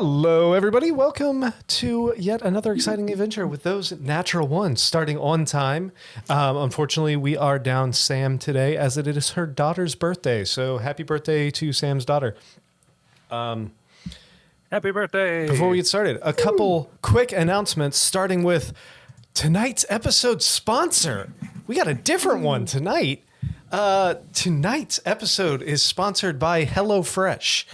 Hello, everybody. Welcome to yet another exciting adventure with those natural ones, starting on time. Unfortunately, we are down Sam today as it is her daughter's birthday. So happy birthday to Sam's daughter. Happy birthday. Before we get started, a couple quick announcements, starting with tonight's episode sponsor. We got a different one tonight. Tonight's episode is sponsored by HelloFresh.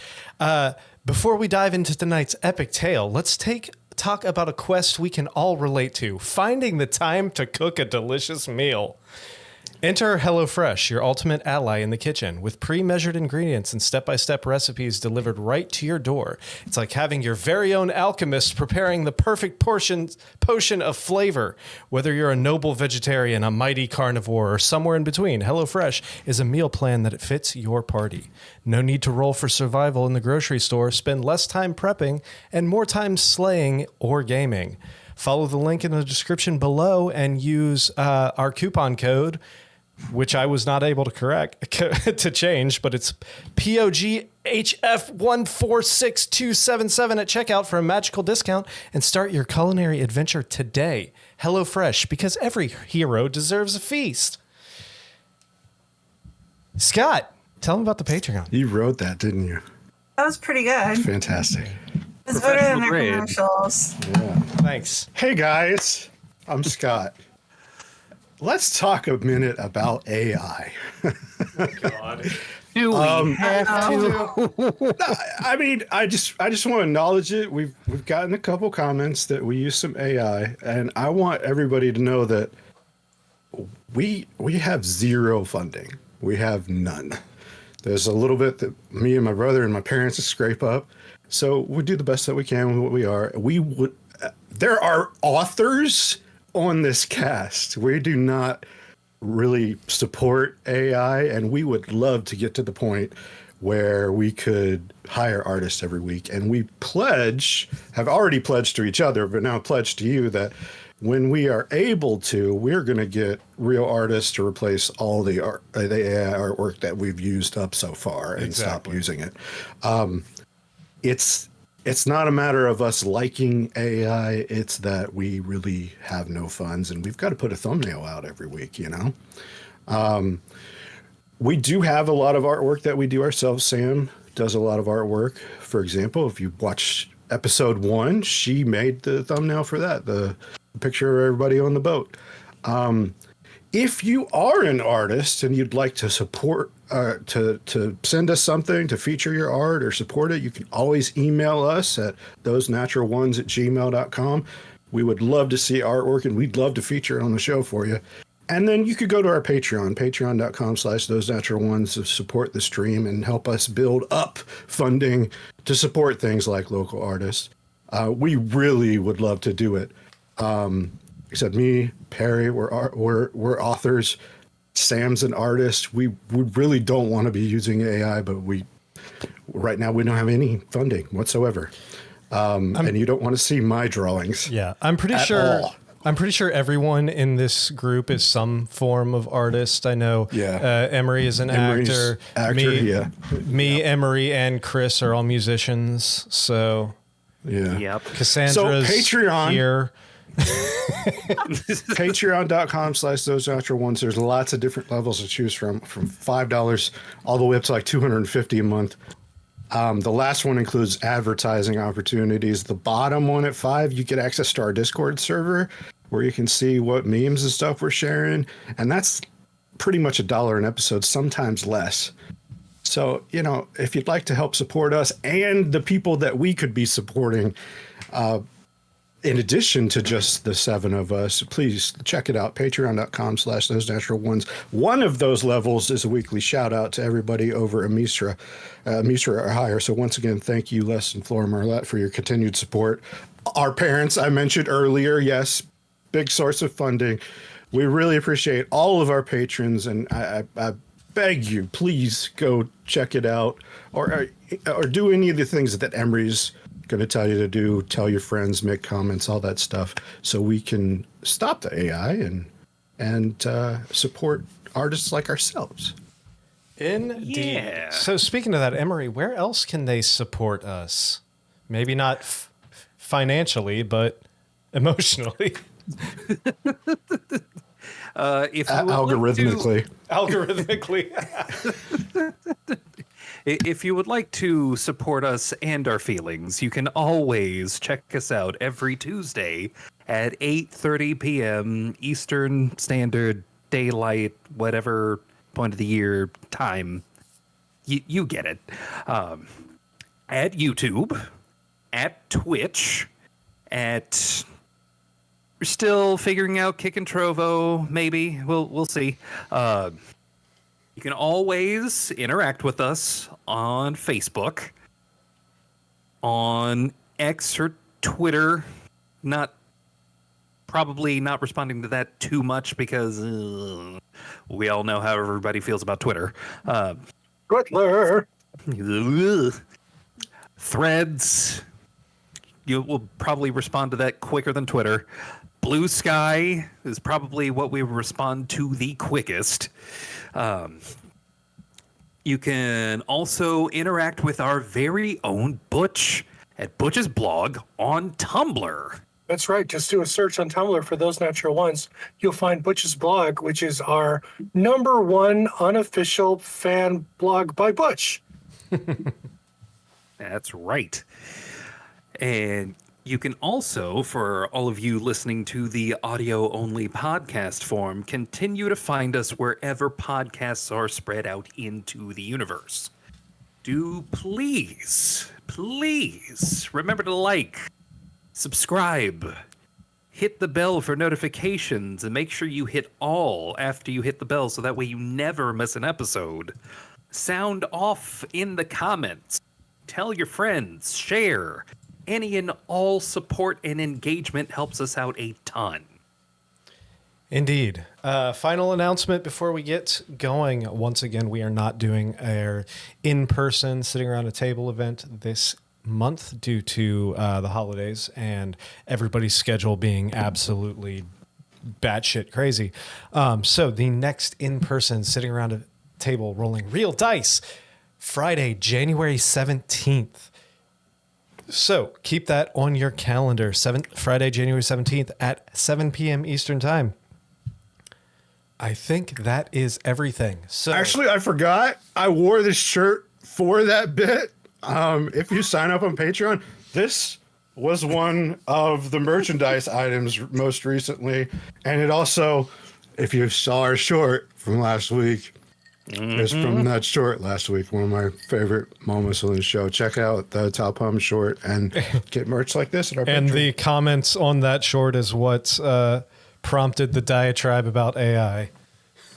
Before we dive into tonight's epic tale, let's talk about a quest we can all relate to: finding the time to cook a delicious meal. Enter HelloFresh, your ultimate ally in the kitchen, with pre-measured ingredients and step-by-step recipes delivered right to your door. It's like having your very own alchemist preparing the perfect potion of flavor. Whether you're a noble vegetarian, a mighty carnivore, or somewhere in between, HelloFresh is a meal plan that fits your party. No need to roll for survival in the grocery store. Spend less time prepping and more time slaying or gaming. Follow the link in the description below and use our coupon code, which I was not able to change, but it's POGHF146277 at checkout for a magical discount and start your culinary adventure today. HelloFresh, because every hero deserves a feast. Scott, tell them about the Patreon. You wrote that, didn't you? That was pretty good. Fantastic. It's better than their commercials. Yeah. Thanks. Hey guys, I'm Scott. Let's talk a minute about AI. God. Do we have to? I mean, I just want to acknowledge it. We've gotten a couple comments that we use some AI, and I want everybody to know that we have zero funding. We have none. There's a little bit that me and my brother and my parents scrape up. So we do the best that we can with what we are. There are authors on this cast. We do not really support AI, and we would love to get to the point where we could hire artists every week. And we have already pledged to each other, but now pledged to you that when we are able to, we're going to get real artists to replace all the AI artwork that we've used up so far and stop using it. It's not a matter of us liking AI. It's that we really have no funds, and we've got to put a thumbnail out every week, you know? We do have a lot of artwork that we do ourselves. Sam does a lot of artwork. For example, if you watch episode 1, she made the thumbnail for that, the picture of everybody on the boat. If you are an artist and you'd like to support, to send us something to feature your art or support it, you can always email us at thosenaturalones@gmail.com. We would love to see artwork, and we'd love to feature it on the show for you. And then you could go to our Patreon, patreon.com/thosenaturalones, to support the stream and help us build up funding to support things like local artists. We really would love to do it. Except me, Perry, we're authors. Sam's an artist. We really don't want to be using AI, but right now we don't have any funding whatsoever. And you don't want to see my drawings. Yeah, I'm pretty sure everyone in this group is some form of artist. I know Emery is an actor. Me, Emery, and Chris are all musicians. So yeah. Yep. Cassandра's Patreon here. Patreon.com/thosenaturalones. There's lots of different levels to choose from $5 all the way up to like $250 a month. The last one includes advertising opportunities. The bottom one at $5, you get access to our Discord server where you can see what memes and stuff we're sharing. And that's pretty much $1 an episode, sometimes less. So, if you'd like to help support us and the people that we could be supporting, in addition to just the 7 of us, please check it out, patreon.com/thosenaturalones. One of those levels is a weekly shout out to everybody over Amisra or higher. So once again, thank you, Les and Flora Marlette, for your continued support. Our parents, I mentioned earlier, yes, big source of funding. We really appreciate all of our patrons, and I beg you, please go check it out or do any of the things that Emery's going to tell you to do. Tell your friends, make comments, all that stuff, so we can stop the AI and support artists like ourselves. Indeed. Yeah. So speaking of that, Emery, where else can they support us Maybe not financially, but emotionally. If you would Algorithmically. Algorithmically. If you would like to support us and our feelings, you can always check us out every Tuesday at 8:30 p.m. Eastern Standard Daylight, whatever point of the year time. You get it. At YouTube, at Twitch, at... We're still figuring out Kick and Trovo, maybe. We'll see. You can always interact with us on Facebook, on X or Twitter. Probably not responding to that too much because we all know how everybody feels about Twitter. Twitter. Threads. You will probably respond to that quicker than Twitter. Blue Sky is probably what we respond to the quickest. You can also interact with our very own Butch at Butch's blog on Tumblr. That's right. Just do a search on Tumblr for those natural ones. You'll find Butch's blog, which is our #1 unofficial fan blog by Butch. That's right. And you can also, for all of you listening to the audio-only podcast form, continue to find us wherever podcasts are spread out into the universe. Do please remember to like, subscribe, hit the bell for notifications, and make sure you hit all after you hit the bell so that way you never miss an episode. Sound off in the comments. Tell your friends, share. Any and all support and engagement helps us out a ton. Indeed. Final announcement before we get going. Once again, we are not doing our in-person sitting around a table event this month due to the holidays and everybody's schedule being absolutely batshit crazy. So the next in-person sitting around a table rolling real dice, Friday, January 17th. So keep that on your calendar. Friday, January 17th at 7 p.m. Eastern Time. I think that is everything. So Actually, I forgot. I wore this shirt for that bit. If you sign up on Patreon, this was one of the merchandise items most recently. And it also, if you saw our short from last week, it's from that short last week, one of my favorite moments on the show. Check out the Top Hum short and get merch like this at our and Patreon. the comments on that short is what prompted the diatribe about AI.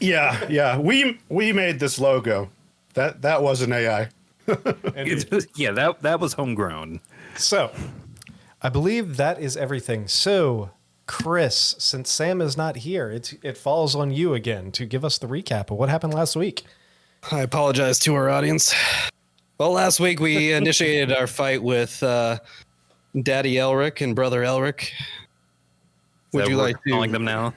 Yeah. We made this logo. That wasn't AI. Yeah, that was homegrown. So I believe that is everything. So Chris, since Sam is not here, it falls on you again to give us the recap of what happened last week. I apologize to our audience. Well, last week we initiated our fight with Daddy Elric and Brother Elric. Would you like to calling them now?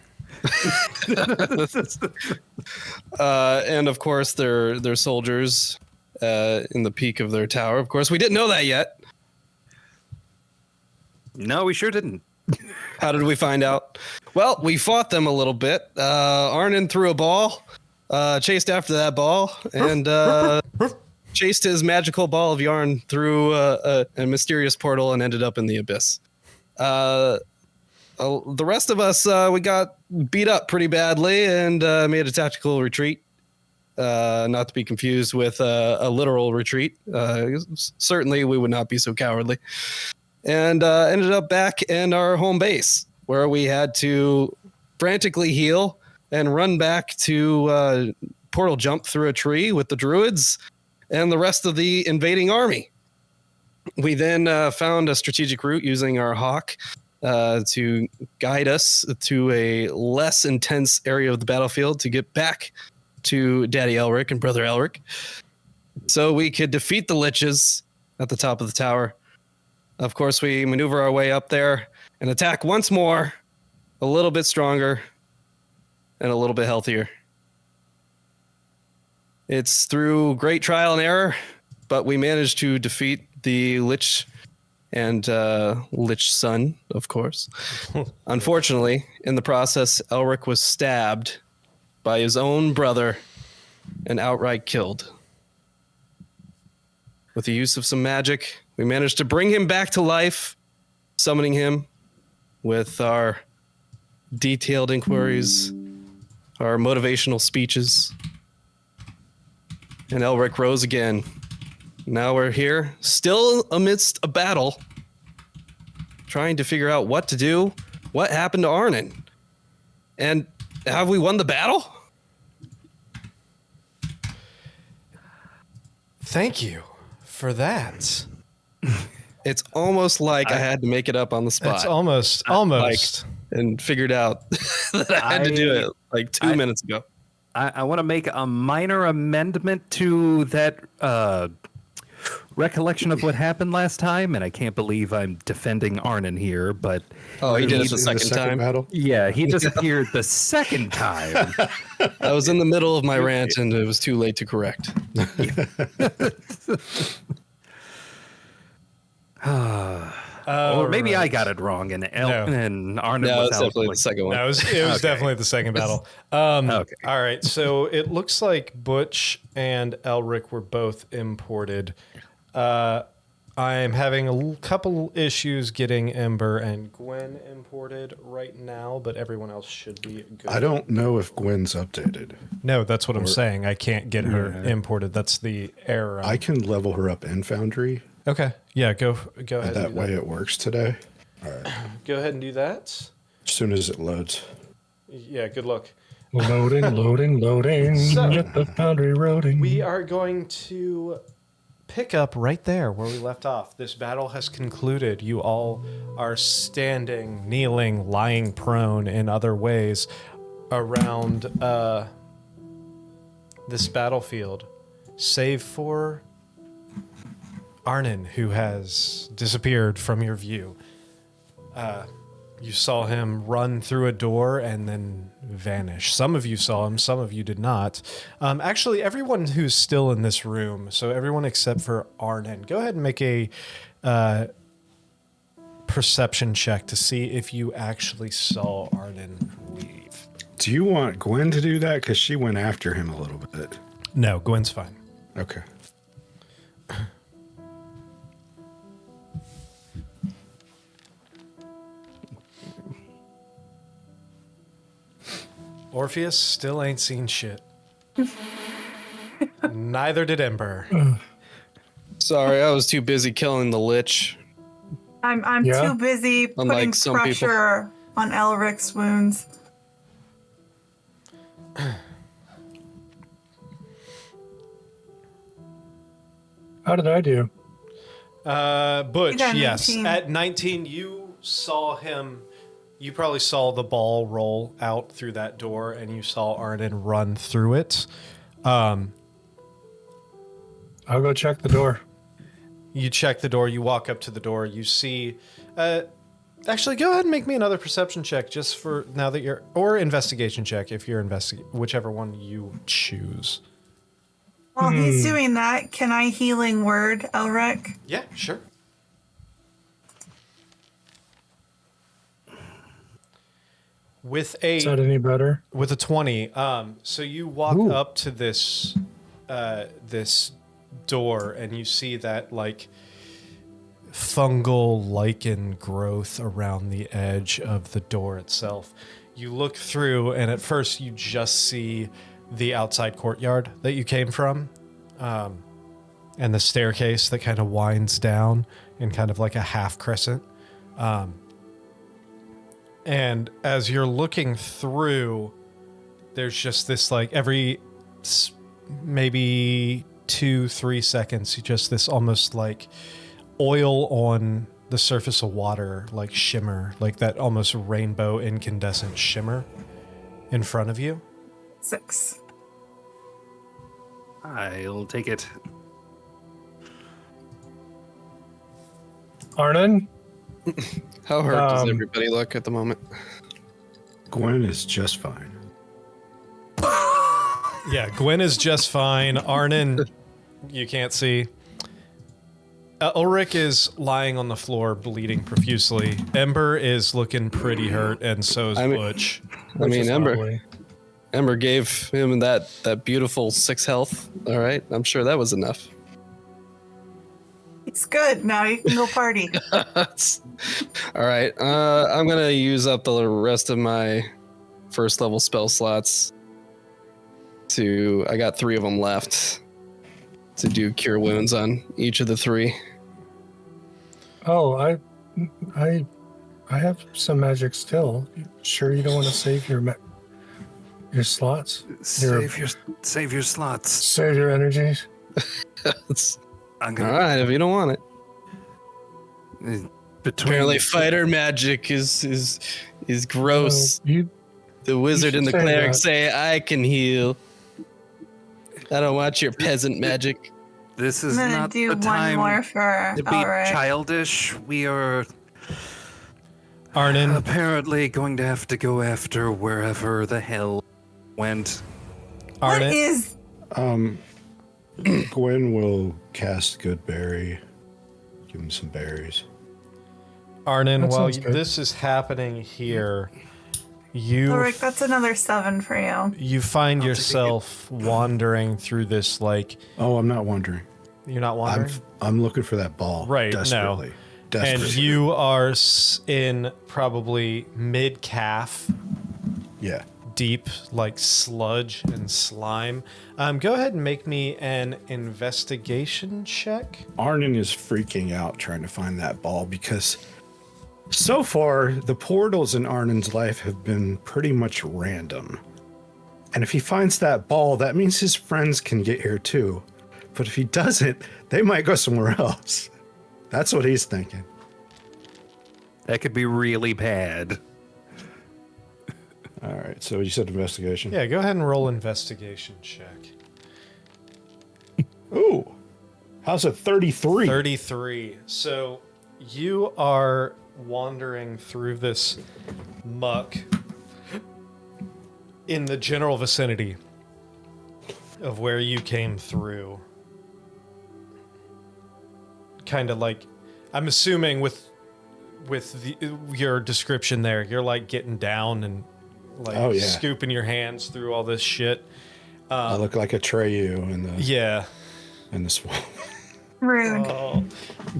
And of course, they're soldiers in the peak of their tower. Of course, we didn't know that yet. No, we sure didn't. How did we find out? Well, we fought them a little bit. Arnynn threw a ball, chased after that ball, and chased his magical ball of yarn through a mysterious portal and ended up in the abyss. The rest of us, we got beat up pretty badly and made a tactical retreat. Not to be confused with a literal retreat. Certainly, we would not be so cowardly. And ended up back in our home base, where we had to frantically heal and run back to portal jump through a tree with the druids and the rest of the invading army. We then found a strategic route using our hawk to guide us to a less intense area of the battlefield to get back to Daddy Elric and Brother Elric, so we could defeat the liches at the top of the tower. Of course, we maneuver our way up there and attack once more, a little bit stronger and a little bit healthier. It's through great trial and error, but we managed to defeat the lich and Lich son, of course. Unfortunately, in the process, Elric was stabbed by his own brother and outright killed. With the use of some magic, we managed to bring him back to life, summoning him with our detailed inquiries, our motivational speeches. And Elric rose again. Now we're here, still amidst a battle, trying to figure out what to do, what happened to Arnynn. And have we won the battle? Thank you for that. It's almost like I had to make it up on the spot. It's almost. And figured out that I had to do it like 2 minutes ago. I want to make a minor amendment to that recollection of what happened last time, and I can't believe I'm defending Arnynn here, but He did it the In second time. battle. yeah, he disappeared the second time. I was in the middle of my rant and it was too late to correct. Or maybe I got it wrong, and Arnynn No, was it's out. definitely the second one. No, it was definitely the second battle. Okay. All right, so it looks like Butch and Elric were both imported. I'm having a couple issues getting Ember and Gwen imported right now, but everyone else should be good. I don't know if Gwen's updated. No, that's what I'm saying. I can't get her imported. That's the error. I can level her up in Foundry. Okay. Yeah, go ahead. That way it works today. Go ahead and do that. As soon as it loads. Yeah, good luck. Loading. So- Get the Foundry loading. We are going to pick up right there where we left off. This battle has concluded. You all are standing, kneeling, lying prone in other ways around this battlefield, save for Arnynn, who has disappeared from your view. You saw him run through a door and then vanish. Some of you saw him, some of you did not. Actually, everyone who's still in this room, so everyone except for Arnynn, go ahead and make a perception check to see if you actually saw Arnynn leave. Do you want Gwen to do that? Because she went after him a little bit. No, Gwen's fine. Okay. Orpheus still ain't seen shit. Neither did Ember. Sorry, I was too busy killing the Lich. I'm Yeah. too busy putting Unlike some people. pressure on Elric's wounds. How did I do? Butch, You got yes. 19. At 19, you saw him. You probably saw the ball roll out through that door, and you saw Arnynn run through it. I'll go check the door. You check the door. You walk up to the door. You see. Actually, go ahead and make me another perception check, just for now that you're, or investigation check if you're whichever one you choose. While he's doing that, can I healing word Elric? Yeah, sure. With Is that a any better? 20, so you walk Ooh. up to this this door, and you see that like fungal lichen growth around the edge of the door itself. You look through, and at first you just see the outside courtyard that you came from, and the staircase that kind of winds down in kind of like a half crescent. And as you're looking through, there's just this like every maybe 2-3 seconds, just this almost like oil on the surface of water, like shimmer, like that almost rainbow incandescent shimmer in front of you. 6. I'll take it. Arnynn? How hurt does everybody look at the moment? Gwen is just fine. Yeah, Gwen is just fine. Arnynn, you can't see. Elric is lying on the floor, bleeding profusely. Ember is looking pretty hurt, and so is Butch. I mean, is Ember. lovely. Ember gave him that beautiful 6 health. All right, I'm sure that was enough. It's good. Now you can go party. All right, I'm gonna use up the rest of my first level spell slots. I got 3 of them left to do cure wounds on each of the 3. Oh, I have some magic still. Sure, you don't want to save your slots? Save your slots. Save your energies. I'm All gonna right, if you don't want it. between Apparently, fighter magic is gross. You The wizard and the should say cleric that. say, "I can heal." I don't want your peasant magic. This I'm is gonna not do the one time more for to be Elric. childish. We are Arnynn, apparently going to have to go after wherever the hell went. What Arnynn, is? Gwen will cast Good Berry. Give him some berries. Arnynn, That while sounds good. this is happening here, you Elric, that's another 7 for you. you find take it. yourself wandering through this, like, Oh, I'm not wondering. you're not wandering? I'm looking for that ball. Right, no. Desperately. And Desperately. you are in probably mid-calf, Yeah. deep, like sludge and slime. Go ahead and make me an investigation check. Arnynn is freaking out trying to find that ball because so far the portals in Arnynn's life have been pretty much random. And if he finds that ball, that means his friends can get here too. But if he doesn't, they might go somewhere else. That's what he's thinking. That could be really bad. All right, so you said investigation? Yeah, go ahead and roll investigation check. Ooh, how's a 33? 33. So you are wandering through this muck in the general vicinity of where you came through. Kind of like, I'm assuming with your description there, you're like getting down and like Oh, yeah. scooping your hands through all this shit. I look like a Treyu Yeah. in the swamp. Rude. Oh,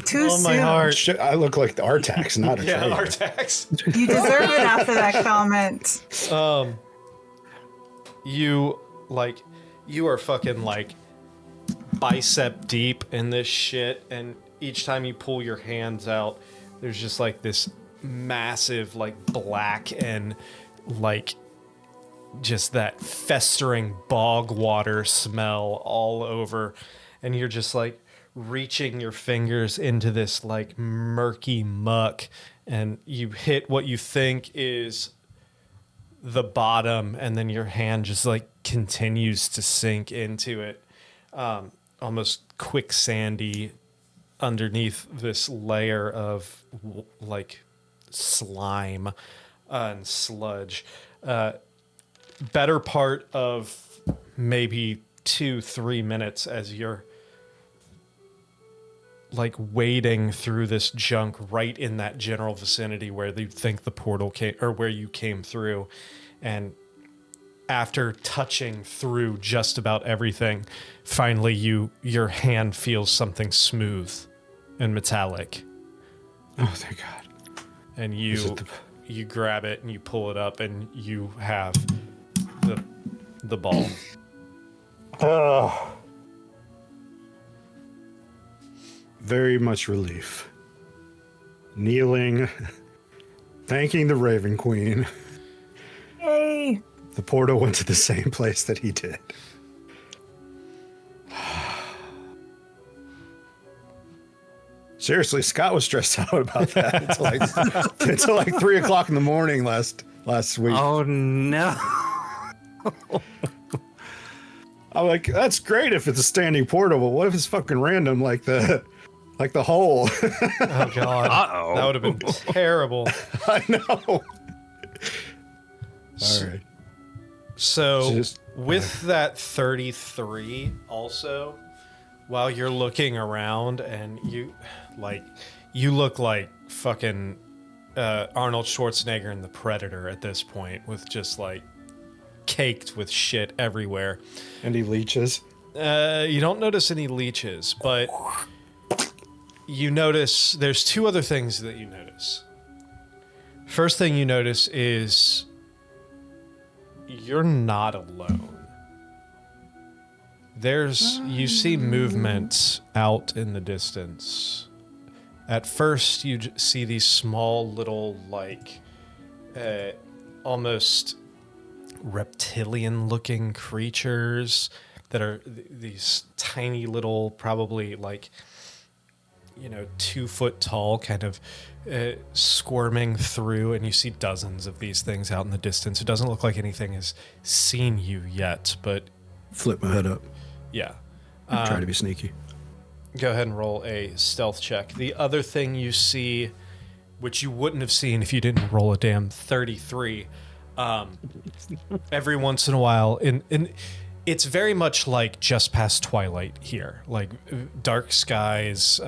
Too oh soon. my heart. Shit, I look like the Artax, not a Yeah, Treyu. Artax. You deserve it after that comment. You are fucking like bicep deep in this shit, and each time you pull your hands out, there's just like this massive like black and like just that festering bog water smell all over, and you're just like reaching your fingers into this like murky muck, and you hit what you think is the bottom, and then your hand just like continues to sink into it, almost quicksandy underneath this layer of like slime and sludge. Better part of maybe 2-3 minutes as you're like wading through this junk right in that general vicinity where you think the portal came, or where you came through. And after touching through just about everything, finally your hand feels something smooth and metallic, Oh, thank God. and Is it you grab it and you pull it up, and you have the ball. Oh. Very much relief. Kneeling, thanking the Raven Queen. Yay. The portal went to the same place that he did. Seriously, Scott was stressed out about that until like 3 o'clock in the morning last week. Oh no. I'm like, that's great if it's a standing portal, but what if it's fucking random like the hole? Oh god. Uh-oh. That would have been terrible. I know. All right. So Just- with that 33 also, while you're looking around, and you look like fucking Arnold Schwarzenegger in The Predator at this point, with just like caked with shit everywhere. Any leeches? You don't notice any leeches, but you notice there's two other things that you notice. First thing you notice is you're not alone. You see movement out in the distance. At first, you see these small little, like, almost reptilian-looking creatures that are these tiny little, probably, like, 2 foot tall, kind of squirming through, and you see dozens of these things out in the distance. It doesn't look like anything has seen you yet, but... Flip my head up. Yeah. Try to be sneaky. Go ahead and roll a stealth check. The other thing you see, which you wouldn't have seen if you didn't roll a damn 33, every once in a while, it's very much like just past twilight here, like dark skies,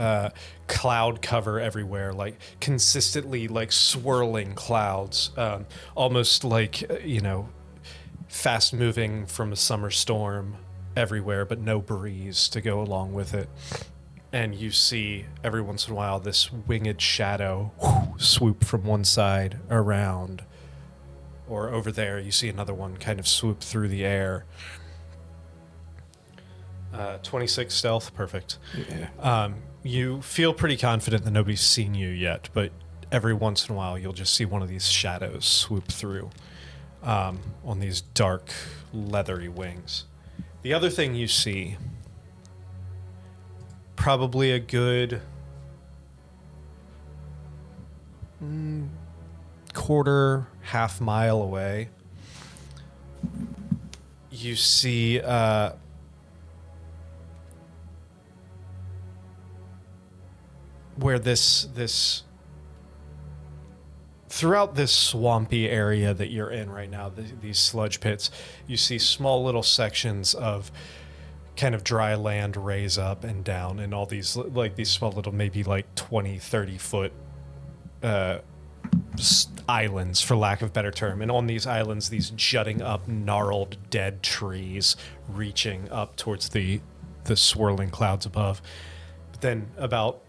cloud cover everywhere, like consistently like swirling clouds, almost like, fast moving from a summer storm everywhere, but no breeze to go along with it. And you see every once in a while this winged shadow swoop from one side around, or over there you see another one kind of swoop through the air. 26 stealth, perfect. Yeah. You feel pretty confident that nobody's seen you yet, but every once in a while you'll just see one of these shadows swoop through on these dark, leathery wings. The other thing you see, probably a good quarter, half mile away, you see where this throughout this swampy area that you're in right now, these sludge pits, you see small little sections of kind of dry land raise up and down, and all these small little, maybe like 20, 30 foot islands, for lack of a better term. And on these islands, these jutting up, gnarled, dead trees reaching up towards the swirling clouds above. But then about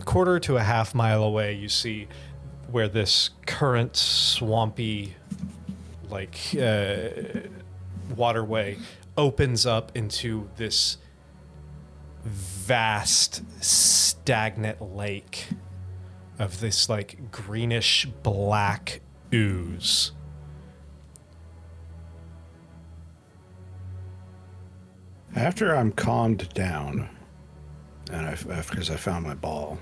quarter to a half mile away, you see where this current swampy waterway opens up into this vast stagnant lake of this like greenish black ooze. After I'm calmed down, and because I found my ball,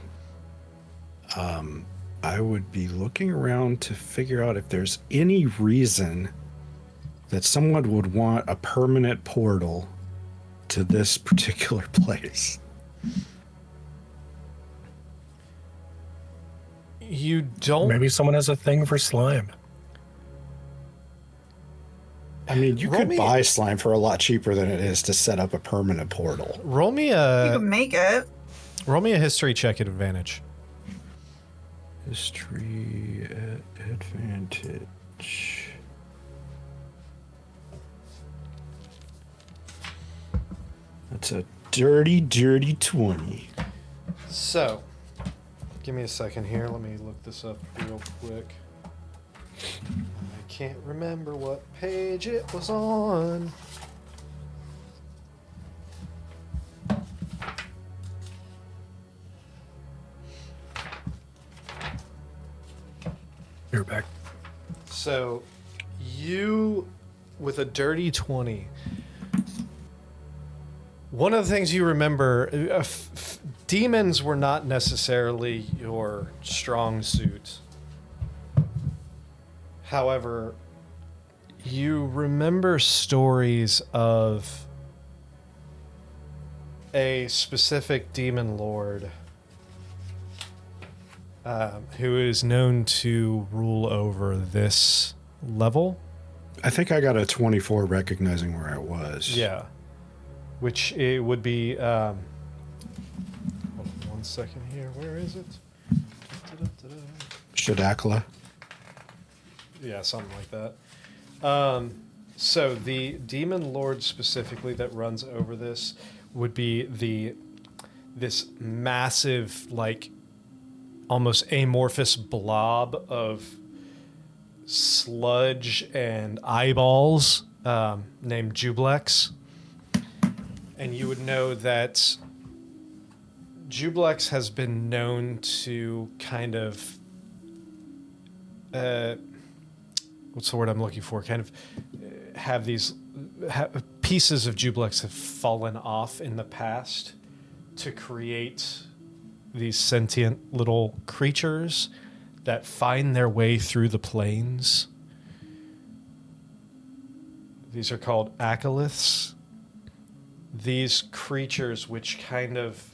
I would be looking around to figure out if there's any reason that someone would want a permanent portal to this particular place. You don't... Maybe someone has a thing for slime. I mean, you could buy slime for a lot cheaper than it is to set up a permanent portal. Roll me You can make it. a history check at advantage. History at advantage. That's a dirty 20. So, give me a second here. Let me look this up real quick. I can't remember what page it was on. You're back. So, you, with a dirty 20, one of the things you remember, demons were not necessarily your strong suit. However, you remember stories of a specific demon lord who is known to rule over this level. I think I got a 24 recognizing where I was. Yeah. which it would be. Hold on 1 second here. Where is it? Shadakla. Yeah, something like that. So the demon lord specifically that runs over this would be this massive, like, almost amorphous blob of sludge and eyeballs named Jublex. And you would know that Jublex has been known to kind of what's the word I'm looking for? Kind of have these pieces of Jublex have fallen off in the past to create these sentient little creatures that find their way through the plains. These are called acolyths. These creatures, which kind of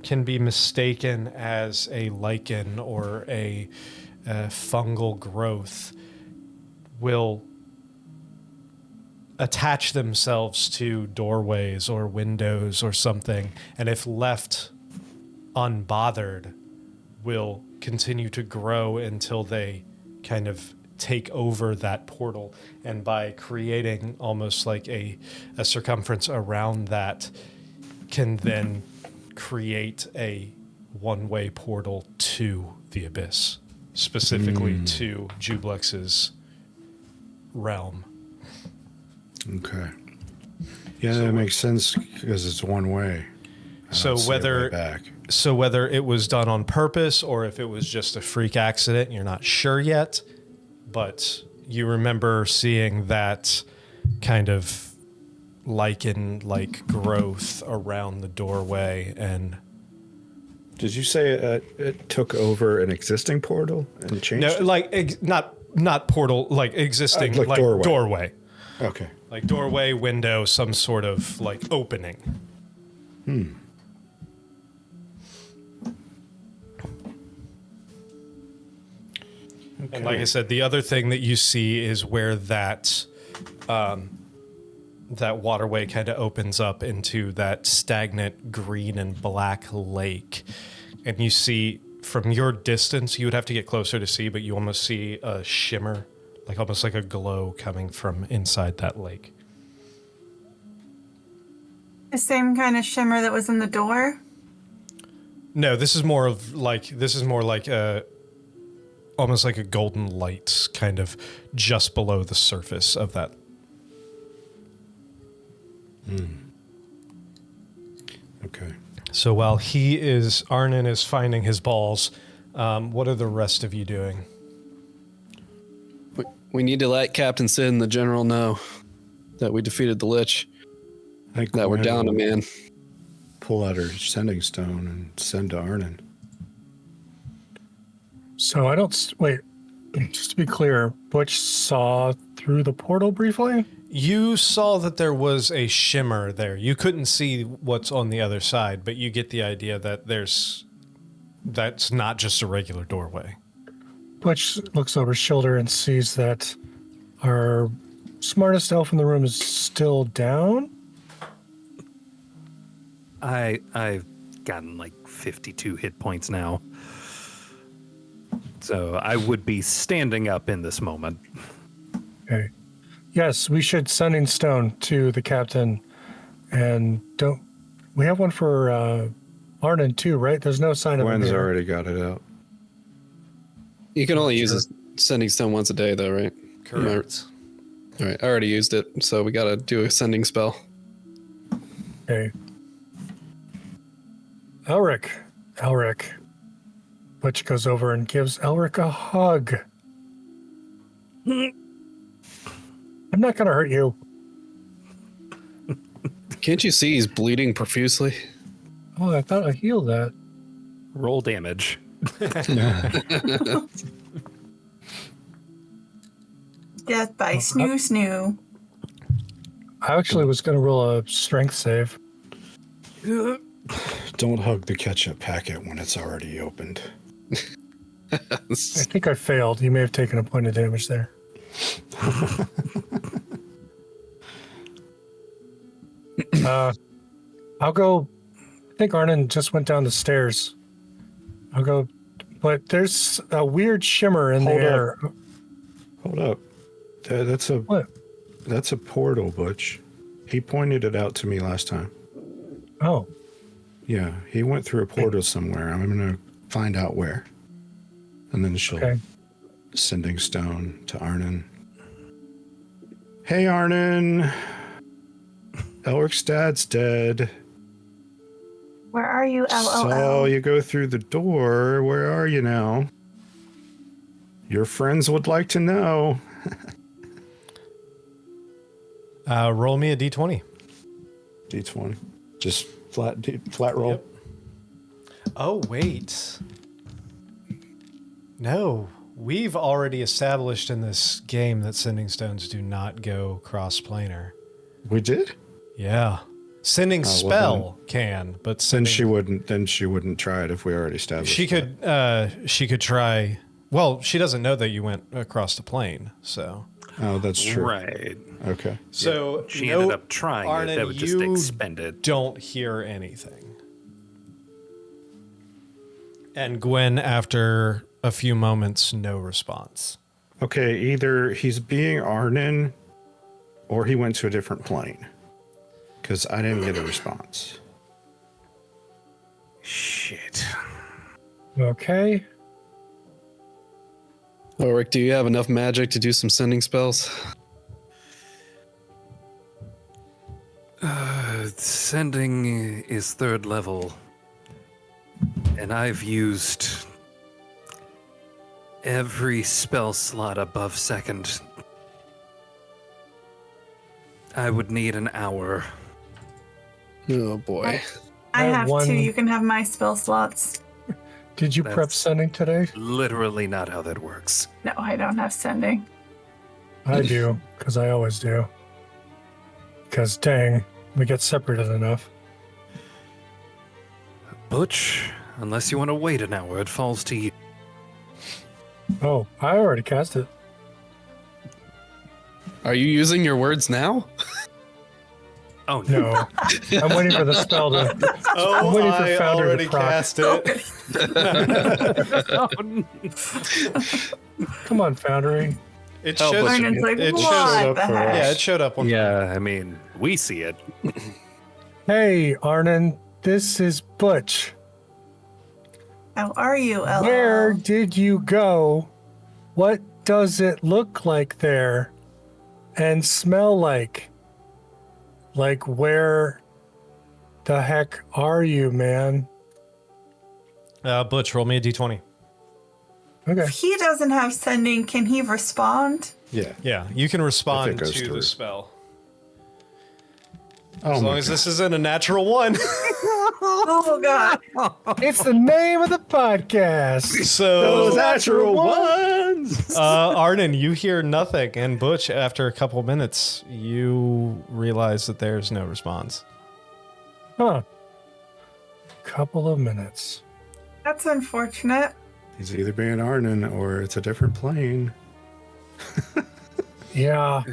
can be mistaken as a lichen or a fungal growth, will attach themselves to doorways or windows or something, and if left unbothered, will continue to grow until they kind of take over that portal. And by creating almost like a circumference around that, can then create a one-way portal to the abyss, specifically to Jublex's realm. Okay. Yeah, that makes sense because it's one way. So whether it was done on purpose or if it was just a freak accident, you're not sure yet, but you remember seeing that kind of lichen-like growth around the doorway. And did you say it took over an existing portal and changed? No, like not portal, like existing, like doorway. Okay. Like doorway, window, some sort of like opening. Okay. And like I said, the other thing that you see is where that that waterway kind of opens up into that stagnant green and black lake. And you see from your distance, you would have to get closer to see, but you almost see a shimmer, like almost like a glow coming from inside that lake. The same kind of shimmer that was in the door? No, this is more like almost like a golden light kind of just below the surface of that. Okay. So while Arnynn is finding his balls, what are the rest of you doing? We need to let Captain Sid and the General know that we defeated the Lich, that we're down a man. Pull out her sending stone and send to Arnynn. So I don't... Wait, just to be clear, Butch saw through the portal briefly? You saw that there was a shimmer there. You couldn't see what's on the other side, but you get the idea that that's not just a regular doorway. Butch looks over his shoulder and sees that our smartest elf in the room is still down. I've gotten like 52 hit points now. So I would be standing up in this moment. Okay. Yes, we should sending stone to the captain. And we have one for Arnynn too, right? There's no sign of him Gwen's here. already got it out. You can only use a sending stone once a day, though, right? Correct. All right, I already used it, so we got to do a sending spell. Okay. Elric. Butch goes over and gives Elric a hug. I'm not going to hurt you. Can't you see he's bleeding profusely? Oh, I thought I healed that. Roll damage. Death by snoo. I actually was going to roll a strength save. Don't hug the ketchup packet when it's already opened. I think I failed. You may have taken a point of damage there. I'll go. I think Arnynn just went down the stairs. I'll go, but there's a weird shimmer in the air. Hold up. That's a What? That's a portal, Butch. He pointed it out to me last time. Oh, Yeah, he went through a portal somewhere. I'm gonna find out where, and then she'll okay. sending stone to Arnynn. Hey, Arnynn. Elric's dad's dead. Where are you, LOL? So you go through the door. Where are you now? Your friends would like to know. Roll me a d20. D20. Just flat roll. Yep. Oh, wait. No, we've already established in this game that sending stones do not go cross-planar. We did? Yeah. Sending well, spell can, but Then sending... she wouldn't try it if we already established She that. she could try... Well, she doesn't know that you went across the plane, so... Oh, that's true. Right. Okay. So She ended up trying Arnynn, it. That would just you expend it. don't hear anything. And Gwen, after a few moments, no response. Okay, either he's being Arnynn or he went to a different plane. Because I didn't get a response. Shit. Okay. Elric, do you have enough magic to do some sending spells? Sending is 3rd level. And I've used every spell slot above 2nd. I would need an hour. Oh boy. I have one- two. You can have my spell slots. Did you prep That's- sending today? Literally not how that works. No, I don't have sending. I do, because I always do. Because dang, we get separated enough. Butch, unless you want to wait an hour, it falls to you. Oh, I already cast it. Are you using your words now? Oh, no. No, I'm waiting for the spell to. Oh, I'm waiting for I Founder to already proc. cast it. Come on, Foundry. It Oh, shows, but- Arnyn's like, it what shows up the for heck? yeah, it showed up on Yeah, I mean, we see it. Hey, Arnynn, this is Butch. How are you, LOL? Where did you go? What does it look like there? And smell like? Like, where the heck are you, man? Butch, roll me a d20. Okay. If he doesn't have sending, can he respond? Yeah. Yeah, you can respond goes to through. the spell. Oh As my long as God. this isn't a natural one. Oh, God. It's the name of the podcast. So, natural ones. Arnynn, you hear nothing. And Butch, after a couple minutes, you realize that there's no response. Huh. Couple of minutes. That's unfortunate. He's either being Arnynn or it's a different plane. Yeah.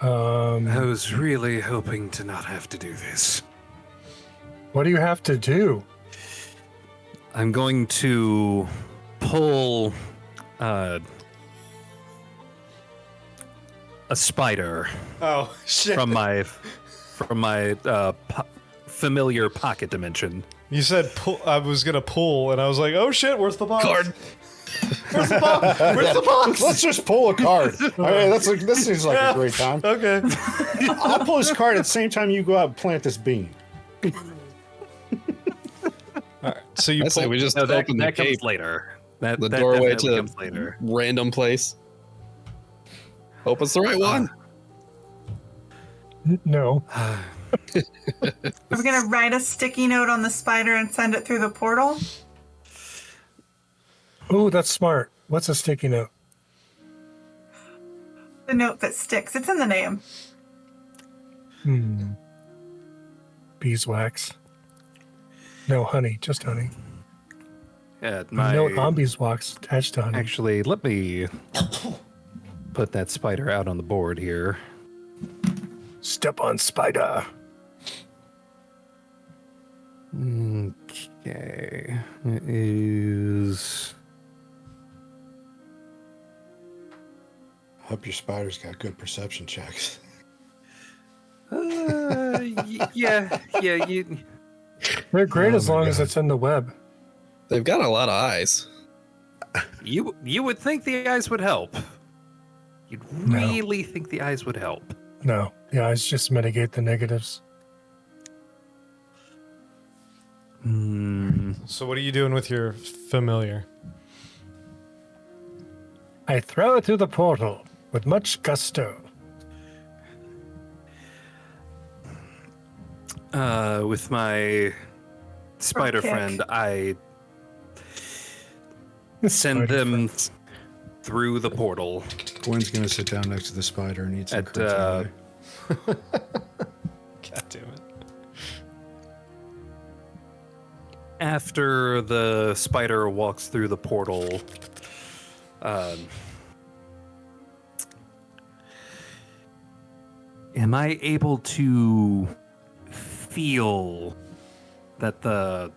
I was really hoping to not have to do this. What do you have to do? I'm going to pull a spider Oh, shit. from my familiar pocket dimension. You said pull, I was going to pull, and I was like, oh, shit, where's the box? Card. Where's the box? Where's the box? Let's just pull a card. I mean, this seems like a great time. Okay. I'll pull this card at the same time you go out and plant this bean. So you I say pull. we just No, that open the comes cape, later. That the that doorway definitely to comes later. random place. Hope it's the right one. No. We're going to write a sticky note on the spider and send it through the portal. Ooh, that's smart. What's a sticky note? The note that sticks. It's in the name. Beeswax. No honey, just honey. Yeah, Note on beeswax attached to honey. Actually, let me put that spider out on the board here. Step on spider. Okay. It is. Hope your spider's got good perception checks. Yeah. They're great Oh as my long as God. it's in the web. They've got a lot of eyes. You would think the eyes would help. You'd really think the eyes would help. No, the eyes just mitigate the negatives. So what are you doing with your familiar? I throw it through the portal with much gusto. With my spider Okay. friend, I send Spider them friends. through the portal. Gwen's gonna sit down next to the spider and eat some At, crotone. God damn it. After the spider walks through the portal, am I able to feel that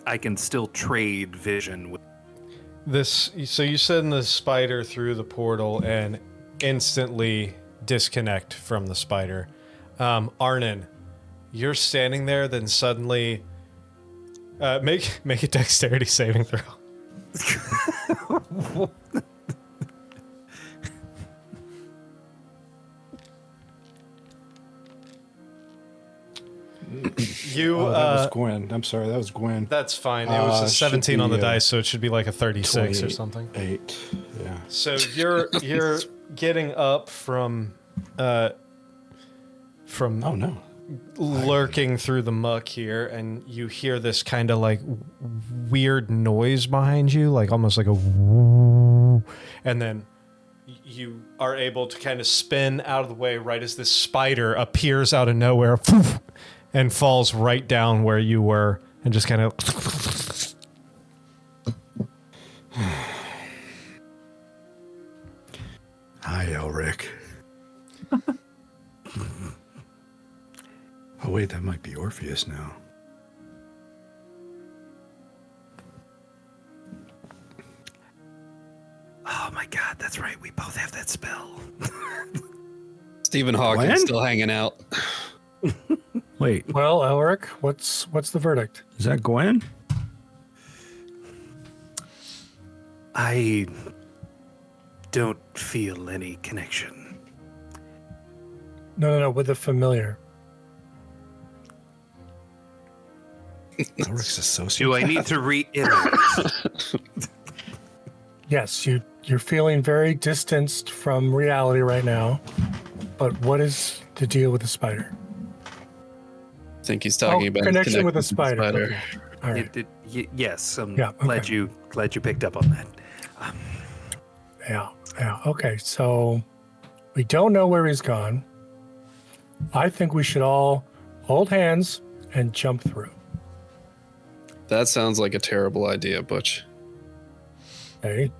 I can still trade vision with? So you send the spider through the portal and instantly disconnect from the spider. Arnynn, you're standing there, then suddenly make a dexterity saving throw. You Oh, that was Gwen. I'm sorry, that was Gwen. that's fine. It was a should 17 on the be, dice, so it should be like a 36 or 28. something. 8. Yeah. So you're getting up from Oh no. lurking through the muck here, and you hear this kind of like weird noise behind you, like almost like a woo, and then you are able to kind of spin out of the way right as this spider appears out of nowhere and falls right down where you were and just kind of Hi, Elric. Oh wait, that might be Orpheus now. Oh my god, that's right. We both have that spell. Stephen Hawking's Gwen? still hanging out. Wait, Well, Elric, what's the verdict? is that Gwen? I don't feel any connection. No, with the familiar. Elric's a sociopath. Do I need to reiterate? Yes, you're feeling very distanced from reality right now. But what is the deal with the spider? I think he's talking about his connection with the connection spider. Okay. All right. Yes, I'm Yeah, glad okay. you picked up on that. Yeah. Okay, so we don't know where he's gone. I think we should all hold hands and jump through. That sounds like a terrible idea, Butch. Okay.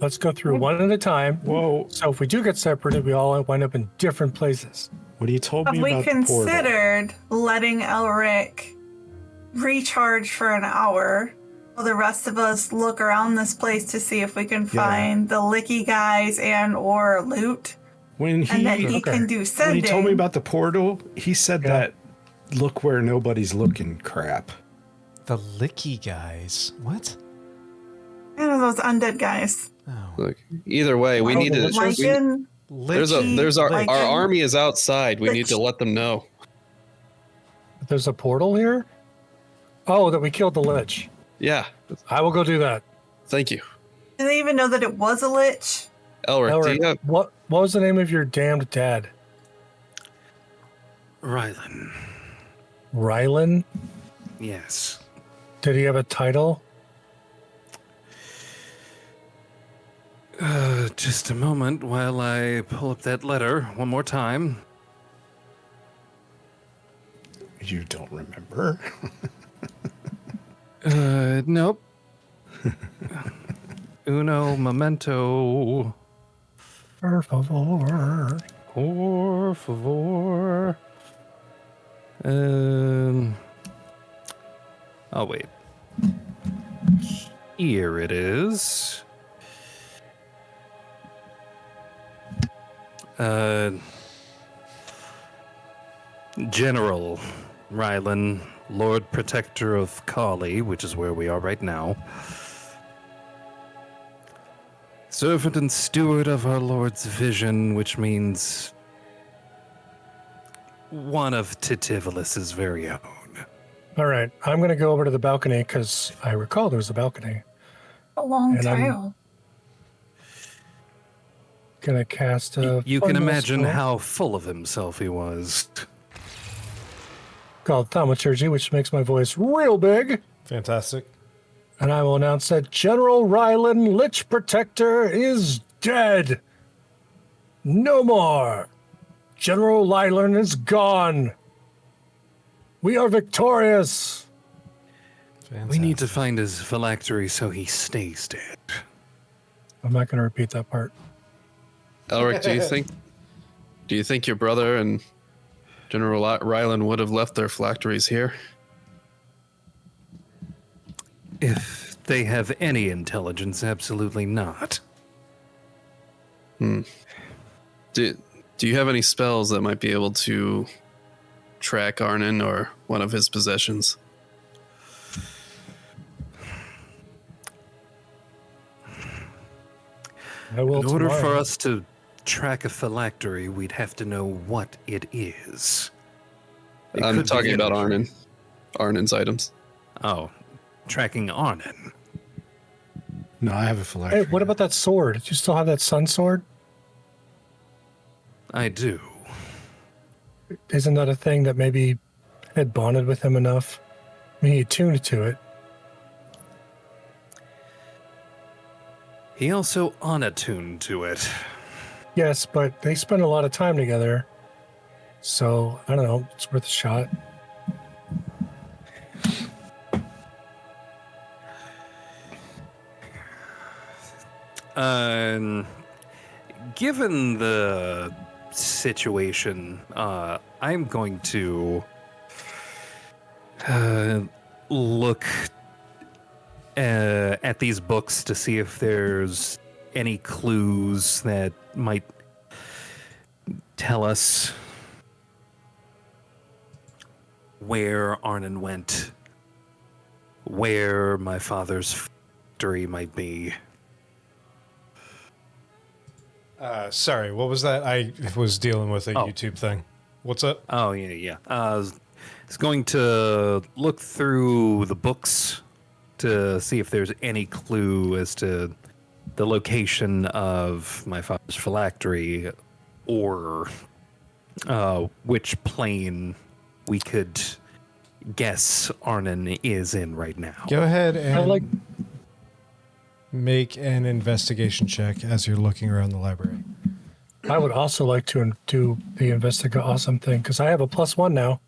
Let's go through one at a time. Whoa! So if we do get separated, we all wind up in different places. What you told Have me we about the portal? considered letting Elric recharge for an hour while the rest of us look around this place to see if we can find the licky guys and or loot? When And that he he can do when sending. he told me about the portal, he said Yeah. that look where nobody's looking crap. the licky guys. What? You know, those undead guys. Look, either way, we need to. Like we- in there's Licky. our Like- army is outside. We need to let them know. There's a portal here? Oh, that we killed the lich. Yeah, I will go do that. thank you, do they even know that it was a lich? Elric. Do Elric, you have, what was the name of your damned dad? Rylen. Rylen? Yes. Did he have a title? Just a moment while I pull up that letter one more time. You don't remember? Nope. Uno momento. Per favor. Por favor. Oh, wait. Here it is. General Rylen, Lord Protector of Kali, which is where we are right now. Servant and steward of our Lord's vision, which means one of Titivolus's very own. All right, I'm going to go over to the balcony because I recall there was a balcony. A long And I'm- trail. Going to cast a. You can fun little imagine spell how full of himself he was. called thaumaturgy, which makes my voice real big. Fantastic. And I will announce that General Rylen, Lich Protector, is dead. No more. General Rylen is gone. We are victorious. We need to find his phylactery so he stays dead. I'm not going to repeat that part. Elric, do you think your brother and General Rylen would have left their phylacteries here? If they have any intelligence, absolutely not. Do you have any spells that might be able to track Arnynn or one of his possessions? I will In order for tomorrow. us to track a phylactery, we'd have to know what it is. It I'm could be talking about anything. Arnynn's items. Oh, tracking Arnynn. No, I have a Hey, phylactery. what about that sword? Do you still have that sun sword? I do. Isn't that a thing that maybe had bonded with him enough? I mean, he attuned to it. He also unattuned to it. Yes, but they spend a lot of time together. So, I don't know. It's worth a shot. Given the situation, I'm going to look at these books to see if there's any clues that might tell us where Arnynn went, where my father's factory might be. Sorry, what was that? I was dealing with a Oh. YouTube thing. What's up? Oh, yeah. I was going to look through the books to see if there's any clue as to the location of my father's phylactery or which plane we could guess Arnynn is in right now. Go ahead and I like. make an investigation check as you're looking around the library. I would also like to do the investigate awesome thing because I have a +1 now.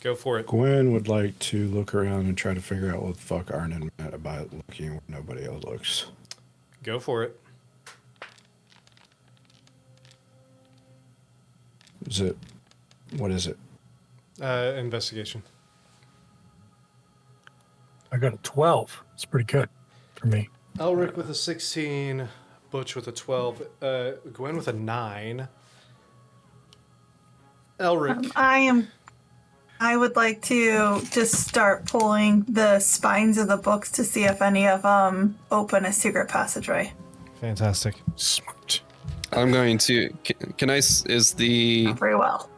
Go for it. Gwen would like to look around and try to figure out what the fuck Arnynn meant about looking where nobody else looks. Go for it. What is it? Investigation. I got a 12. It's pretty good for me. Elric with a 16, Butch with a 12, Gwen with a 9. Elric. I would like to just start pulling the spines of the books to see if any of them open a secret passageway. Fantastic. Smart. I'm going to. Can I? Is the Very well.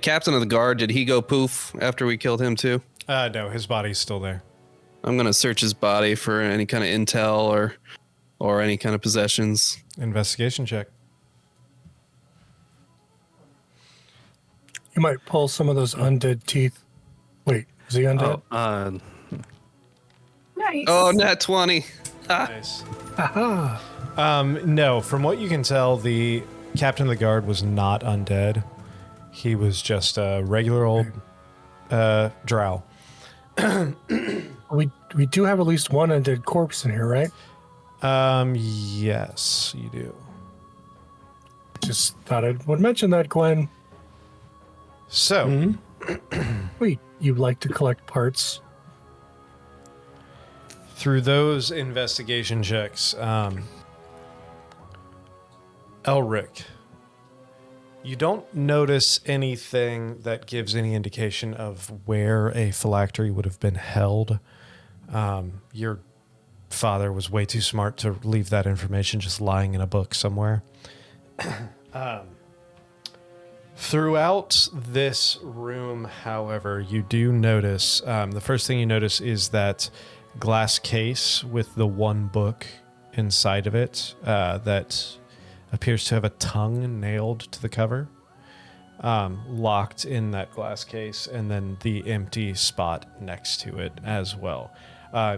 captain of the guard? Did he go poof after we killed him too? No, his body's still there. I'm gonna search his body for any kind of intel or any kind of possessions. Investigation check. You might pull some of those undead teeth. Wait, is he undead? Nice. Oh, nat 20. Nice. Aha. No, from what you can tell, the captain of the guard was not undead. He was just a regular old drow. We do have at least one undead corpse in here, right? Yes, you do. Just thought I would mention that, Gwen. So, Wait, you like to collect parts? through those investigation checks, Elric, you don't notice anything that gives any indication of where a phylactery would have been held. Your father was way too smart to leave that information just lying in a book somewhere. Throughout this room, however, you do notice, the first thing you notice is that glass case with the one book inside of it that appears to have a tongue nailed to the cover, locked in that glass case, and then the empty spot next to it as well.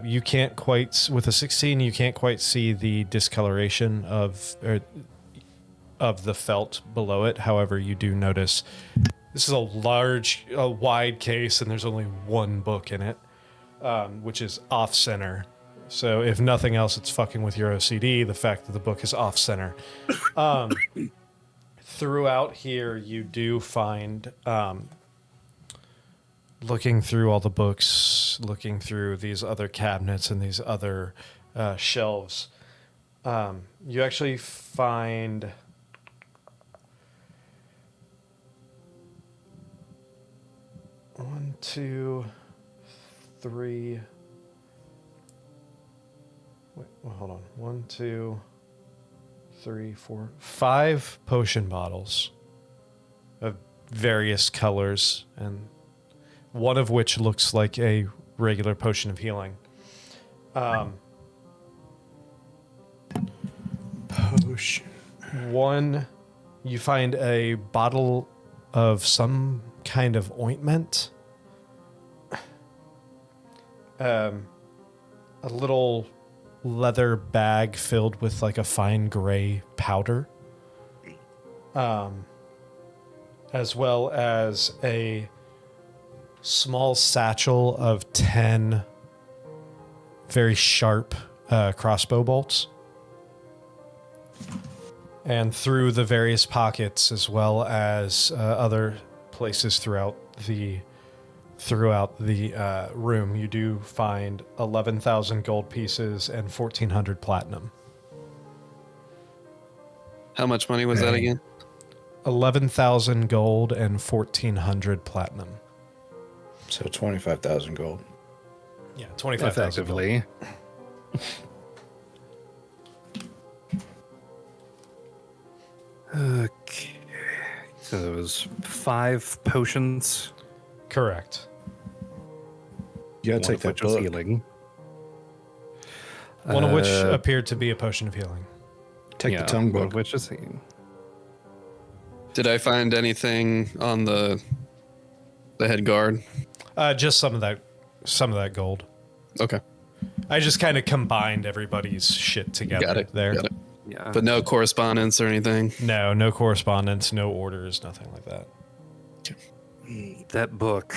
You can't quite, with a 16, you can't quite see the discoloration of the felt below it. However, you do notice this is a wide case, and there's only one book in it, which is off-center. So if nothing else, it's fucking with your OCD, the fact that the book is off-center. Throughout here, you do find, looking through all the books, looking through these other cabinets and these other shelves, you actually find 1, 2, 3... Wait, well, hold on. 1, 2, 3, 4, 5 potion bottles of various colors, and one of which looks like a regular potion of healing. Potion. One, you find a bottle of some kind of ointment. A little leather bag filled with like a fine gray powder, as well as a small satchel of 10 very sharp crossbow bolts. And through the various pockets, as well as other places throughout the room, you do find 11,000 gold pieces and 1,400 platinum. How much money was that again? 11,000 gold and 1,400 platinum. So 25,000 gold. Yeah, 25,000 gold. Effectively. Okay. So there was 5 potions. Correct. You gotta One take of that which was book. healing. One of which appeared to be a potion of healing. Take the tongue one book. of which is healing. Did I find anything on the head guard? Just some of that gold. Okay. I just kind of combined everybody's shit together Got it. there. Got it. Yeah. But no correspondence or anything? No correspondence, no orders, nothing like that. That book,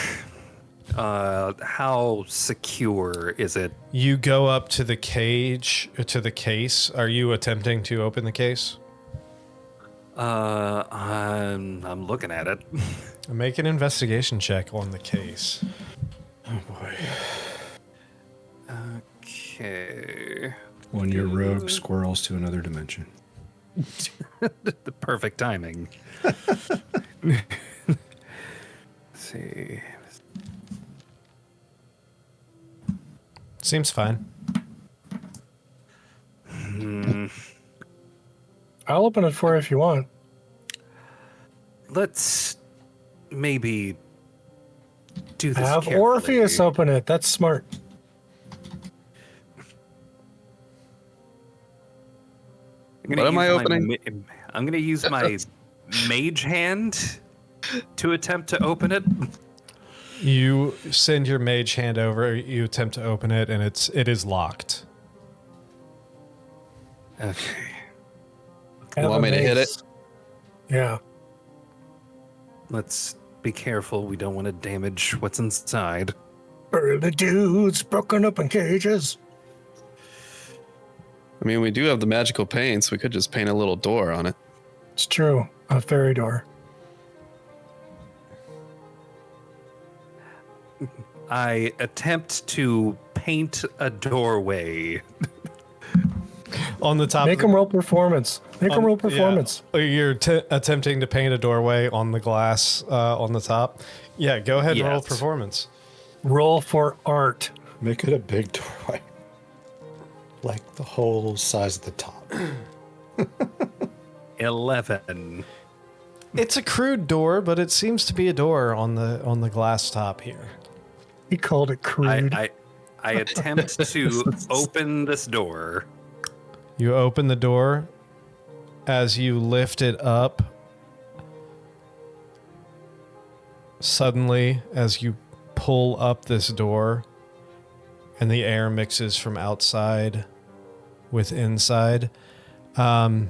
how secure is it? You go up to the case. Are you attempting to open the case? I'm looking at it. Make an investigation check on the case. Oh boy. Okay. When your rogue squirrels to another dimension. The perfect timing. Let's see. Seems fine. I'll open it for you if you want. Let's maybe do this Have carefully. Orpheus open it. That's smart. What am I opening? I'm going to use my mage hand to attempt to open it. You send your mage hand over. You attempt to open it, and it is locked. Okay. Have Want a me to hit mace. it? Yeah. Let's be careful. We don't want to damage what's inside. Early dudes broken up in cages. I mean, we do have the magical paints. We could just paint a little door on it. It's true. A fairy door. I attempt to paint a doorway. On the top. Make them roll performance. Make them roll Yeah. performance. You're attempting to paint a doorway on the glass on the top. Yeah, go ahead and roll Yes. performance. Roll for art. Make it a big doorway. Like the whole size of the top. 11. It's a crude door, but it seems to be a door on the glass top here. He called it crude. I attempt to open this door. You open the door. As you lift it up, suddenly, as you pull up this door, and the air mixes from outside with inside, who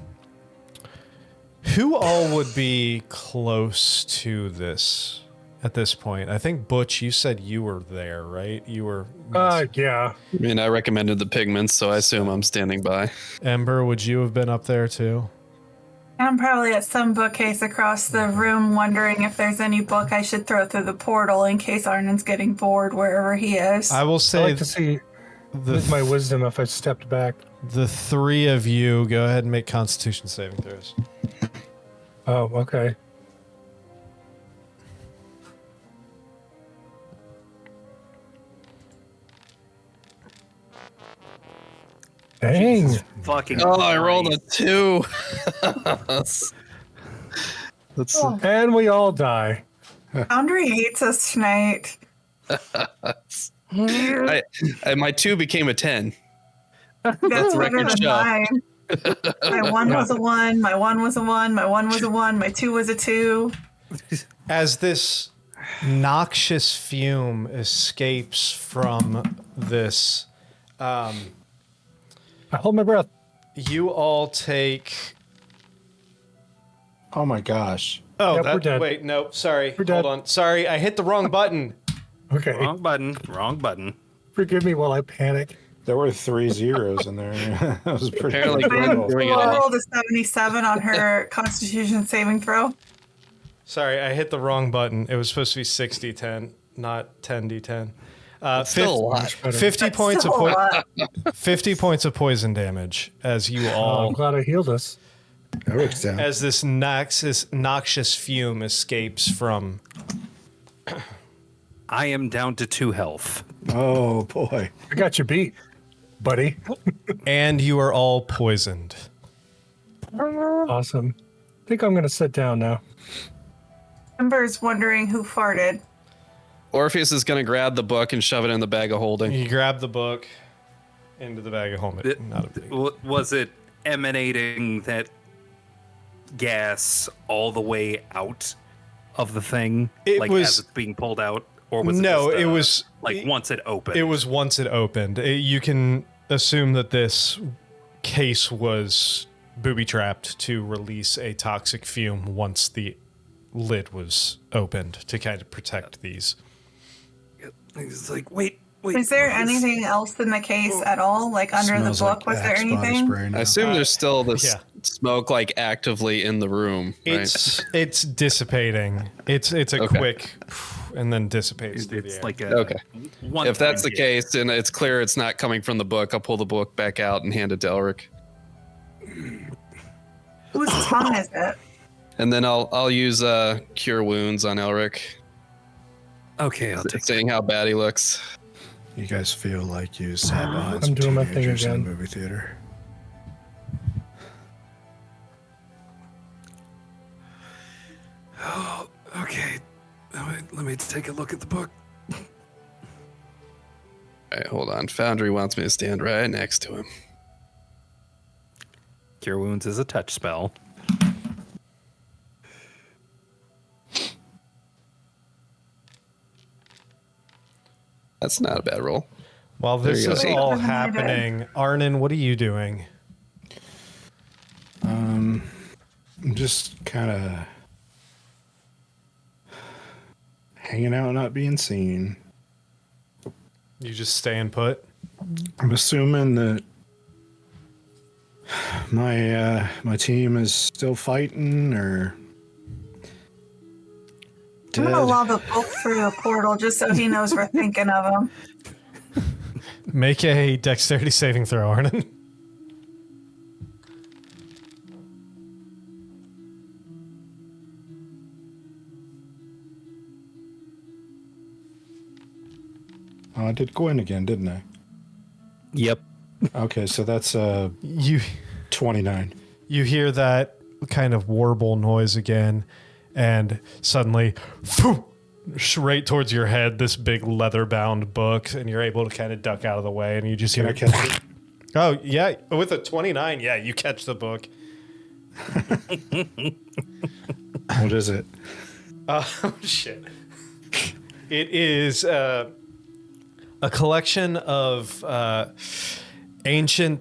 all would be close to this at this point? I think, Butch, you said you were there, right? You were... Yeah. I mean, I recommended the pigments, so I assume I'm standing by. Ember, would you have been up there too? I'm probably at some bookcase across the room wondering if there's any book I should throw through the portal in case Arnynn's getting bored wherever he is. I will I say like to see with my wisdom if I stepped back. the three of you go ahead and make Constitution saving throws. Oh, okay. Dang. Fucking Oh, I rolled a Christ. 2. That's And we all die. Foundry hates us tonight. my 2 became a 10. That's better record than show. mine. My 1 was a 1, my 1 was a 1, my 1 was a 1, my 2 was a 2. As this noxious fume escapes from this, I hold my breath. you all take... Oh my gosh. Oh, Yep, we're dead. wait, no, sorry. We're dead. Hold on. Sorry, I hit the wrong button. Okay. Wrong button. Wrong button. Forgive me while I panic. There were 3 zeros in there. That was pretty Apparently good. Gwen doing it I all. rolled a 77 on her Constitution saving throw. Sorry, I hit the wrong button. It was supposed to be 60-10, not 10d10. Still a lot. 50 points of Still a lot. 50 points of poison damage as you Oh, all I'm glad I healed us. Eric's down. as this noxious fume escapes from... I am down to 2 health. Oh boy. I got you beat, buddy. And you are all poisoned. Awesome. I think I'm going to sit down now. Ember's wondering who farted. Orpheus is going to grab the book and shove it in the bag of holding. You grab the book into the bag of holding. It- Not a big... Was it emanating that gas all the way out of the thing? It like was- as it's being pulled out? Or was No, it just, it was- like once it opened? It was once it opened. You can assume that this case was booby-trapped to release a toxic fume once the lid was opened to kind of protect these. It's like, wait. Is there what is- anything else in the case at all? Like under the Smells book? like Was there Axe body anything? spray now. I assume there's still this yeah. smoke like actively in the room. Right? It's dissipating. It's a Okay. quick and then dissipates through the It's air. like a Okay. one If that's the time hit. case and it's clear it's not coming from the book, I'll pull the book back out and hand it to Elric. Whose tongue is it? And then I'll use cure wounds on Elric, Okay, I'll take seeing how bad he looks. You guys feel like you sat behind I'm some doing my thing teenagers in a again. movie theater. Okay, let me take a look at the book. All right, hold on. Foundry wants me to stand right next to him. Cure Wounds is a touch spell. That's not a bad roll. While There this you is go. all Wait, what am I doing? happening, Arnynn, what are you doing? I'm just kind of hanging out, not being seen. You just staying put? I'm assuming that My team is still fighting or I'm dead. gonna lob a book through the portal just so he knows we're thinking of him. Make a dexterity saving throw, Arnynn. Oh, I did Gwen again, didn't I? Yep. Okay, so that's You 29. you hear that kind of warble noise again, and suddenly, phew, right towards your head, this big leather-bound book, and you're able to kind of duck out of the way, and you just Can hear I catch it? Oh, yeah. With a 29, yeah, you catch the book. What is it? Oh, shit. It is a collection of ancient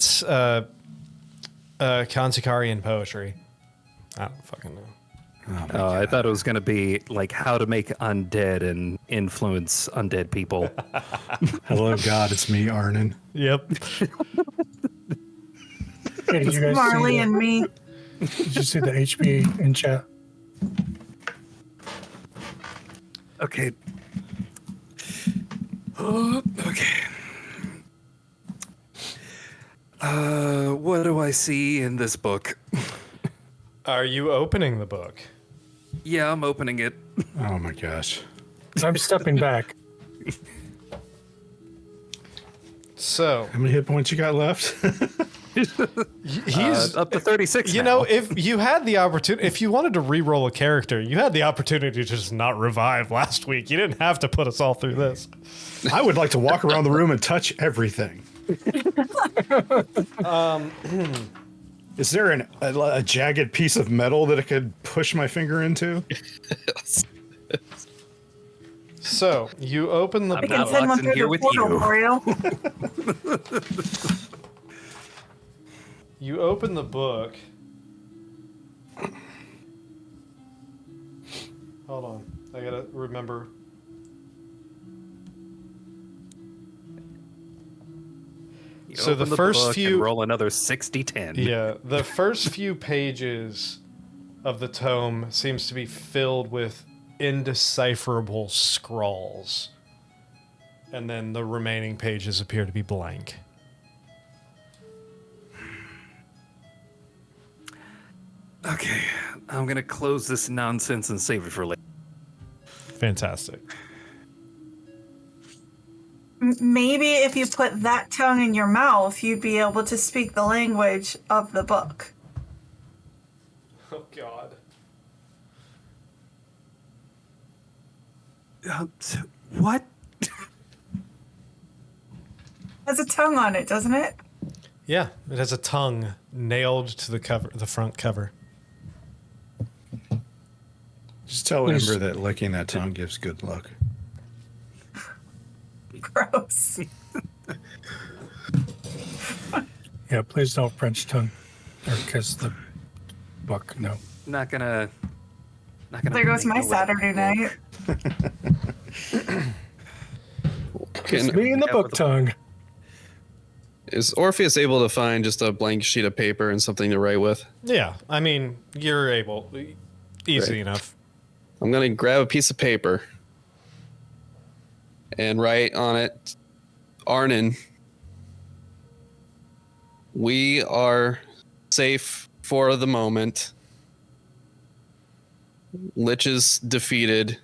Kansekarian poetry. I don't fucking know. I thought it was going to be like how to make undead and influence undead people. Hello, God, it's me, Arnynn. Yep. Hey, did you guys Marley see and me. did you see the HP in chat? Okay. Okay. What do I see in this book? Are you opening the book? Yeah, I'm opening it. Oh my gosh. I'm stepping back. So, How many hit points you got left? he's Up to 36 You now. know, if you had the opportunity, if you wanted to re-roll a character, you had the opportunity to just not revive last week. You didn't have to put us all through this. I would like to walk around the room and touch everything. Is there a jagged piece of metal that I could push my finger into? So you open the I'm We book. can not send one locked in through here the with portal you. for you. You open the book. Hold on, I gotta remember. You So the open first book few- and roll another 60-10. Yeah, the first few pages of the tome seems to be filled with indecipherable scrawls, and then the remaining pages appear to be blank. Okay, I'm gonna close this nonsense and save it for later. Fantastic. Maybe if you put that tongue in your mouth, you'd be able to speak the language of the book. Oh God. What? Has a tongue on it, doesn't it? Yeah, it has a tongue nailed to the cover, the front cover. Just tell Please. Ember that licking that tongue gives good luck. Gross. Yeah, please don't French tongue or kiss the book. No. Not gonna. There goes make my no Saturday night. Kiss me in the yeah, book with the- tongue. Is Orpheus able to find just a blank sheet of paper and something to write with? Yeah, I mean, you're able. Easy Great. enough. I'm going to grab a piece of paper and write on it, Arnynn, we are safe for the moment. Lich is defeated.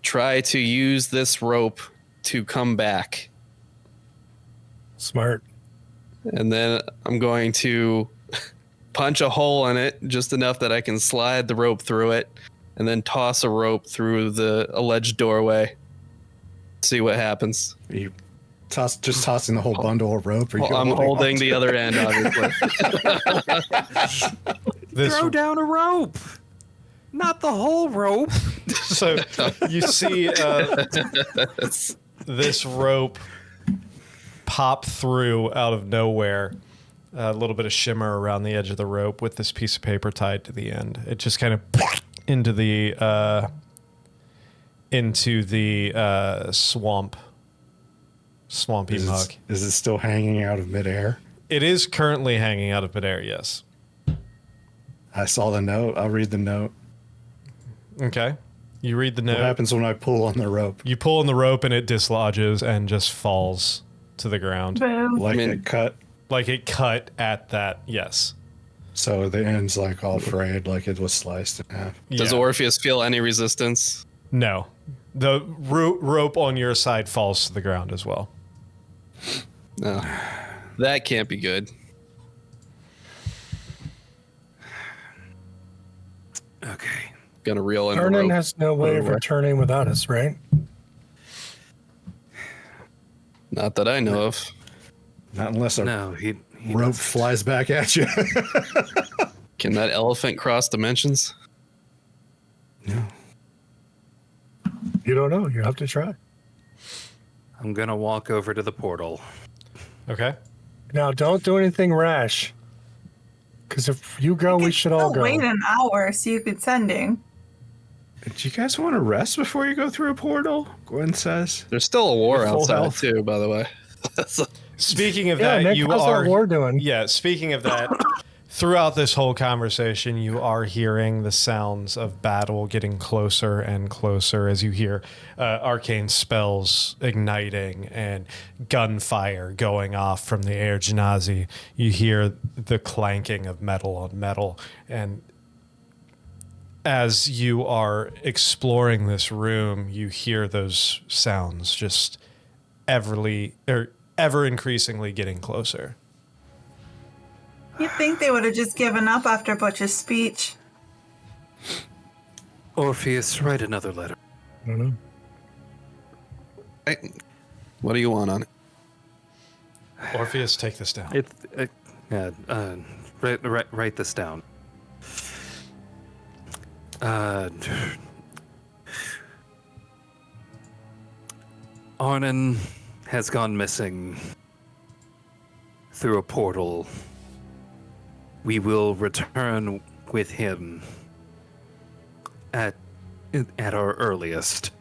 Try to use this rope to come back. Smart. And then I'm going to punch a hole in it just enough that I can slide the rope through it, and then toss a rope through the alleged doorway. See what happens. Are you tossing the whole bundle of rope? Or are you I'm holding the other end, obviously. This, Throw down a rope, not the whole rope. so you see this rope pop through out of nowhere. A little bit of shimmer around the edge of the rope with this piece of paper tied to the end. It just kind of into the swampy muck. Is it still hanging out of midair? It is currently hanging out of midair, yes. I saw the note. I'll read the note. Okay. You read the note. What happens when I pull on the rope? You pull on the rope and it dislodges and just falls to the ground. Boom. Like it cut. Like it cut at that, yes. So the end's like all frayed, like it was sliced in half. Does Yeah. Orpheus feel any resistance? No. The rope on your side falls to the ground as well. No. That can't be good. Okay. Gonna reel in the Arnynn rope. has no way of returning without us, right? Not that I know of. Not unless a No, he rope flies back at you. Can that elephant cross dimensions? No. You don't know. You have to try. I'm gonna walk over to the portal. Okay. Now, don't do anything rash. Because if you go, we should all go. Wait an hour so you could sending. Do you guys want to rest before you go through a portal? Gwen says. There's still a war Full outside health. too, by the way. Speaking of Yeah, that, Nick, you how's are that war doing? Yeah, speaking of that, throughout this whole conversation, you are hearing the sounds of battle getting closer and closer as you hear arcane spells igniting and gunfire going off from the air genasi. You hear the clanking of metal on metal, and as you are exploring this room, you hear those sounds just ever increasingly getting closer. You'd think they would have just given up after Butch's speech. Orpheus, write another letter. I don't know. Hey, what do you want on it? Orpheus, take this down. Write this down. Arnynn has gone missing through a portal. We will return with him at our earliest.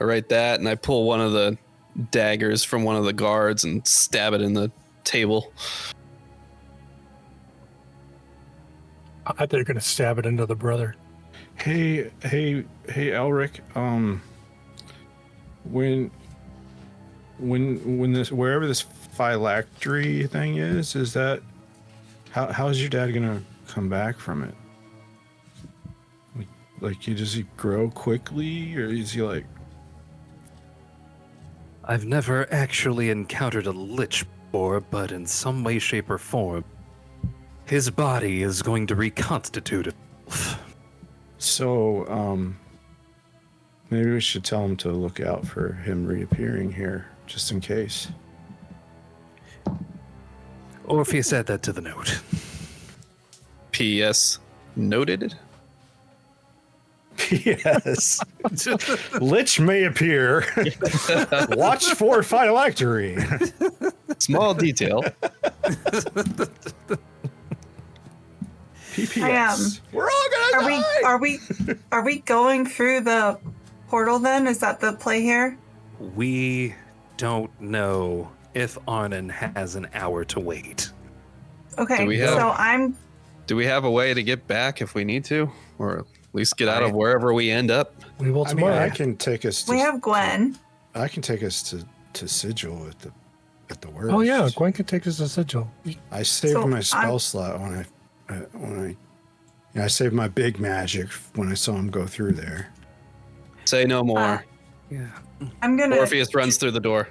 I write that and I pull one of the daggers from one of the guards and stab it in the table. I thought you were going to stab it into the brother. Hey, Elric. When this wherever this phylactery thing is that how's your dad gonna come back from it? Like, does he grow quickly, or is he like? I've never actually encountered a lich before, but in some way, shape, or form, his body is going to reconstitute itself. So, maybe we should tell him to look out for him reappearing here, just in case. Orpheus, add that to the note. P.S. Noted. P.S. Lich may appear. Watch for phylactery. Small detail. P.P.S. We're all gonna die. Are we going through the portal then? Is that the play here? We don't know if Arnynn has an hour to wait. Okay, Do we have- so I'm Do we have a way to get back if we need to? Or at least get out of wherever we end up? We will I mean, tomorrow. I can take us. To, we have Gwen. I can take us to Sigil at the worst. Oh, yeah. Gwen can take us to Sigil. I saved So my spell I'm- slot I saved my big magic when I saw him go through there. Say no more. Yeah. I'm gonna Orpheus runs through the door.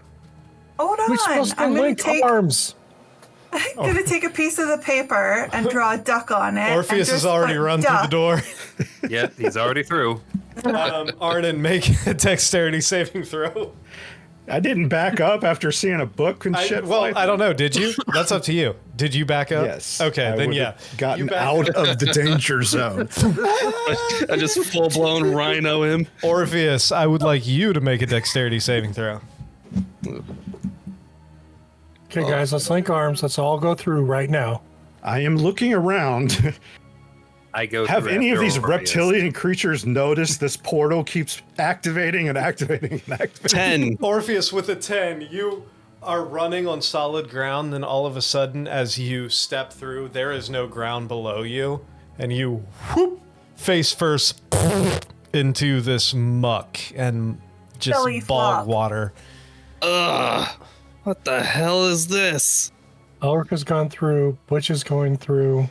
hold We're on. supposed to I'm gonna link take arms. take a piece of the paper and draw a duck on it. Orpheus and has just already put run through duck. the door. Yep, he's already through. Arnynn, make a dexterity saving throw. I didn't back up after seeing a book and shit. fly I don't know. Did you? That's up to you. Did you back up? Yes. Okay, I then would've yeah. Gotten You back- out of the danger zone. I just full blown rhino him. Orpheus, I would like you to make a dexterity saving throw. Okay, guys, let's link arms. Let's all go through right now. I am looking around. I go. Have through any of after these Orpheus. reptilian creatures noticed this portal keeps activating and activating and activating? 10. Orpheus with a 10, you are running on solid ground, then all of a sudden, as you step through, there is no ground below you, and you whoop, face first into this muck and just Belly bog flop. water. Ugh. What the hell is this? Elric has gone through. Butch is going through.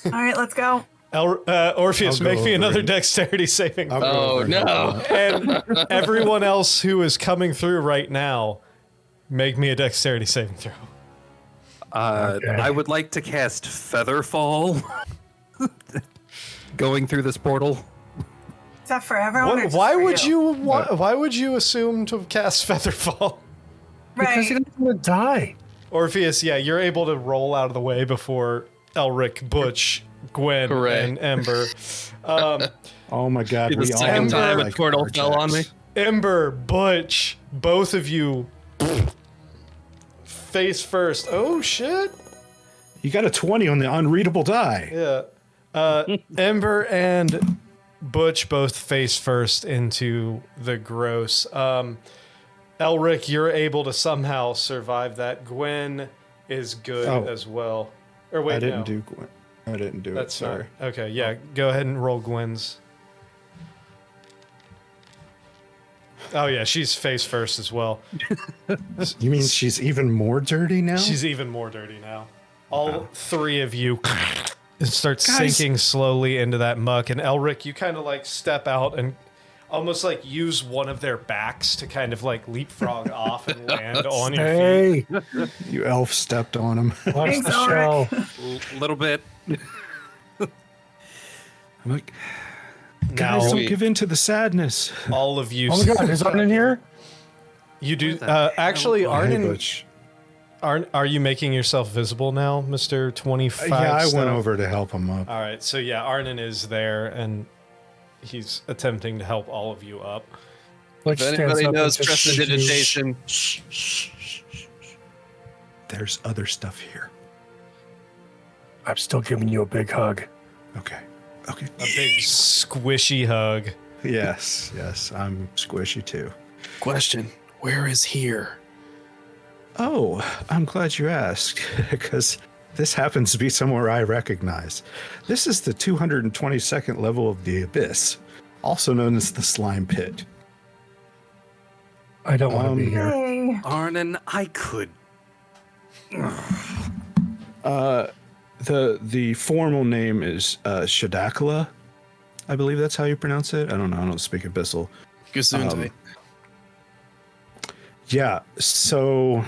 All right, let's go. Orpheus, I'll make go me over another and- dexterity saving I'll throw. go Oh, over and help no. them out. And everyone else who is coming through right now, make me a dexterity saving throw. Okay. I would like to cast Featherfall. Going through this portal. Is that for everyone? or just Why for would you? Why would you assume to cast Featherfall? Because he Right. doesn't want to die. Orpheus, yeah, you're able to roll out of the way before Elric, Butch, Gwen, Hooray. and Ember. Oh my god, The we all second time like a portal our fell on me. checks. Ember, Butch, both of you face first. Oh shit! You got a 20 on the unreadable die. Yeah. Ember and Butch both face first into the gross. Elric, you're able to somehow survive that. Gwen is good Oh. as well. Or wait, I didn't no. do Gwen. I didn't do That's it. Sorry. not- okay, yeah. Go ahead and roll Gwen's. Oh yeah, she's face first as well. You mean she's even more dirty now? She's even more dirty now. All three of you start Guys. sinking slowly into that muck, and Elric, you kind of like step out and almost like use one of their backs to kind of like leapfrog off and land on your feet. Hey, You elf stepped on him. watch Thanks, the Elric. show. Little bit. I'm like, Now, guys, don't give in to the sadness. all of you. Oh my God, is Arnynn here? You do. Where the Actually, hell- Hey, Arnynn, Butch. are you making yourself visible now, Mr. 25? Yeah, I stuff? went over to help him up. All right, so yeah, Arnynn is there, and he's attempting to help all of you up. Butch If stands anybody up and knows just shoots you. prestidigitation, There's other stuff here. I'm still giving you a big hug. Okay. Okay. A big squishy hug. Yes, yes, I'm squishy too. question: where is here? Oh, I'm glad you asked, because this happens to be somewhere I recognize. This is the 222nd level of the Abyss, also known as the Slime Pit. I don't want to be here. Hey. Arnynn, I could. The formal name is Shadakala. I believe that's how you pronounce it. I don't know. I don't speak Abyssal. Gesundheit. Yeah, so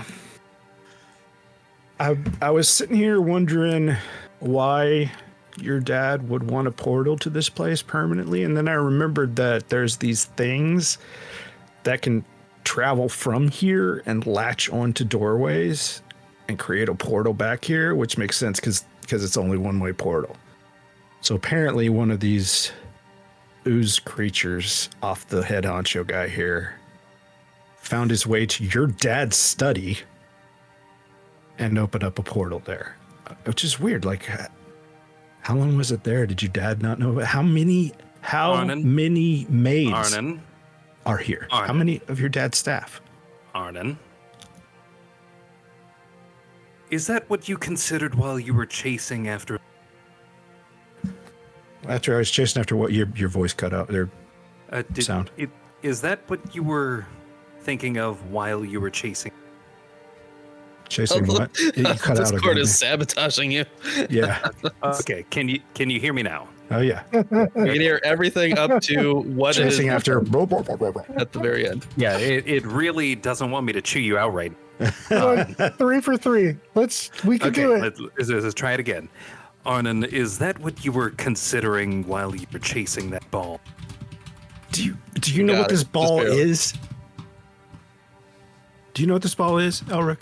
I was sitting here wondering why your dad would want a portal to this place permanently, and then I remembered that there's these things that can travel from here and latch onto doorways and create a portal back here, which makes sense because it's only one-way portal. So apparently one of these ooze creatures off the head honcho guy here found his way to your dad's study and opened up a portal there, which is weird. Like, how long was it there? Did your dad not know? How many Arnynn? maids Arnynn, are here? How Arnynn. many of your dad's staff? Arnynn. Is that what you considered while you were chasing after? After I was chasing after what your voice cut out there. Sound. Is that what you were thinking of while you were chasing? Chasing what? You cut out Discord again. is sabotaging you. Yeah. Okay, can you hear me now? Oh yeah. You can hear everything up to what it is Chasing after. at the very end. Yeah, it really doesn't want me to chew you out right now. Come on, 3 for 3. We can do it. Let's try it again. Arnynn, is that what you were considering while you were chasing that ball? Do you know Got what it. this Just ball barely. is? Do you know what this ball is, Elric?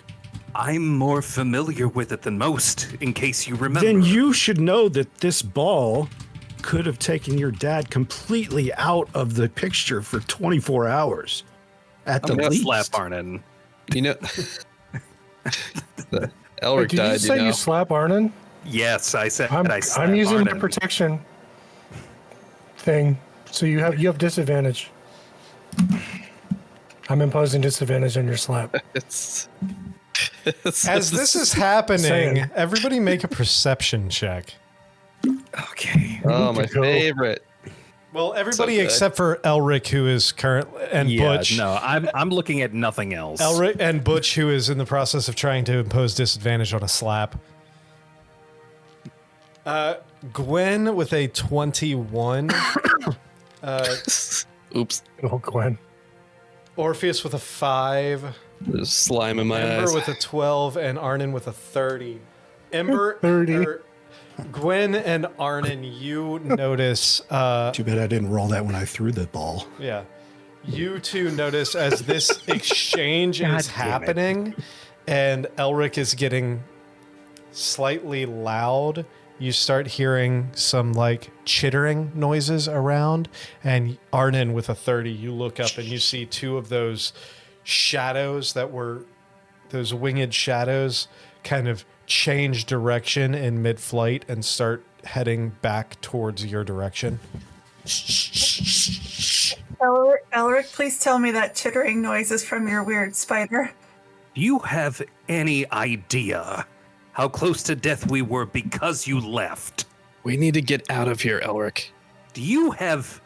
I'm more familiar with it than most, in case you remember. Then you should know that this ball could have taken your dad completely out of the picture for 24 hours at the I'm gonna least. slap Arnynn. You know, Wait, Elric did you died. say You know, you slap Arnynn? Yes, I said I'm I slapped using the Arnynn. protection. thing. So you have disadvantage. I'm imposing disadvantage on your slap. It's As this is happening, Saying. everybody make a perception check. Okay. oh, my to go. favorite. Well, everybody good. except for Elric, who is and Butch. No, I'm looking at nothing else. Elric and Butch, who is in the process of trying to impose disadvantage on a slap. Gwen with a 21. Oops. Oh, Gwen. Orpheus with a 5. There's slime in my Ember eyes. with a 12 and Arnynn with a 30. Ember, 30. Gwen and Arnynn, you notice. Too bad I didn't roll that when I threw the ball. Yeah, you two notice as this exchange is happening, and Elric is getting slightly loud. You start hearing some like chittering noises around, and Arnynn with a 30, you look up and you see two of those shadows that were those winged shadows kind of change direction in mid-flight and start heading back towards your direction. Elric, please tell me that chittering noise is from your weird spider. Do you have any idea how close to death we were because you left? We need to get out of here, Elric. Do you have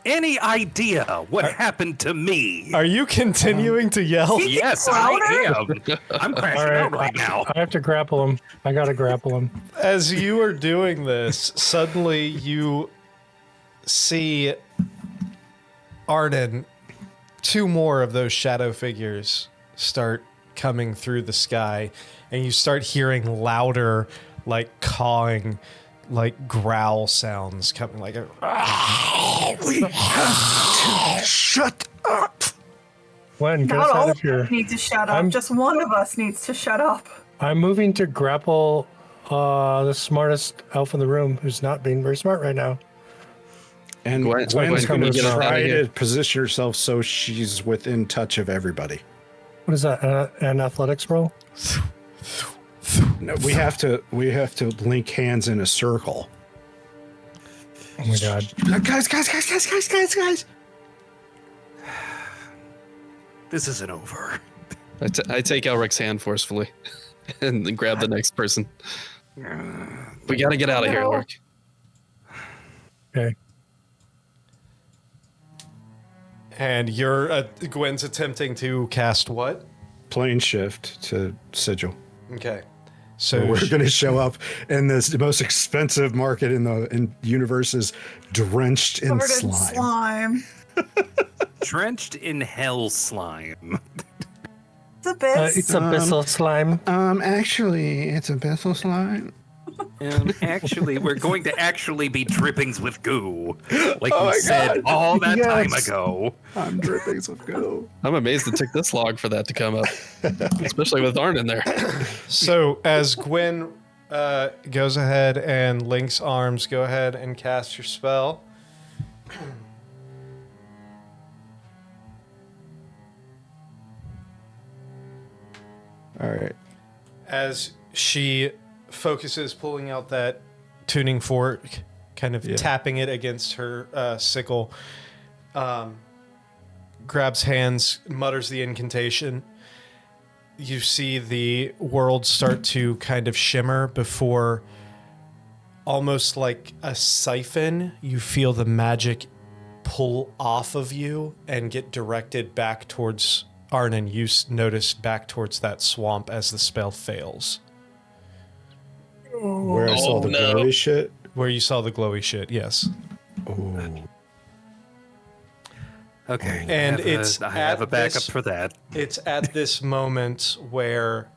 any idea what happened to me? Are you continuing to yell? Yes, I am. I'm crashing All right. out right now. I have to grapple him. I gotta grapple him. As you are doing this, suddenly you see Arnynn, two more of those shadow figures start coming through the sky, and you start hearing louder, like cawing, like growl sounds coming, like a. Shut up! Gwen, get Not us all out of of here. us need to shut up. I'm- Just one of us needs to shut up. I'm moving to grapple the smartest elf in the room, who's not being very smart right now. And Gwen, Gwen's can going we to get out of try here? to position herself so she's within touch of everybody. What is that? An athletics roll? No, we have to link hands in a circle. Oh my god. Guys! This isn't over. I take Elric's hand forcefully and then grab the next person. We gotta get out of here, No. Elric. Okay. And you're Gwen's attempting to cast what? Plane shift to sigil. Okay, so We're going to show up in this the most expensive market in the universe is drenched in Covered in slime. slime. Drenched in hell slime. It's a bit. It's abyssal slime. Actually, it's abyssal slime. Actually, we're going to actually be drippings with goo, like we said all that time Yes. ago. I'm drippings of go. I'm amazed it took this long for that to come up, especially with Arnynn there. So as Gwen goes ahead and links arms, go ahead and cast your spell. All right. As she focuses, pulling out that tuning fork, kind of tapping it against her sickle, grabs hands, mutters the incantation. You see the world start to kind of shimmer before, almost like a siphon, you feel the magic pull off of you and get directed back towards Arnynn. You notice back towards that swamp as the spell fails. Where I saw the no. glowy shit. Where you saw the glowy shit, yes. Oh. Okay, And I it's have a at backup this- for that. It's at this moment where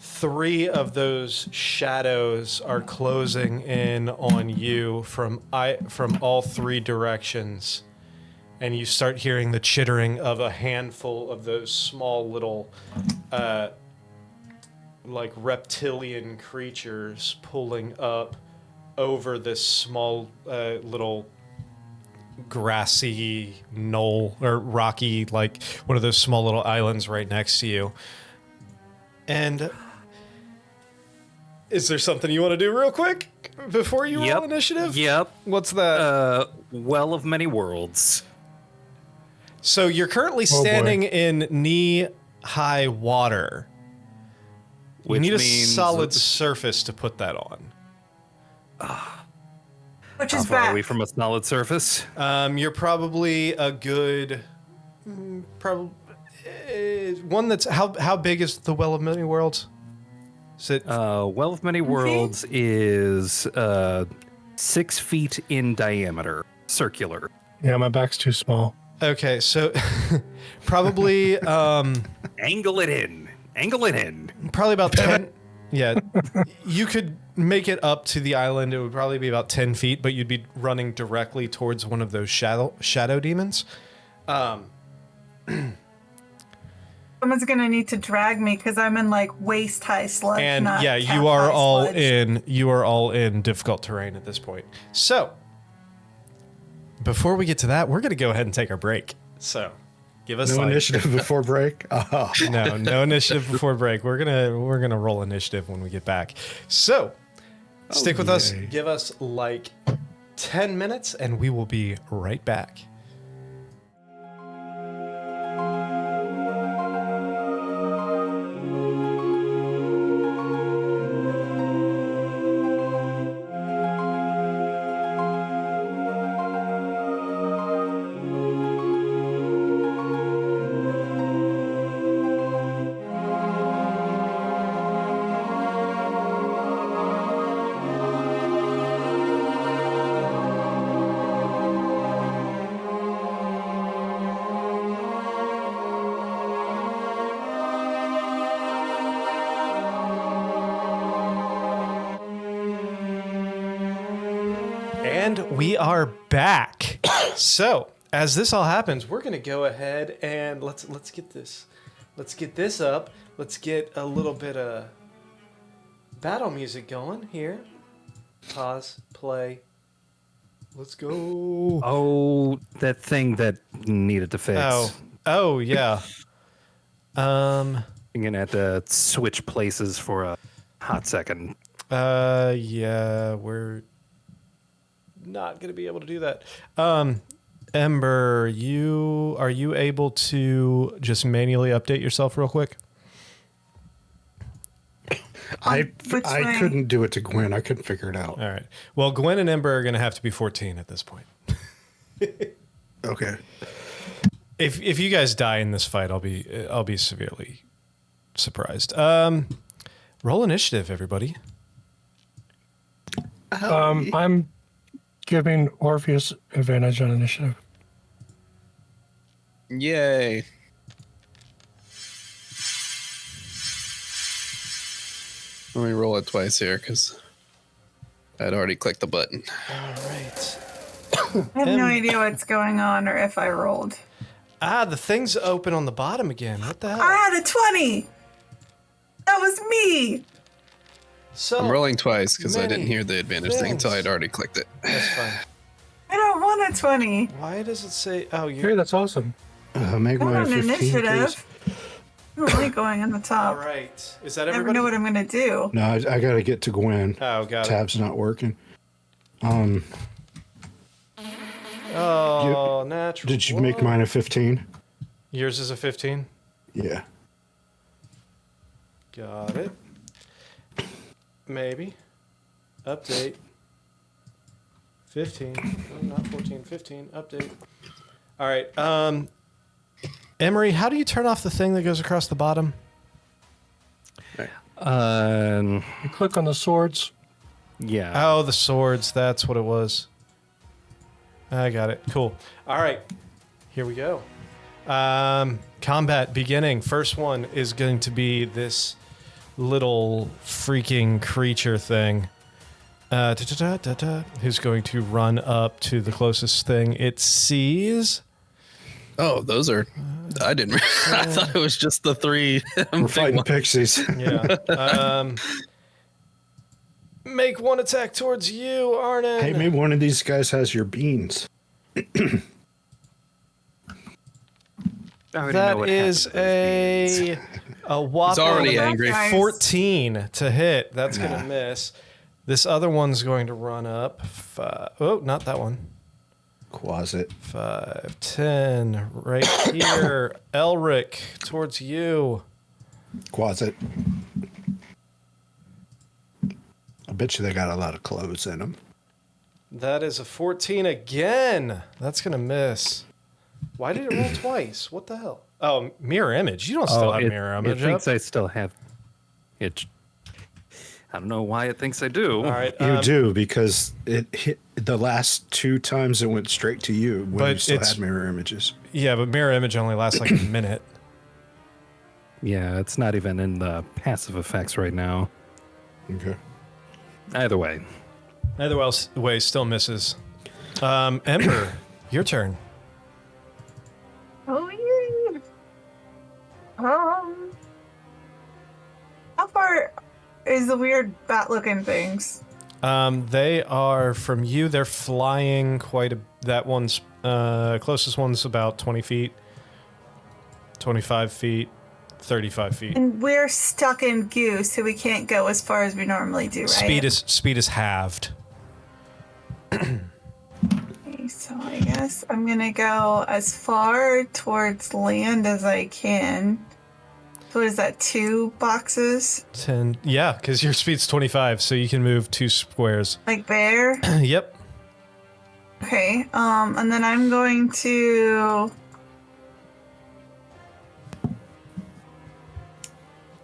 3 of those shadows are closing in on you from all 3 directions, and you start hearing the chittering of a handful of those small little like reptilian creatures pulling up over this small little grassy knoll or rocky, like one of those small little islands right next to you. And Is there something you want to do real quick before you roll initiative? Yep. What's that? Well of Many Worlds. So you're currently standing in knee-high water. You Which need a means solid surface to put that on. Which How is far are back. we from a solid surface? You're probably a good, one that's how big is the Well of Many Worlds? Is it Well of Many Worlds is 6 feet in diameter, circular. Yeah, my back's too small. okay? So probably Angle it in. Angle it in. probably about 10. Yeah, you could make it up to the island. It would probably be about 10 feet, but you'd be running directly towards one of those shadow demons. Someone's gonna need to drag me because I'm in like waist high sludge. And not yeah, calf you are high all sludge. in difficult terrain at this point. So before we get to that, we're gonna go ahead and take our break. So give us No like, initiative before break. Oh. no initiative before break. We're gonna roll initiative when we get back. So stick with us. yay. Give us like 10 minutes, and we will be right back. And we are back. So, as this all happens, we're going to go ahead and let's get this. Let's get this up. Let's get a little bit of battle music going here. Pause, play. Let's go. Oh, that thing that needed to fix. Oh yeah. I'm gonna have to switch places for a hot second. Yeah, we're not gonna be able to do that. Ember, are you able to just manually update yourself real quick? I Which way? couldn't do it to Gwen. I couldn't figure it out. All right. Well, Gwen and Ember are gonna have to be 14 at this point. Okay. If you guys die in this fight, I'll be severely surprised. Roll initiative, everybody. I'm giving Orpheus advantage on initiative. Yay. Let me roll it twice here because I'd already clicked the button. All right. I have no idea what's going on or if I rolled. The thing's open on the bottom again. What the hell? I had a 20. That was me. So I'm rolling twice because I didn't many hear the advantage thing until things. I'd already clicked it. That's fine. I don't want a 20. Why does it say? Oh, Hey, you're that's awesome. Make I'm mine a on 15, please. initiative. I'm only going on the all top. right. Is that I never everybody? know what I'm going to do. No, I got to get to Gwen. Oh, got it. Tab's not working. Oh, natural. Did you make mine a 15? Yours is a 15. Yeah. Got it. Maybe. Update. 15. No, not 14. 15. Update. All right. Emery, how do you turn off the thing that goes across the bottom? You click on the swords. Yeah. Oh, the swords. That's what it was. I got it. Cool. All right. Here we go. Combat beginning. First one is going to be this little freaking creature thing. Who's going to run up to the closest thing it sees. Oh, those are. I didn't. I thought it was just the three. We're fighting pixies. Yeah. Make one attack towards you, Arnynn. Hey, maybe one of these guys has your beans. I already know That what is happens to those beans. a whopping already Oh, angry. guys. 14 to hit. That's going to miss. This other one's going to run up. Oh, not that one. Quasit. 5, 10, right here. Elric, towards you. Quasit. I bet you they got a lot of clothes in them. That is a 14 again. That's going to miss. Why did it roll twice? What the hell? Oh, mirror image. You don't still have mirror It image thinks up. I still have it. I don't know why it thinks I do. All right. You do, because it hit the last 2 times it went straight to you when But you still it's- had mirror images. Yeah, but mirror image only lasts like a minute. Yeah, it's not even in the passive effects right now. Okay. Either way. Either way, still misses. Ember, your turn. Oh, yeah. How far is the weird bat-looking things? They are from you. They're flying quite a. That one's closest one's about 20 feet, 25 feet, 35 feet. And we're stuck in goo, so we can't go as far as we normally do, right? Speed is halved. Okay, so I guess I'm gonna go as far towards land as I can. So what is that, 2 boxes? 10. Yeah, because your speed's 25, so you can move 2 squares. Like there? Yep. Okay, and then I'm going to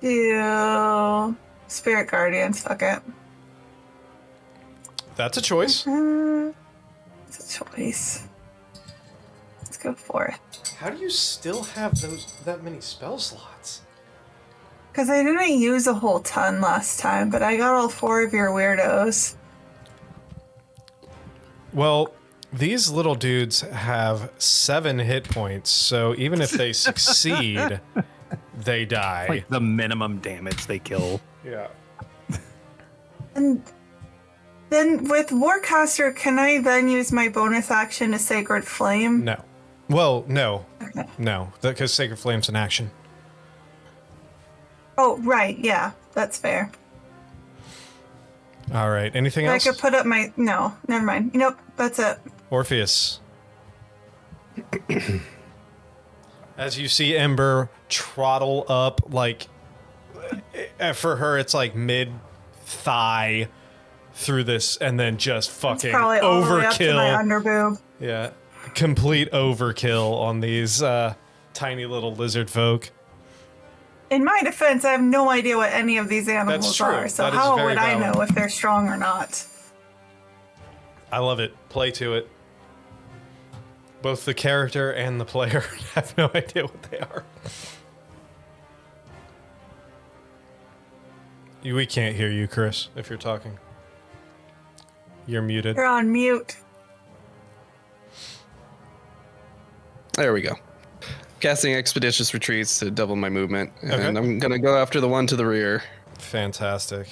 do Spirit Guardians, fuck it. That's a choice. It's a choice. Let's go for it. How do you still have that many spell slots? Because I didn't use a whole ton last time, but I got all 4 of your weirdos. Well, these little dudes have 7 hit points, so even if they succeed, they die. Like the minimum damage they kill. Yeah. And then with Warcaster, can I then use my bonus action to Sacred Flame? No. Well, no. Okay. No, because Sacred Flame's an action. Oh, right, yeah, that's fair. All right. Anything I else? could put up my... No, never mind. Nope, that's it. Orpheus. As you see Ember trottle up, like, for her, it's like mid thigh through this, and then just fucking Probably all the way up to my overkill. underboob. Yeah. Complete overkill on these tiny little lizard folk. In my defense, I have no idea what any of these animals true. are, so That is how very would I valid. know if they're strong or not? I love it. Play to it. Both the character and the player have no idea what they are. We can't hear you, Chris, if you're talking. You're muted. You're on mute. There we go. Casting Expeditious Retreats to double my movement. And Okay. I'm going to go after the one to the rear. Fantastic.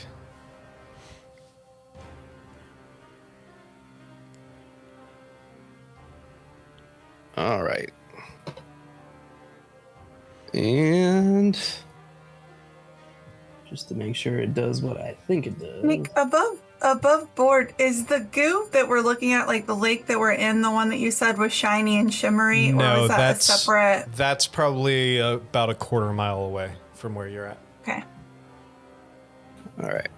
All right. And just to make sure it does what I think it does. Nick, above board, is the goo that we're looking at, like the lake that we're in, the one that you said was shiny and shimmery, or No, was that that's a separate? That's probably about a quarter mile away from where you're at. Okay. All right.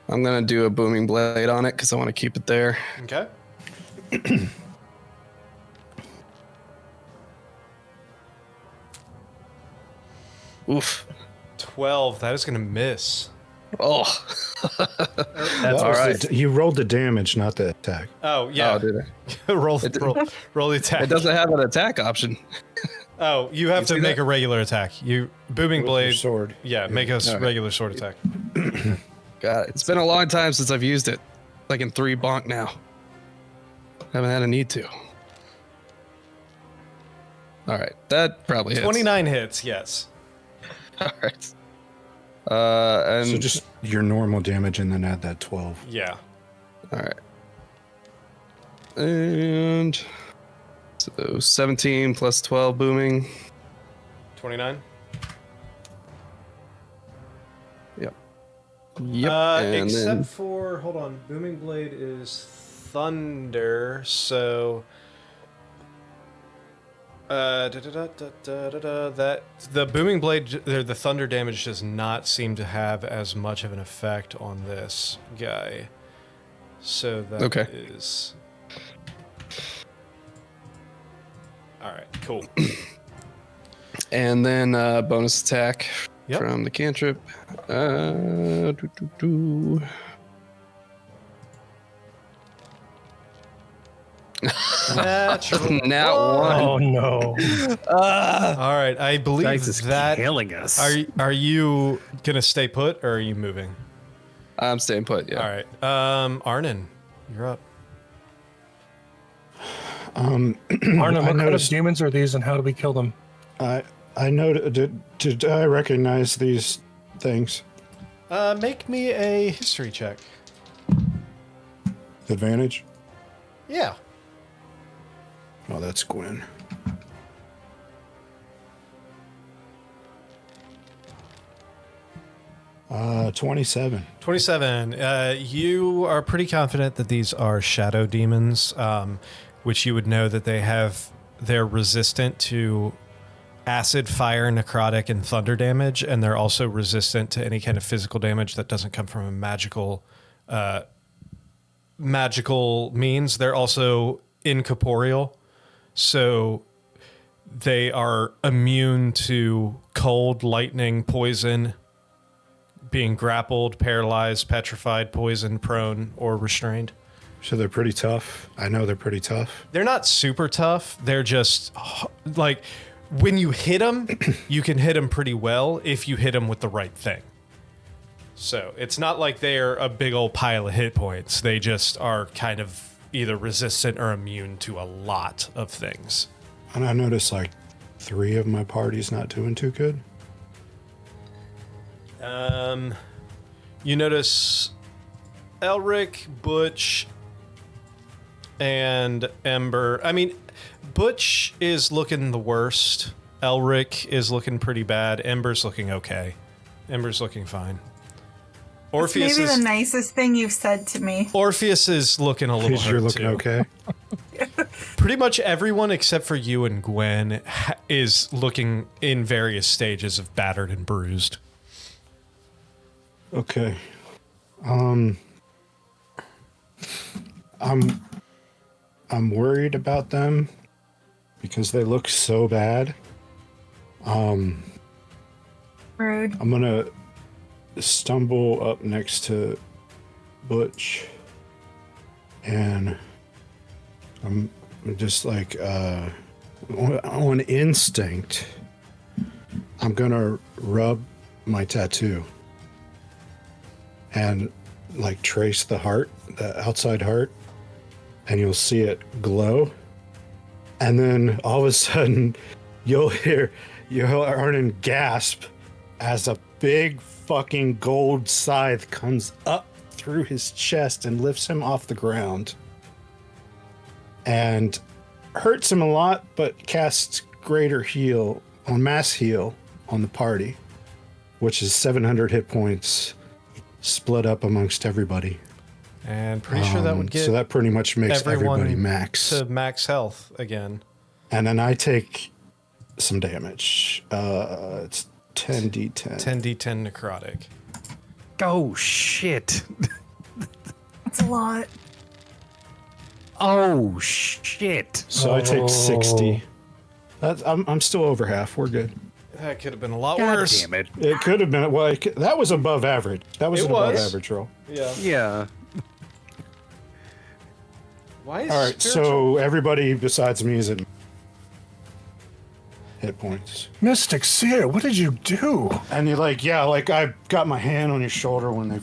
I'm going to do a booming blade on it because I want to keep it there. Okay. Oof. 12. That is going to miss. Oh. That's all right. You rolled the damage, not the attack. Oh, yeah. Oh, did I? roll the attack. It doesn't have an attack option. Oh, you have to see make that? a regular attack. You booming With your blade. sword. Yeah, make a Alright. regular sword attack. God, it's been a long time since I've used it. Like in 3 bonk now. Haven't had a need to. All right, that probably hits. 29 hits, yes. All right. And So just your normal damage and then add that 12. Yeah. all right. And so 17 plus 12 booming. 29. Yep. And Except then for, hold on, Booming Blade is thunder, so that the Booming Blade, the thunder damage does not seem to have as much of an effect on this guy. So that is all right. Cool. and then bonus attack from the cantrip. Natural. Now one. Oh no. All right, I believe Dice is that. killing us. Are you gonna stay put or are you moving? I'm staying put. Yeah. All right, Arnynn, you're up. Arnynn, what kind of demons are these, and how do we kill them? I know. Did I recognize these things? Make me a history check. Advantage? Yeah. Oh, that's Gwen. Uh, 27. 27. You are pretty confident that these are shadow demons, which you would know that they're resistant to acid, fire, necrotic, and thunder damage, and they're also resistant to any kind of physical damage that doesn't come from a magical means. They're also incorporeal, so they are immune to cold, lightning, poison, being grappled, paralyzed, petrified, poisoned, prone, or restrained. So they're pretty tough. I know they're pretty tough. They're not super tough. They're just like when you hit them, you can hit them pretty well if you hit them with the right thing. So it's not like they're a big old pile of hit points. They just are kind of either resistant or immune to a lot of things. And I noticed like 3 of my party's not doing too good. You notice Elric, Butch, and Ember. I mean, Butch is looking the worst. Elric is looking pretty bad. Ember's looking okay. Ember's looking fine. Orpheus Maybe is the nicest thing you've said to me. Orpheus is looking a little Because hurt you're looking too. okay. Pretty much everyone except for you and Gwen is looking in various stages of battered and bruised. Okay. I'm worried about them because they look so bad. Rude. I'm gonna stumble up next to Butch and I'm just like on instinct I'm gonna rub my tattoo and like trace the heart, the outside heart, and you'll see it glow. And then all of a sudden you'll hear Arnynn gasp as a big fucking gold scythe comes up through his chest and lifts him off the ground. And hurts him a lot, but casts greater mass heal on the party, which is 700 hit points split up amongst everybody. And pretty sure that would get so that pretty much makes everyone everybody max. to max health again. And then I take some damage. It's 10d10. 10d10 necrotic. Oh, shit. That's a lot. Oh, shit. So I take 60. I'm still over half. We're good. That could have been a lot God worse. damn it. It could have been. Well, that was above average. That was It an above was. average roll. Yeah. Yeah. Why is All right. So everybody besides me is at hit points. Mystic Seer, what did you do? And you're like, yeah, like I got my hand on your shoulder when he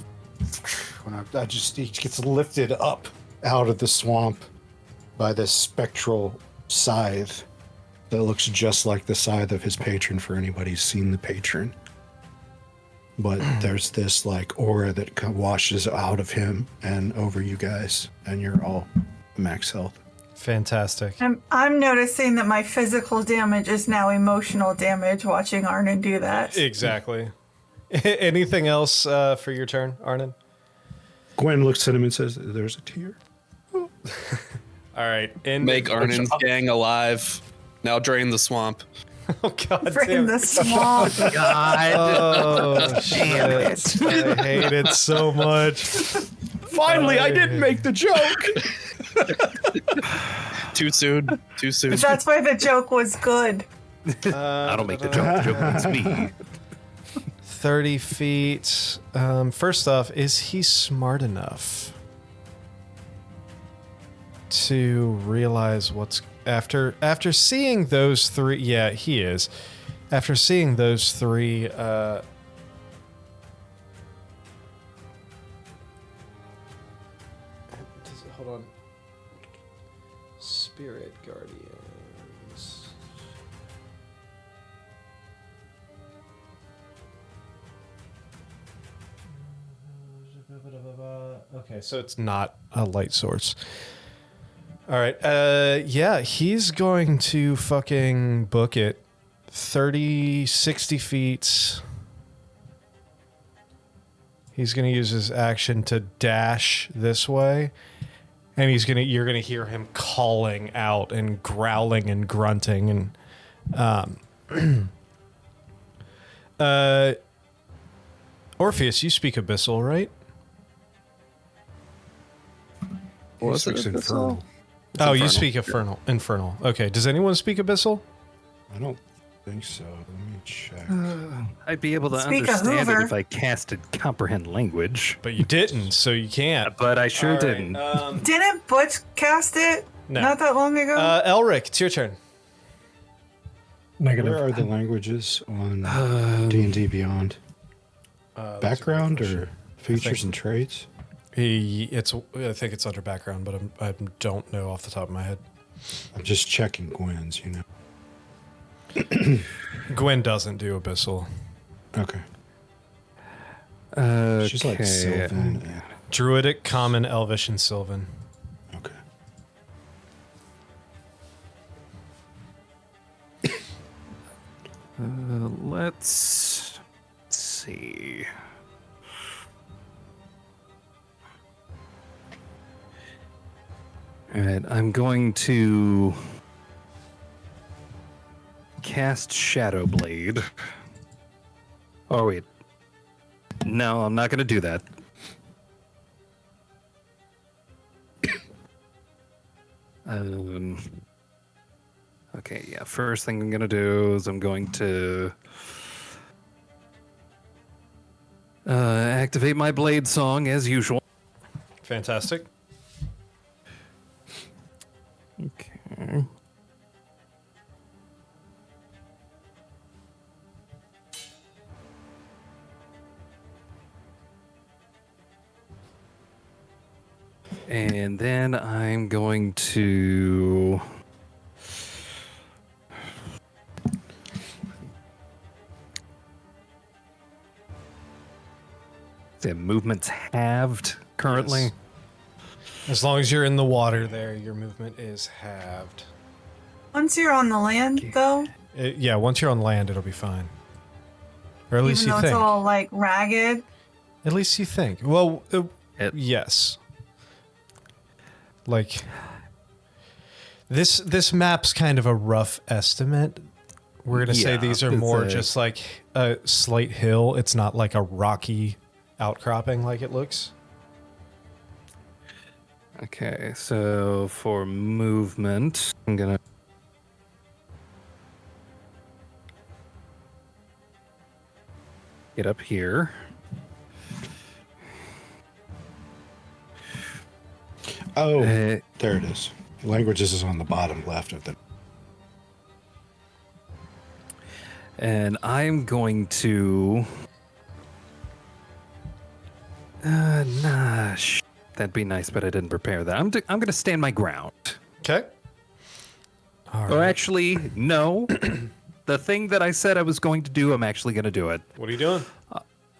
gets lifted up out of the swamp by this spectral scythe that looks just like the scythe of his patron for anybody who's seen the patron. But there's this like aura that washes out of him and over you guys, and you're all max health. Fantastic. I'm noticing that my physical damage is now emotional damage watching Arnynn do that. Exactly. Anything else for your turn, Arnynn? Gwen looks at him and says, "There's a tear." All right. And Make Arnynn's gang alive. Now drain the swamp. Oh God! Bring Damn. the swamp. Oh shit! I hate it so much. Finally, I didn't make the joke. Too soon. Too soon. But that's why the joke was good. I don't make the joke. The joke makes me. 30 feet. First off, is he smart enough to realize what's after seeing those three? Yeah, he is. After seeing those three, hold on. Spirit Guardians. Okay, so it's not a light source. All right. Yeah, he's going to fucking book it 30, 60 feet. He's going to use his action to dash this way. And you're going to hear him calling out and growling and grunting and Orpheus, you speak Abyssal, right? He speaks infernal. Oh, you speak Infernal. Okay. Does anyone speak Abyssal? I don't think so. Let me check. I'd be able to Speak a understand it Hoover. if I casted comprehend language, But you didn't, so you can't. but I sure All right, didn't. Didn't Butch cast it No. not that long ago? Elric, it's your turn. Negative. Where are the languages on D&D Beyond? Background or features and traits? I think it's under background, but I don't know off the top of my head. I'm just checking Gwen's, you know. Gwen doesn't do Abyssal. Okay. Okay. She's like Sylvan. Druidic, Common, Elvish, and Sylvan. Okay. Let's see. All right, I'm going to cast Shadow Blade. Oh wait, no, I'm not going to do that. Okay, yeah. First thing I'm going to do is I'm going to activate my blade song as usual. Fantastic. Okay. And then I'm going to the movement's halved currently. Yes. As long as you're in the water there, your movement is halved. Once you're on the land, though, Yeah, once you're on land, it'll be fine. Or at least even you though think. it's all like ragged, At least you think. Well, It- yes. Like this map's kind of a rough estimate. We're gonna say Yeah, these are it's more a- just like a slight hill. It's not like a rocky outcropping like it looks. Okay, so for movement, I'm gonna get up here. Oh, Uh, there it is. Languages is on the bottom left of the. And I'm going to. That'd be nice, but I didn't prepare that. I'm going to stand my ground. Okay. All Or right. actually, no. The thing that I said I was going to do, I'm actually going to do it. What are you doing?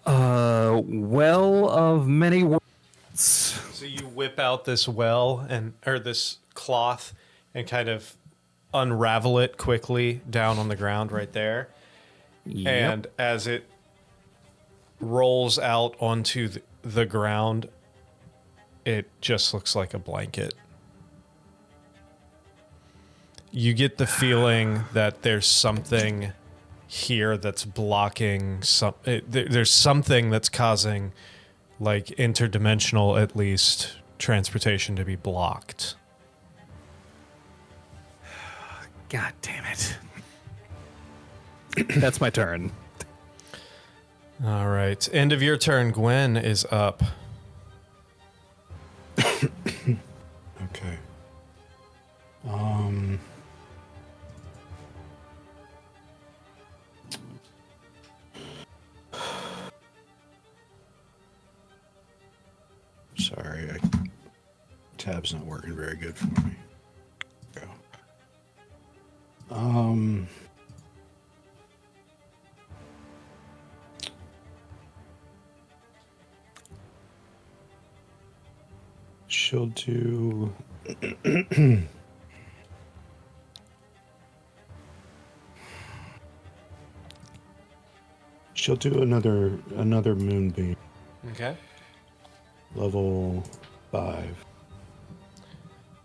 Well of many words. So you whip out this well or this cloth, and kind of unravel it quickly down on the ground right there. Yep. And as it rolls out onto the ground, it just looks like a blanket. You get the feeling that there's something here that's blocking there's something that's causing, like, interdimensional, at least, transportation to be blocked. God damn it. That's my turn. All right. End of your turn. Gwen is up. Okay. Sorry, tab's not working very good for me. Go. She'll do. She'll do another moonbeam. Okay. Level 5.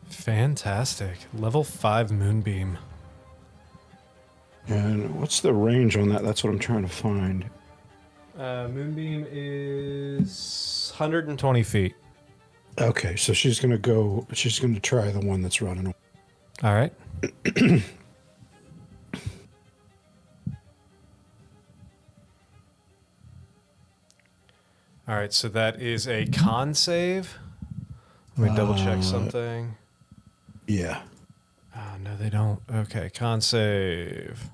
Fantastic. Level 5 moonbeam. And what's the range on that? That's what I'm trying to find. Moonbeam is 120 feet. Okay, so she's gonna try the one that's running away. All right. All right, so that is a con save. Let me double check something. Yeah. Oh, no, they don't. Okay, con save.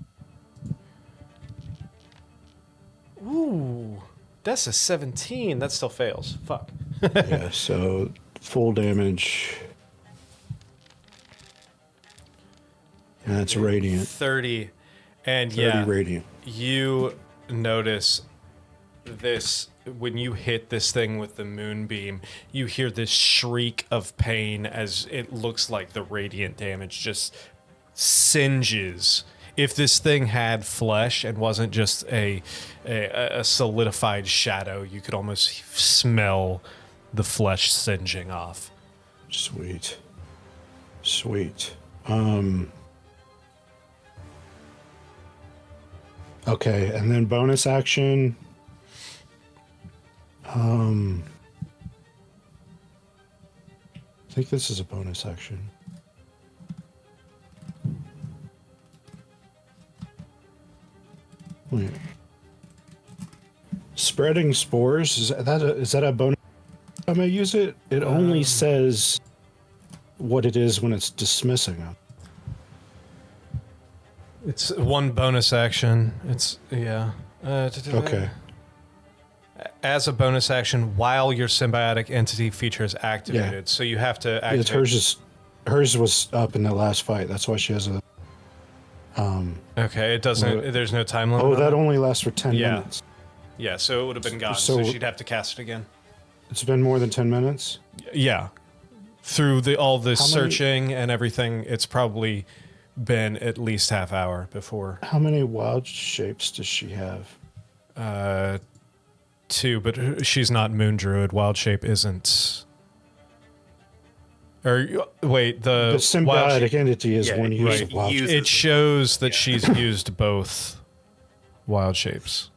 Ooh, that's a 17. That still fails. Fuck. Yeah, so full damage. And that's radiant. 30. And 30 yeah, radiant. you notice this when you hit this thing with the moonbeam. You hear this shriek of pain as it looks like the radiant damage just singes. If this thing had flesh and wasn't just a solidified shadow, you could almost smell the flesh singeing off. Sweet. Okay, and then bonus action. I think this is a bonus action. Wait. Spreading spores, is that a bonus time I use it? It only says what it is when it's dismissing them. It's one bonus action. It's, yeah. Okay. As a bonus action while your symbiotic entity feature is activated. Yeah. So you have to activate. Hers was up in the last fight. That's why she has a. Okay, it doesn't. There's no time limit. Oh, on that it? only lasts for 10 Yeah. minutes. Yeah, so it would have been gone. So So- she'd have to cast it again. It's been more than 10 minutes? Yeah, through all the How many- searching and everything, it's probably been at least half hour before. How many wild shapes does she have? 2, but she's not Moon Druid. Wild Shape isn't. Or wait, The wild symbiotic shape, entity is Yeah, when you use right. the wild Use- shape. it shows that she's used both wild shapes.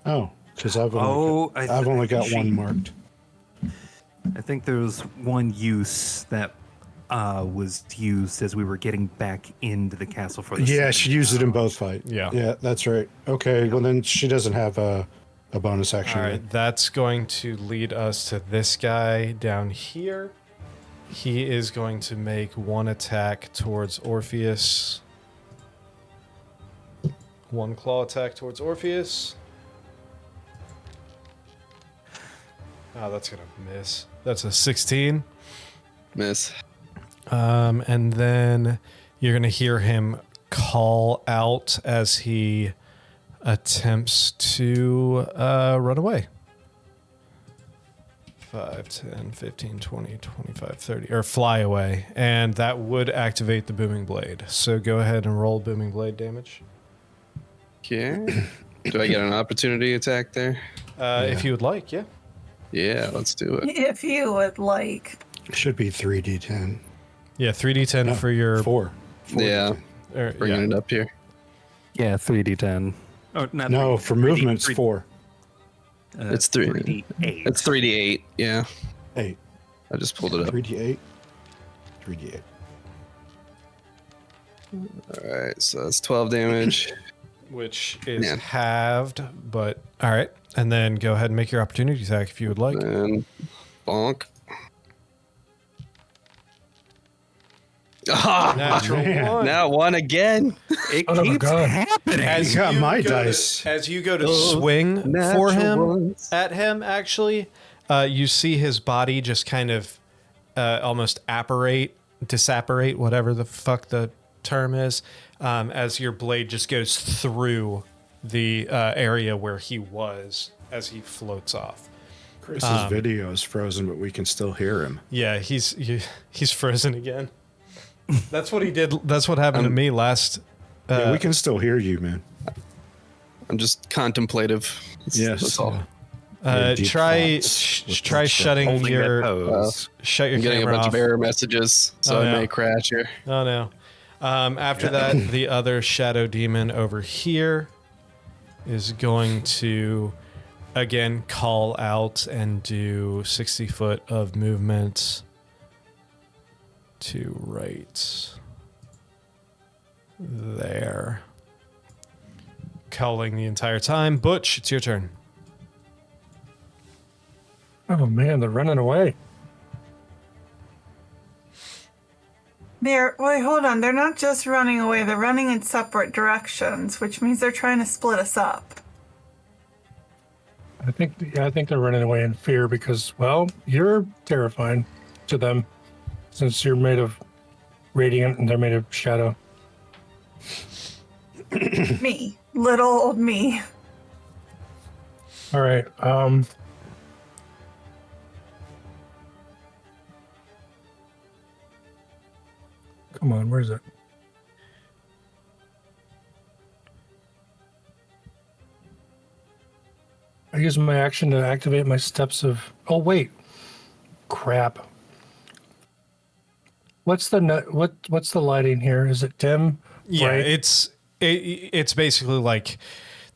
Oh, because I've only got one marked. I think there was one use that was used as we were getting back into the castle for the Yeah, second she used it in both fights. Yeah. Yeah, that's right. Okay, well then she doesn't have a bonus action. All yet. right, that's going to lead us to this guy down here. He is going to make one attack towards Orpheus. One claw attack towards Orpheus. Oh, that's going to miss. That's a 16. Miss. And then you're going to hear him call out as he attempts to run away. 5, 10, 15, 20, 25, 30, or fly away. And that would activate the booming blade. So go ahead and roll booming blade damage. Okay. Do I get an opportunity attack there? If you would like, yeah. Yeah, let's do it. If you would like. Should be 3d10. Yeah, 3d10 No, for your... 4. Yeah, bringing it up here. Yeah, 3d10. Oh, not No, 3D, for movement, it's 3D, 4. It's 3. 3d8. It's 3d8. Yeah, 8. I just pulled it up. 3d8. 3d8. All right, so that's 12 damage. Which is Man. halved, but... All right. And then go ahead and make your opportunity attack if you would like. And bonk. Ah, Natural man. one. now one again. It Oh my keeps God. happening. As You got you my go to- dice. as you go to swing for natural him, ones. at him, actually, you see his body just kind of almost disapparate, whatever the fuck the term is, as your blade just goes through the area where he was as he floats off. Chris's video is frozen, but we can still hear him. Yeah, he's frozen again. That's what he did. That's what happened to me last. Yeah, we can still hear you, man. I'm just contemplative. Yes. That's all. Your deep Try thoughts with try that shutting Holding that your pose. shut your I'm getting a camera bunch off. of error messages, so Oh, I no. may crash here. Oh no. After that, the other shadow demon over here is going to again call out and do 60 foot of movement to right there. Calling the entire time. Butch, it's your turn. Oh man, they're running away. Wait, hold on. They're not just running away. They're running in separate directions, which means they're trying to split us up. I think they're running away in fear because, well, you're terrifying to them since you're made of radiant and they're made of shadow. Me. Little old me. All right. Come on, where's it? I use my action to activate my steps of. Oh wait, crap. What's the what's the lighting here? Is it dim? Yeah, Bright? it's basically like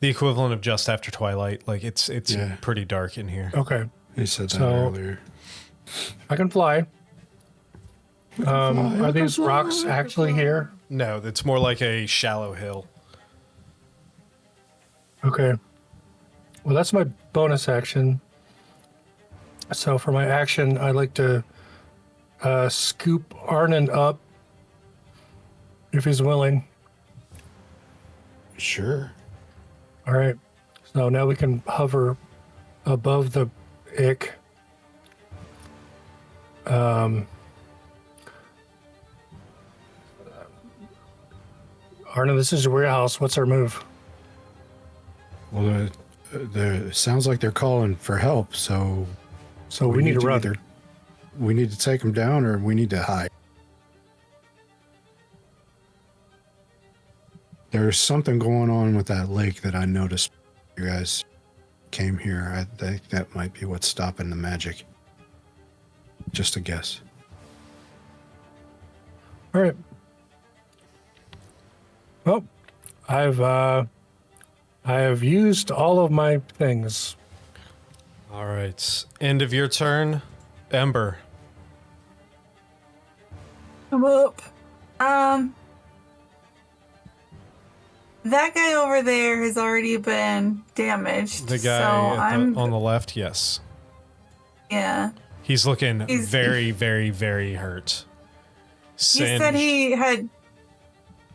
the equivalent of just after twilight. Like it's Yeah. pretty dark in here. Okay, He said that So- earlier. I can fly. Are these rocks actually here? No, it's more like a shallow hill. Okay. Well, that's my bonus action. So for my action, I'd like to scoop Arnynn up if he's willing. Sure. All right. So now we can hover above the ick. Arnynn, this is your warehouse. What's our move? Well, it sounds like they're calling for help, so So we need to run. We need to take them down, or we need to hide. There's something going on with that lake that I noticed. You guys came here. I think that might be what's stopping the magic. Just a guess. All right. Well, I have used all of my things. All right. End of your turn. Ember. I'm up. That guy over there has already been damaged. The guy so on the left, yes. Yeah. He's looking He's- very, very, very hurt. He said Singed. he had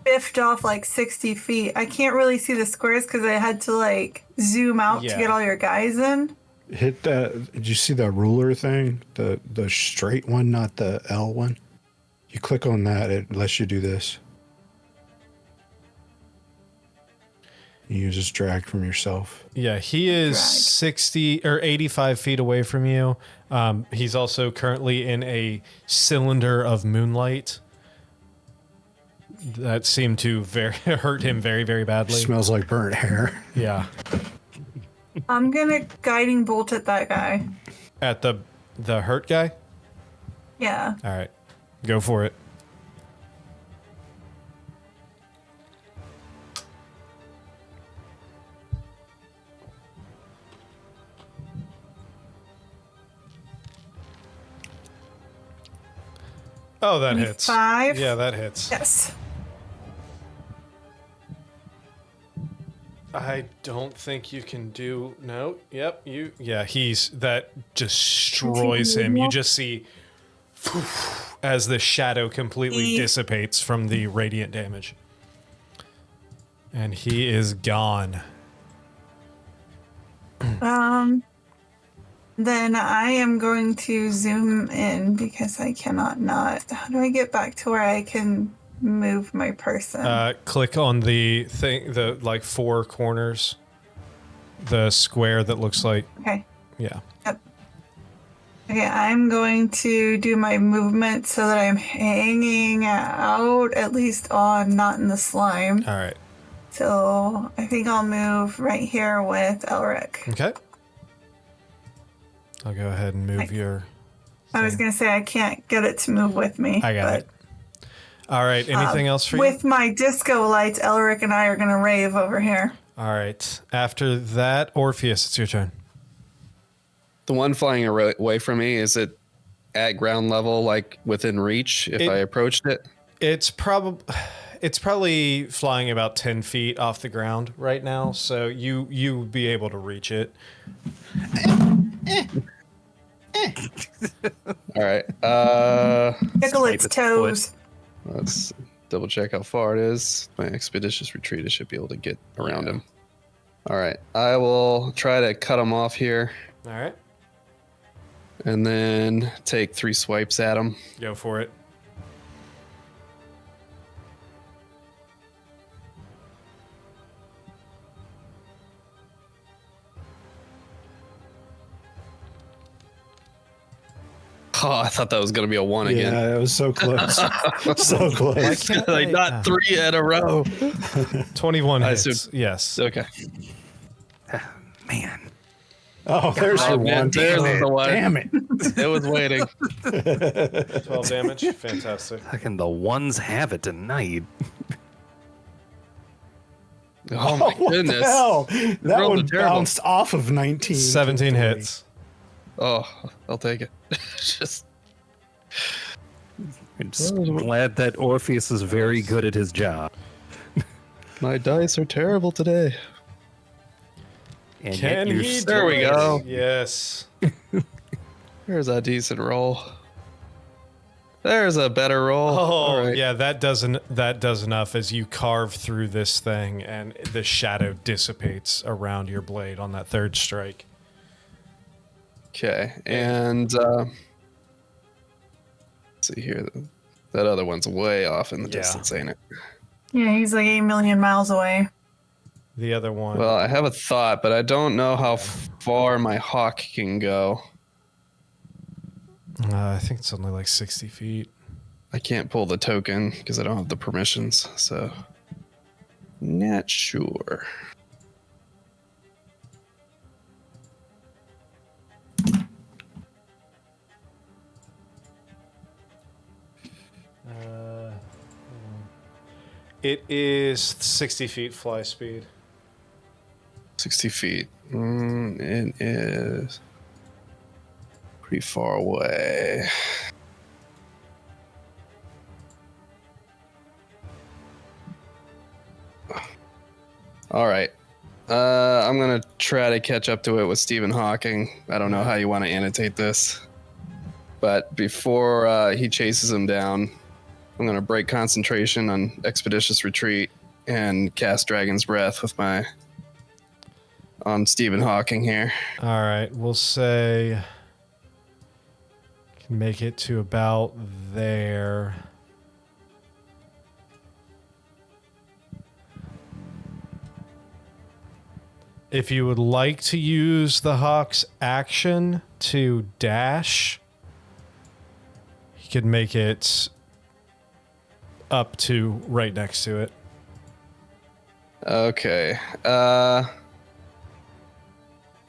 biffed off like 60 feet. I can't really see the squares because I had to like zoom out Yeah. to get all your guys in. Hit that. Did you see that ruler thing? The straight one, not the L one. You click on that, it lets you do this. You just drag from yourself. Yeah, he is Drag. 60 or 85 feet away from you. He's also currently in a cylinder of moonlight that seemed to hurt him very, very badly. Smells like burnt hair. Yeah. I'm gonna guiding bolt at that guy. At the hurt guy? Yeah. All right. Go for it. Oh, that hits. 25? Yeah, that hits. Yes. I don't think you can do no. Yep, yeah, that destroys him. You just see as the shadow completely dissipates from the radiant damage. And he is gone. Then I am going to zoom in because I cannot not. How do I get back to where I can move my person? Click on the thing, the like four corners, the square that looks like, Okay. yeah. Yep. Okay, I'm going to do my movement so that I'm hanging out, at least on, not in the slime. All right. So I think I'll move right here with Elric. Okay. I'll go ahead and move your. I was going to say I can't get it to move with me. I got it. All right. Anything else for you? With my disco lights, Elric and I are going to rave over here. All right. After that, Orpheus, it's your turn. The one flying away from me, is it at ground level, like within reach if I approached it? It's probably flying about 10 feet off the ground right now, so you would be able to reach it. All right. Tickle its its toes. Let's double check how far it is. My expeditious retreat, I should be able to get around him. All right. I will try to cut him off here All right. and then take 3 swipes at him. Go for it. Oh, I thought that was going to be a 1 again. Yeah, it was so close. So close. Like not 3 in a row. 21 I hits. assume- Yes. Okay. Man. Oh, there's your man, one. there's the one. Damn it. It was waiting. 12 damage. Fantastic. Fucking the ones have it tonight. Oh my What goodness. the hell? That rolled a one terrible. bounced off of 19. 17 hits. Oh, I'll take it. Just I'm just glad that Orpheus is very good at his job. my dice are terrible today. And Can yet you're he? There we go. Yes. There's a decent roll. There's a better roll. Oh, All right. yeah, that does enough as you carve through this thing and the shadow dissipates around your blade on that third strike. Okay, and let's see here. That other one's way off in the Yeah. distance, ain't it? Yeah, he's like 8 million miles away. The other one. Well, I have a thought, but I don't know how far my hawk can go. I think it's only like 60 feet. I can't pull the token because I don't have the permissions, so not sure. It is 60 feet fly speed. 60 feet. It is pretty far away. All right. I'm going to try to catch up to it with Stephen Hawking. I don't know how you want to annotate this. But before he chases him down, I'm going to break concentration on Expeditious Retreat and cast Dragon's Breath with on Stephen Hawking here. All right, we'll say can make it to about there. If you would like to use the Hawk's action to dash, he could make it up to right next to it. Okay. I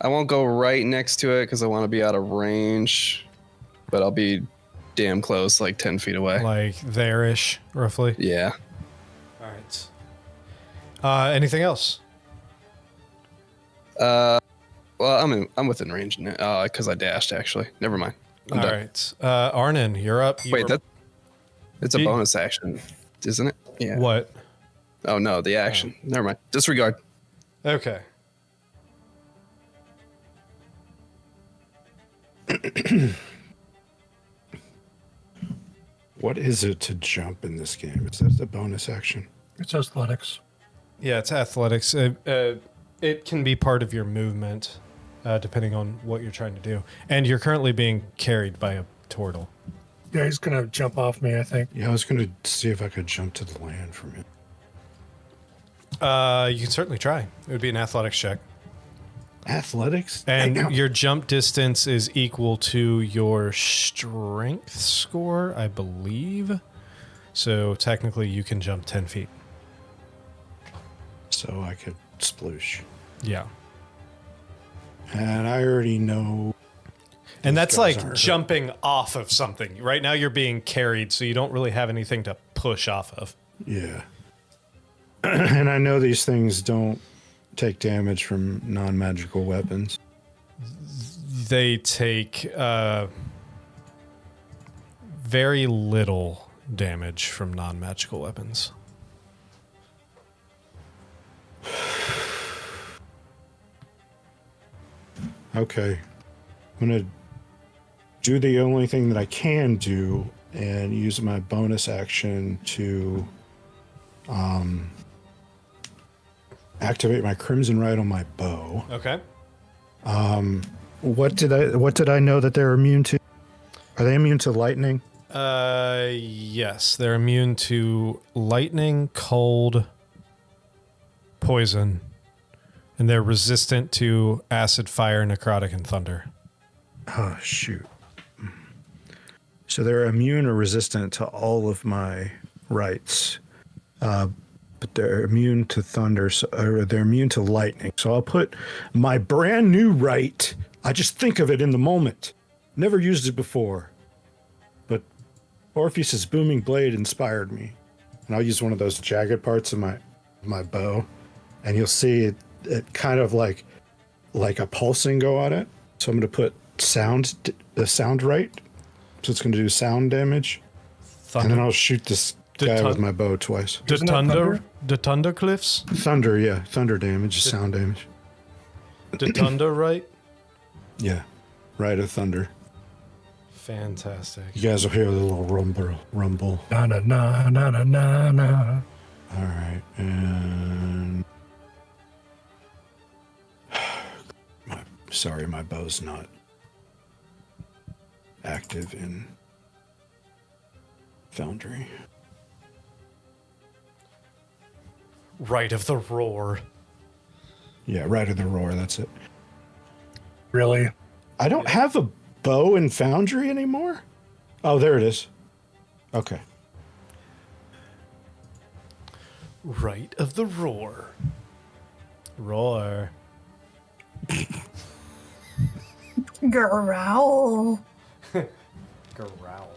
won't go right next to it because I want to be out of range, but I'll be damn close, like 10 feet away. Like there-ish, roughly. Yeah. All right. Anything else? Well, I'm within range now because I dashed. Actually, never mind. I'm All done. right. Arnynn, you're up. Wait, it's a bonus action, isn't it? Yeah. What? Oh no, the action. Never mind. Disregard. Okay. What is it to jump in this game? Is that a bonus action? It's athletics. Yeah, it's athletics. It can be part of your movement, depending on what you're trying to do. And you're currently being carried by a turtle. Yeah, he's gonna jump off me, I think. Yeah, I was going to see if I could jump to the land from it. You can certainly try. It would be an athletics check. Athletics? And Damn. your jump distance is equal to your strength score, I believe. So technically you can jump 10 feet. So I could sploosh. Yeah. And I already know. And that's guys like aren't jumping off of something. Right now you're being carried, so you don't really have anything to push off of. Yeah. And I know these things don't take damage from non-magical weapons. They take very little damage from non-magical weapons. Okay. I'm going to do the only thing that I can do and use my bonus action to activate my Crimson Rite on my bow. Okay. What did I know that they're immune to? Are they immune to lightning? Yes, they're immune to lightning, cold, poison, and they're resistant to acid, fire, necrotic, and thunder. Oh, shoot. So they're immune or resistant to all of my rites. But they're immune to thunder, or they're immune to lightning. So I'll put my brand new rite. I just think of it in the moment. Never used it before. But Orpheus's booming blade inspired me. And I'll use one of those jagged parts of my bow. And you'll see it kind of like a pulsing go on it. So I'm going to put the sound rite. So it's going to do sound damage. Thunder. And then I'll shoot this guy with my bow twice. The thunder cliffs? Thunder, yeah. Thunder damage, sound damage. The thunder, right? Yeah. Rite of thunder. Fantastic. You guys will hear the little rumble. Na na na na na na na. All right. And sorry, my bow's not active in Foundry. Right of the roar. Yeah, Rite of the Roar, that's it. Really? I don't have a bow in Foundry anymore? Oh, there it is. Okay. Right of the roar. Roar. Growl. Growl.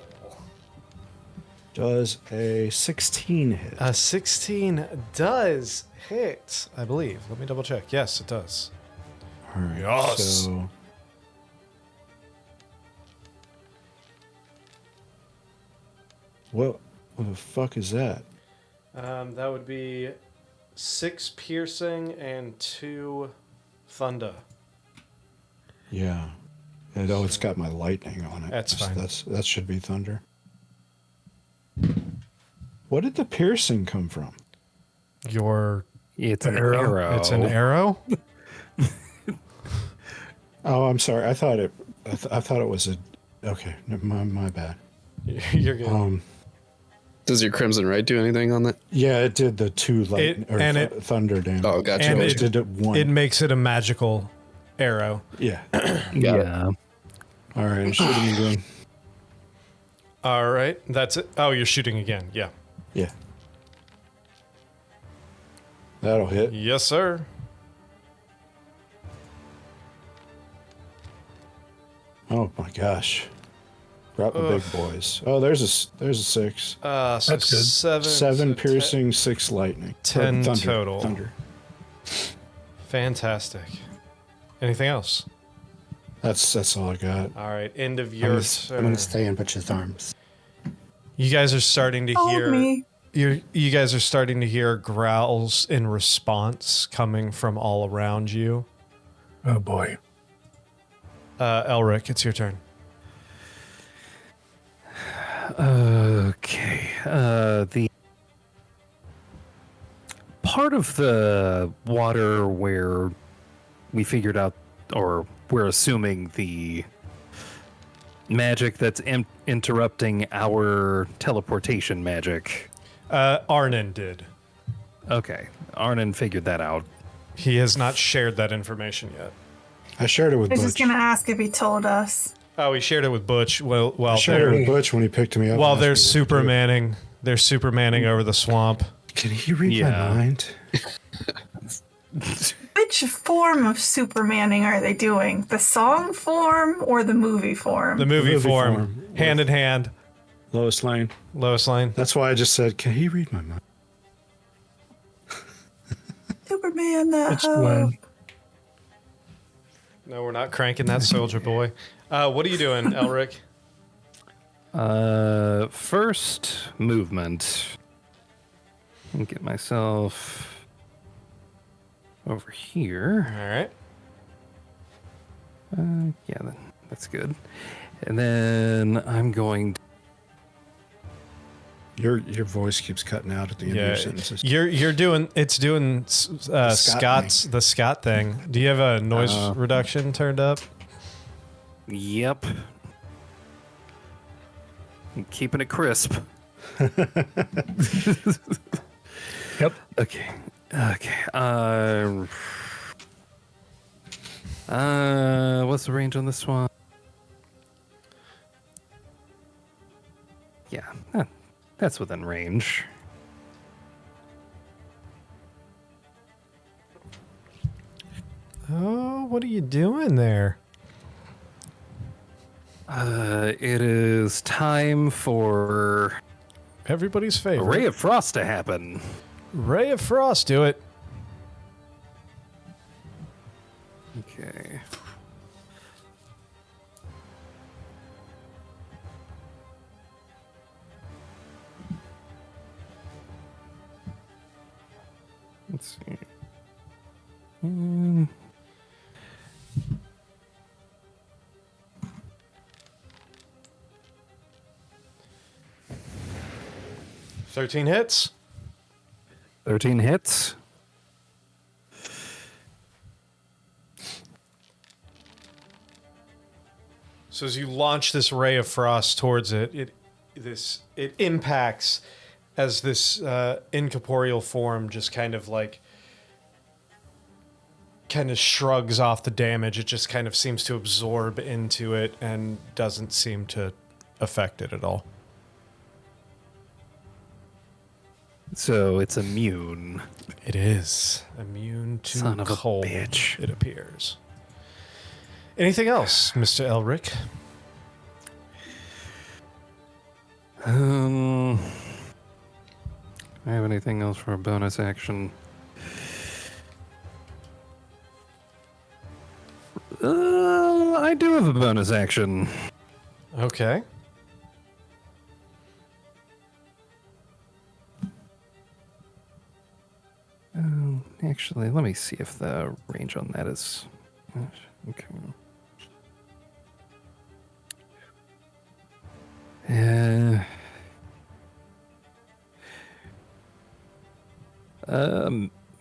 Does a 16 hit? A 16 does hit, I believe. Let me double check. Yes, it does. All right. Yes. So what the fuck is that? That would be 6 piercing and 2 thunder. Yeah. It's got my lightning on it. That's fine. That should be thunder. What did the piercing come from? It's an arrow. arrow. It's an arrow? Oh, I'm sorry. I thought it was a. Okay, my bad. You're good. Does your Crimson Right do anything on that? Yeah, it did the 2 thunder damage. Oh, gotcha. And It did it 1. It makes it a magical arrow. Yeah. Yeah. All right, I'm shooting again. All right, that's it. Oh, you're shooting again. Yeah. Yeah. That'll hit. Yes, sir. Oh my gosh. Brought the big boys. Oh, there's a 6. So That's good. 7. 7 so piercing, 6 lightning. 10 Thunder, total. Thunder. Fantastic. Anything else? That's all I got. All right, end of I'm your gonna, turn. I'm gonna stay in Butch's arms. You guys are starting to Hold hear. me. You guys are starting to hear growls in response coming from all around you. Oh boy. Elric, it's your turn. Okay. The part of the water where we figured out, or we're assuming the magic that's interrupting our teleportation magic. Arnynn did. Okay. Arnynn figured that out. He has not shared that information yet. I shared it with I was Butch. just gonna ask if he told us. Oh, he shared it with Butch. Well, I shared it they're with Butch when he picked me up. while and they're asked me what to do. supermanning. They're supermanning over the swamp. Can he read Yeah. my mind? Which form of Supermaning are they doing? The song form or the movie form? The movie Movie form, form. hand in hand. Lois Lane. Lois Lane. That's why I just said, can he read my mind? Superman the It's Hope. Gwen. No, we're not cranking that soldier boy. What are you doing, Elric? First movement. And get myself over here. All right. Yeah, that's good. And then I'm going to Your voice keeps cutting out at the end of Yeah, your sentences. you're doing Scott Scott's the Scott thing. Do you have a noise reduction turned up? Yep. I'm keeping it crisp. Yep. Okay. What's the range on this one? Yeah, that's within range. Oh, what are you doing there? It is time for Everybody's a favorite. ray of frost to happen. Ray of Frost, do it. Okay. Let's see. Hmm. 13 hits. 13 hits. So as you launch this ray of frost towards it, it impacts as this incorporeal form just kind of shrugs off the damage. It just kind of seems to absorb into it and doesn't seem to affect it at all. So it's immune. It is immune to Son of a cold, bitch. it appears. Anything else, Mr. Elric? I have anything else for a bonus action? I do have a bonus action. Okay. Actually, let me see if the range on that is. Okay.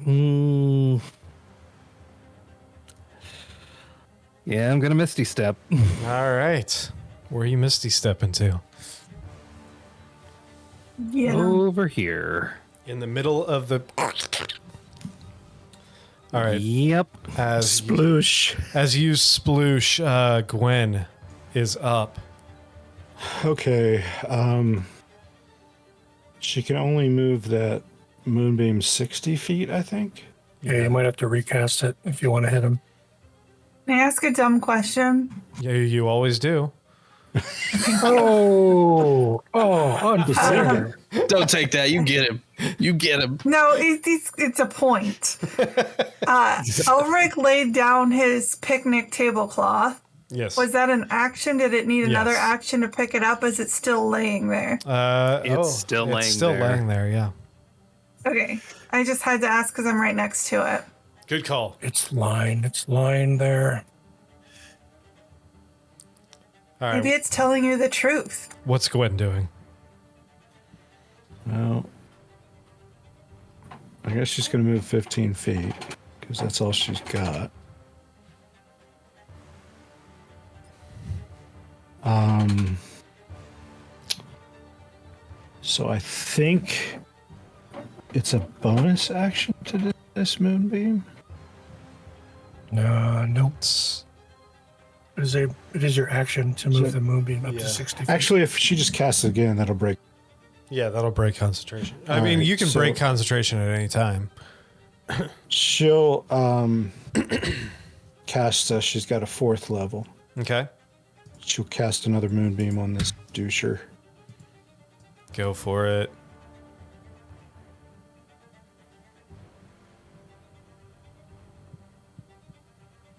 Mm, yeah, I'm gonna Misty Step. All right. Where are you Misty stepping to? Yeah. Over here. In the middle of the. All right. Yep. As Sploosh. you sploosh, Gwen is up. Okay. She can only move that moonbeam 60 feet, I think. Yeah, you might have to recast it if you want to hit him. Can I ask a dumb question? Yeah, you always do. Oh, unfair. Don't take that. You get him. You get him. No, it's a point. Elric laid down his picnic tablecloth. Yes. Was that an action? Did it need another Yes. action to pick it up? Is it still laying there? It's still laying It's still there. laying there, yeah. Okay. I just had to ask because I'm right next to it. Good call. It's lying there. All right. Maybe it's telling you the truth. What's Gwen doing? Well, I guess she's going to move 15 feet because that's all she's got. So I think it's a bonus action to do this moonbeam. Nope. It is your action to move the moonbeam up Yeah. to 60 feet. Actually, if she just casts it again, that'll break. Yeah, that'll break concentration. I All mean, right, you can so- break concentration at any time. She'll cast. She's got a 4th level. Okay. She'll cast another moonbeam on this doucher. Go for it.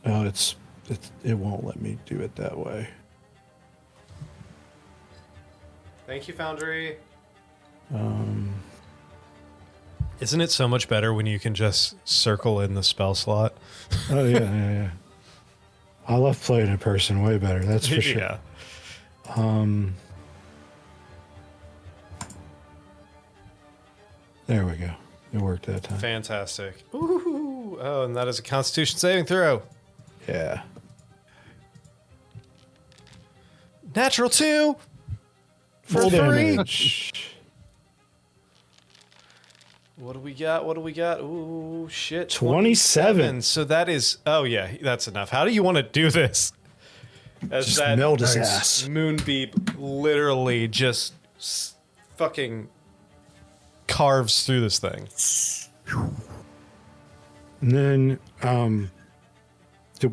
Oh, it won't let me do it that way. Thank you, Foundry. Isn't it so much better when you can just circle in the spell slot? Oh yeah. I love playing in person way better. That's for sure. Yeah. There we go. It worked that time. Fantastic. Ooh. Oh, and that is a Constitution saving throw. Yeah. Natural 2 for Full 3. damage. What do we got? Ooh, shit. 27. So that is. Oh, yeah, that's enough. How do you want to do this? As Just that meld his ass. moonbeam literally just fucking carves through this thing. And then,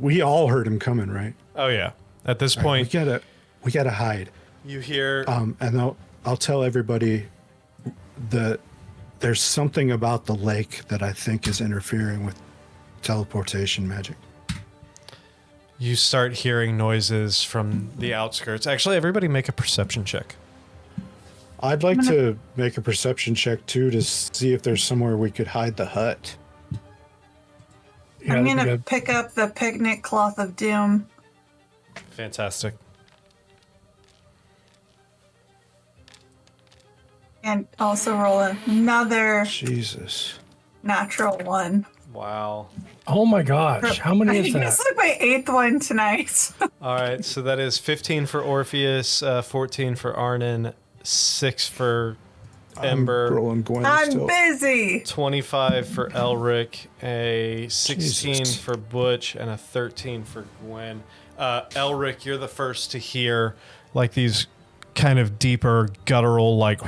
we all heard him coming, right? Oh, yeah. At this We point, gotta hide. you hear. And I'll tell everybody that there's something about the lake that I think is interfering with teleportation magic. You start hearing noises from the outskirts. Actually, everybody make a perception check. I'd like to make a perception check too to see if there's somewhere we could hide the hut. Yeah, I'm that'd be going to good. pick up the picnic cloth of doom. Fantastic. And also roll another Jesus. natural one. Wow. Oh my gosh, how many I is think that? it's like my 8th one tonight. All right, so that is 15 for Orpheus, 14 for Arnynn, 6 for I'm Ember, rolling Gwen I'm still. busy. 25 for Elric, a 16 Jesus. for Butch, and a 13 for Gwen. Elric, you're the first to hear like these kind of deeper guttural like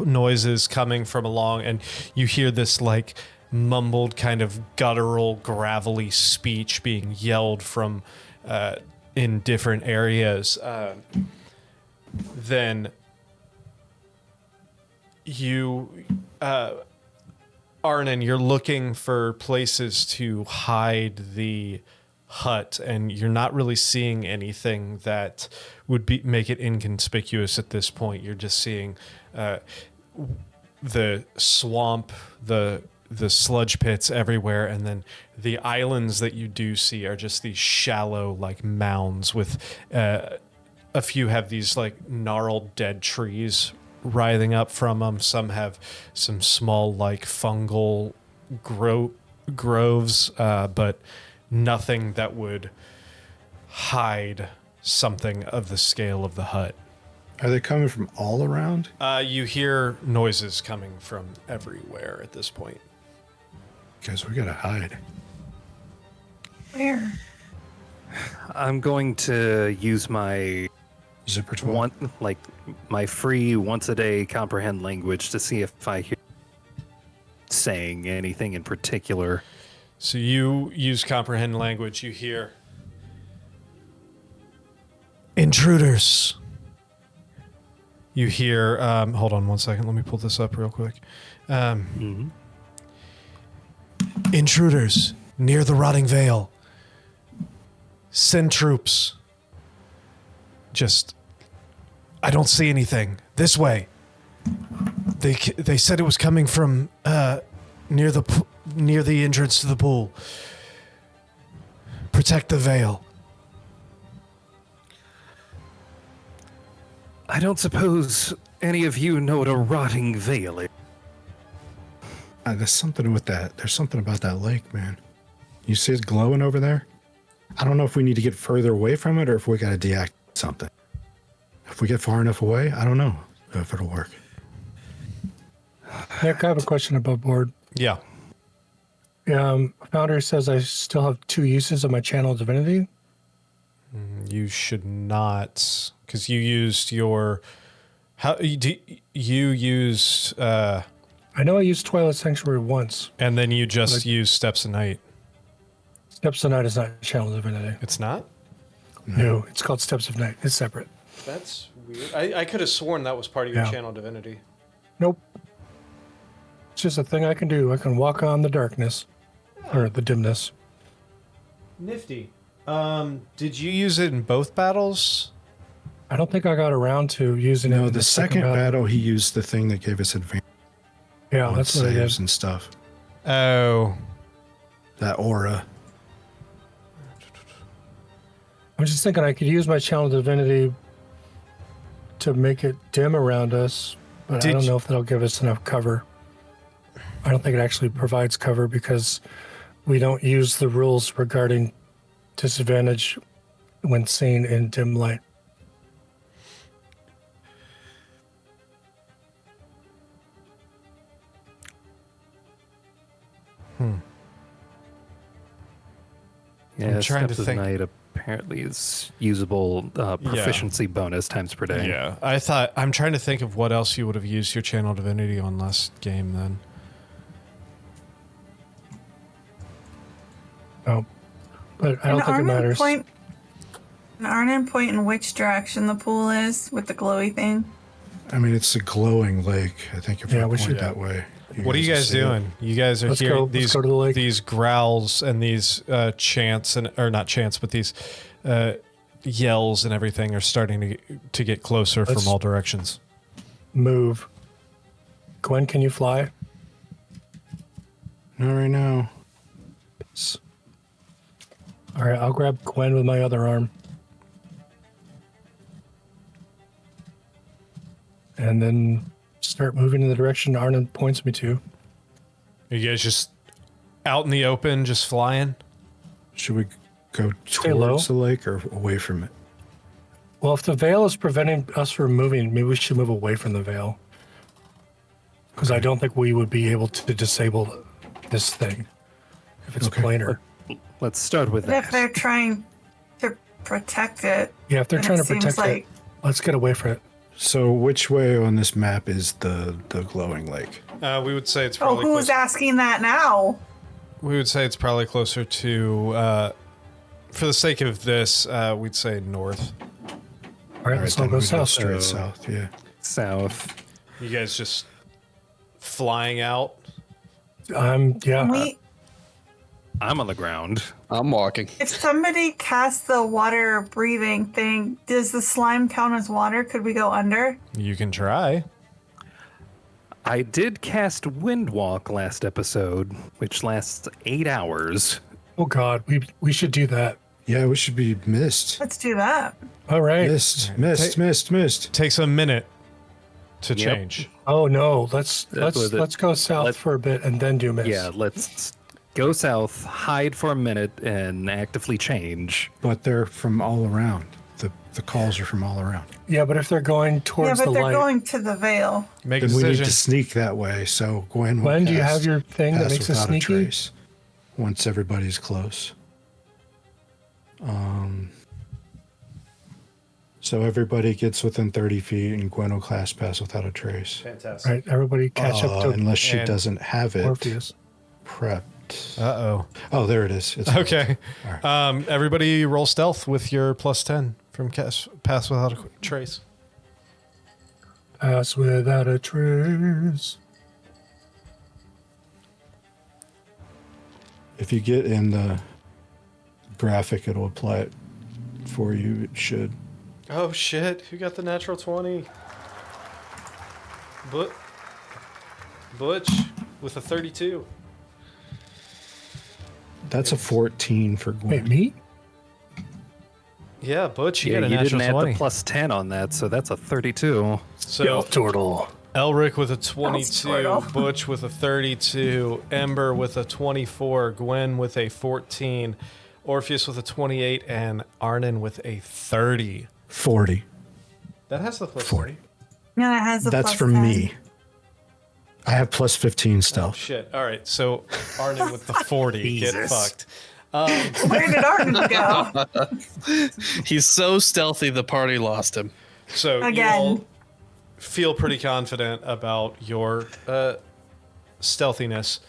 noises coming from along, and you hear this like mumbled kind of guttural gravelly speech being yelled from in different areas. Then you Arnynn, you're looking for places to hide the hut, and you're not really seeing anything that would make it inconspicuous at this point. You're just seeing the swamp, the sludge pits everywhere, and then the islands that you do see are just these shallow like mounds with a few have these like gnarled dead trees writhing up from them. Some have some small like fungal groves, but nothing that would hide something of the scale of the hut. Are they coming from all around? You hear noises coming from everywhere at this point. Guys, we gotta hide. Where? I'm going to use my Zipper 12. my free once a day comprehend language to see if I hear saying anything in particular. So you use comprehend language. You hear intruders. You hear. Hold on 1 second. Let me pull this up real quick. Intruders near the rotting veil. Send troops. I don't see anything. This way. They said it was coming from near the entrance to the pool. Protect the veil. I don't suppose any of you know what a rotting veil is. There's something with that. There's something about that lake, man. You see it glowing over there? I don't know if we need to get further away from it or if we gotta deactivate something. If we get far enough away, I don't know if it'll work. Nick, I have a question above board. Yeah. Founder says I still have 2 uses of my channel divinity. You should not, because you used your. You used. I know I used Twilight Sanctuary once. And then you just used Steps of Night. Steps of Night is not channel divinity. It's not? No, it's called Steps of Night. It's separate. That's weird. I could have sworn that was part of your channel divinity. Nope. It's just a thing I can do. I can walk on the darkness. Or the dimness. Nifty. Did you use it in both battles? I don't think I got around to using it. No, in the second battle, he used the thing that gave us advantage. Yeah, on that's what I saves did. and stuff. Oh. That aura. I'm just thinking I could use my channel divinity to make it dim around us, but I don't know if that'll give us enough cover. I don't think it actually provides cover because we don't use the rules regarding disadvantage when seen in dim light. Yeah, I'm trying to Steps of think. Night apparently is usable proficiency bonus times per day. Yeah. I'm trying to think of what else you would have used your channel divinity on last game then. Oh, but I don't think it matters. An Arnynn point in which direction the pool is with the glowy thing? I mean, it's a glowing lake. I think if we point should- that way. What are you guys will see it. doing? You guys are Let's hearing go to the lake. these growls and these chants or not chants, but these yells and everything are starting to get closer from all directions. Move. Gwen, can you fly? Not right now. All right, I'll grab Gwen with my other arm. And then start moving in the direction Arnynn points me to. Are you guys just out in the open, just flying? Should we go Stay low. towards the lake or away from it? Well, if the veil is preventing us from moving, maybe we should move away from the veil. Because I don't think we would be able to disable this thing if it's planar. Let's start with But if that. they're trying to protect it, Yeah, if they're then trying it to seems protect like it, let's get away from it. So which way on this map is the glowing lake? We would say it's Oh, probably who's asking that now? we would say it's probably closer to for the sake of this, we'd say north. All right, let's all then go we south. straight south, yeah. South. You guys just flying out. Yeah. I'm on the ground. I'm walking. If somebody casts the water breathing thing, does the slime count as water? Could we go under? You can try. I did cast Windwalk last episode, which lasts 8 hours. Oh God, we should do that. Yeah, we should be missed. Let's do that. All right. Missed. Takes a minute to Yep. change. Oh no, let's with it. let's go south for a bit and then do miss. Yeah, let's go south, hide for a minute, and actively change. But they're from all around. The calls are from all around. Yeah, but if they're going Yeah, towards but the they're light, going to the veil. Make a Then we need decision. to sneak that way. So Gwen will Gwen, do you cast have your thing that Pass makes us Without a sneaky? Trace once everybody's close. So everybody gets within 30 feet, and Gwen will cast Pass Without a Trace. Fantastic. Right, everybody catch up to Unless she and doesn't have it Orpheus. prepped. Uh-oh. Oh, there it is. It's Okay. All right. Everybody roll stealth with your +10 from Pass Without a Trace. Pass without a trace. If you get in the graphic, it'll apply it for you. It should. Oh, shit. Who got the natural 20? Butch with a 32. That's a 14 for Gwen. Wait, me? Yeah, Butch, you Yeah, got a you natural didn't add 20. the +10 on that, so that's a 32. So turtle. Elric with a 22, Turtle. Butch with a 32, Ember with a 24, Gwen with a 14, Orpheus with a 28, and Arnynn with a 30. 40. That has the +10. 40. Yeah, it has a That's plus for 10. me. I have +15 Oh, stealth. shit. All right, so Arnynn with the 40. Get Jesus. fucked. Where did Arnynn go? He's so stealthy, the party lost him. So you Again. all feel pretty confident about your stealthiness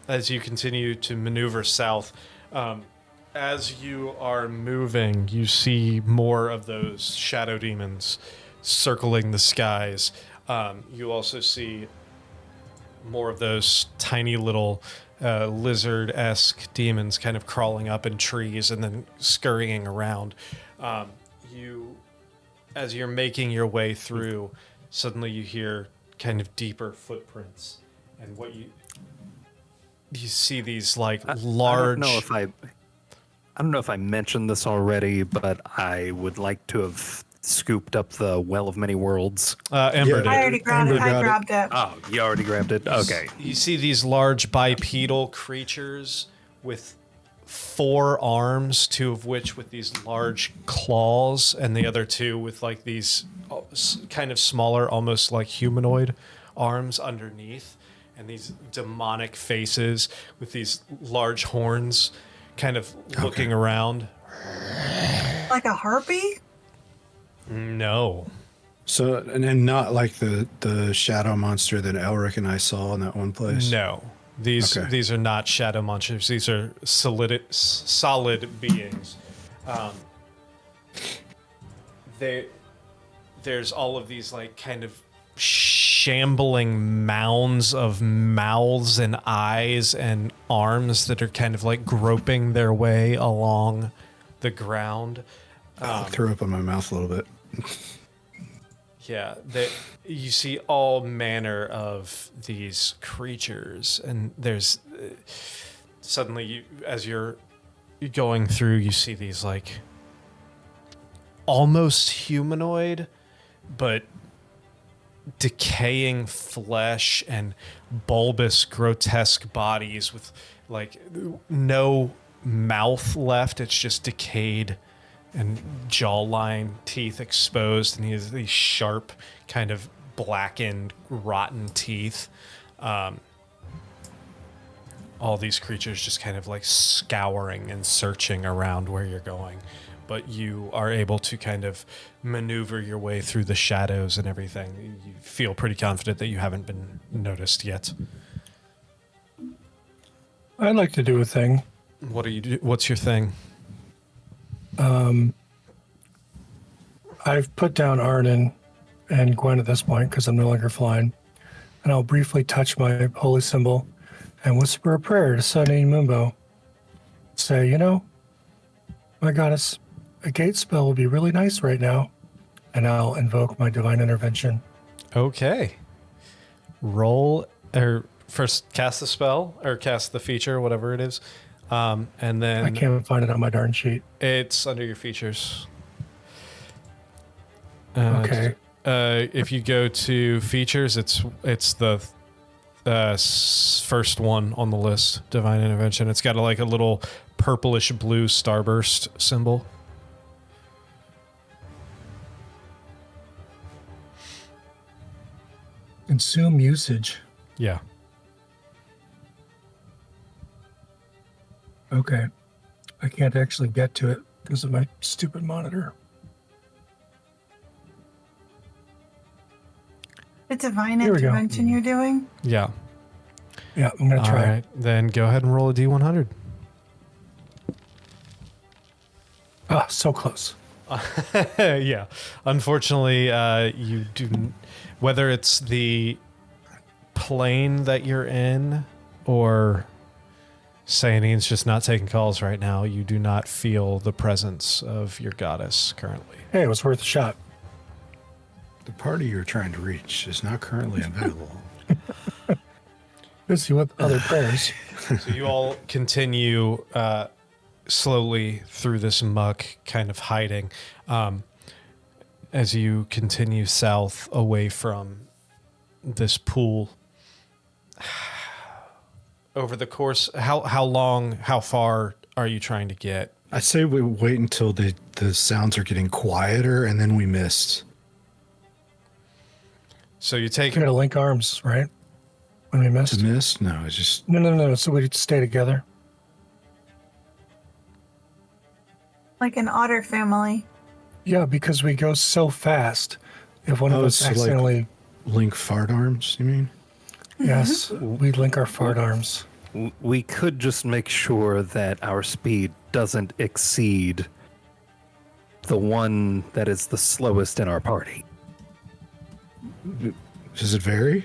as you continue to maneuver south. As you are moving, you see more of those shadow demons circling the skies. You also see more of those tiny little lizard-esque demons kind of crawling up in trees and then scurrying around. As you're making your way through, suddenly you hear kind of deeper footprints, and what you see these like large. I don't know if I mentioned this already, but I would like to have scooped up the Well of Many Worlds. Ember Yeah. did. I already grabbed it. Amber got I it. grabbed it. Oh, you already grabbed it? Okay. You see these large bipedal creatures with 4 arms, 2 of which with these large claws, and the other 2 with like these kind of smaller, almost like humanoid arms underneath, and these demonic faces with these large horns kind of looking around. Like a harpy? No. So, and not like the shadow monster that Elric and I saw in that one place. No. These are not shadow monsters. These are solid beings. There's all of these like kind of shambling mounds of mouths and eyes and arms that are kind of like groping their way along the ground. I threw up in my mouth a little bit. Yeah, you see all manner of these creatures, and there's suddenly as you're going through, you see these like almost humanoid, but decaying flesh and bulbous, grotesque bodies with like no mouth left. It's just decayed and jawline, teeth exposed, and he has these sharp, kind of blackened, rotten teeth. All these creatures just kind of like scouring and searching around where you're going. But you are able to kind of maneuver your way through the shadows and everything. You feel pretty confident that you haven't been noticed yet. I'd like to do a thing. What are you do? What's your thing? I've put down Arnynn and Gwen at this point because I'm no longer flying. And I'll briefly touch my holy symbol and whisper a prayer to Sunny Mumbo. Say, you know, my goddess, a gate spell will be really nice right now. And I'll invoke my divine intervention. Okay. Roll, or first cast the spell, or cast the feature, whatever it is. And then I can't find it on my darn sheet. it's under your features. Okay. If you go to features, it's the first one on the list, divine intervention. It's got like a little purplish blue starburst symbol. Consume usage. Yeah. Okay. I can't actually get to it because of my stupid monitor. The divine Here we go. intervention you're doing? Yeah. Yeah, I'm going to All try. right. Then go ahead and roll a D100. Ah, so close. Yeah. Unfortunately, you do, whether it's the plane that you're in or Cyanid's just not taking calls right now, you do not feel the presence of your goddess currently. Hey, it was worth a shot. The party you're trying to reach is not currently available. Busy with other prayers. So you all continue slowly through this muck, kind of hiding, as you continue south away from this pool. Over the course, how far are you trying to get? I'd say we wait until the sounds are getting quieter, and then we mist. So you take We're going to link arms, right? When we missed? To mist? No, it's just No. So we stay together. Like an otter family. Yeah, because we go so fast. If one of us so like- accidentally, link fart arms, you mean? yes, we link our fart arms. We could just make sure that our speed doesn't exceed the one that is the slowest in our party. Does it vary?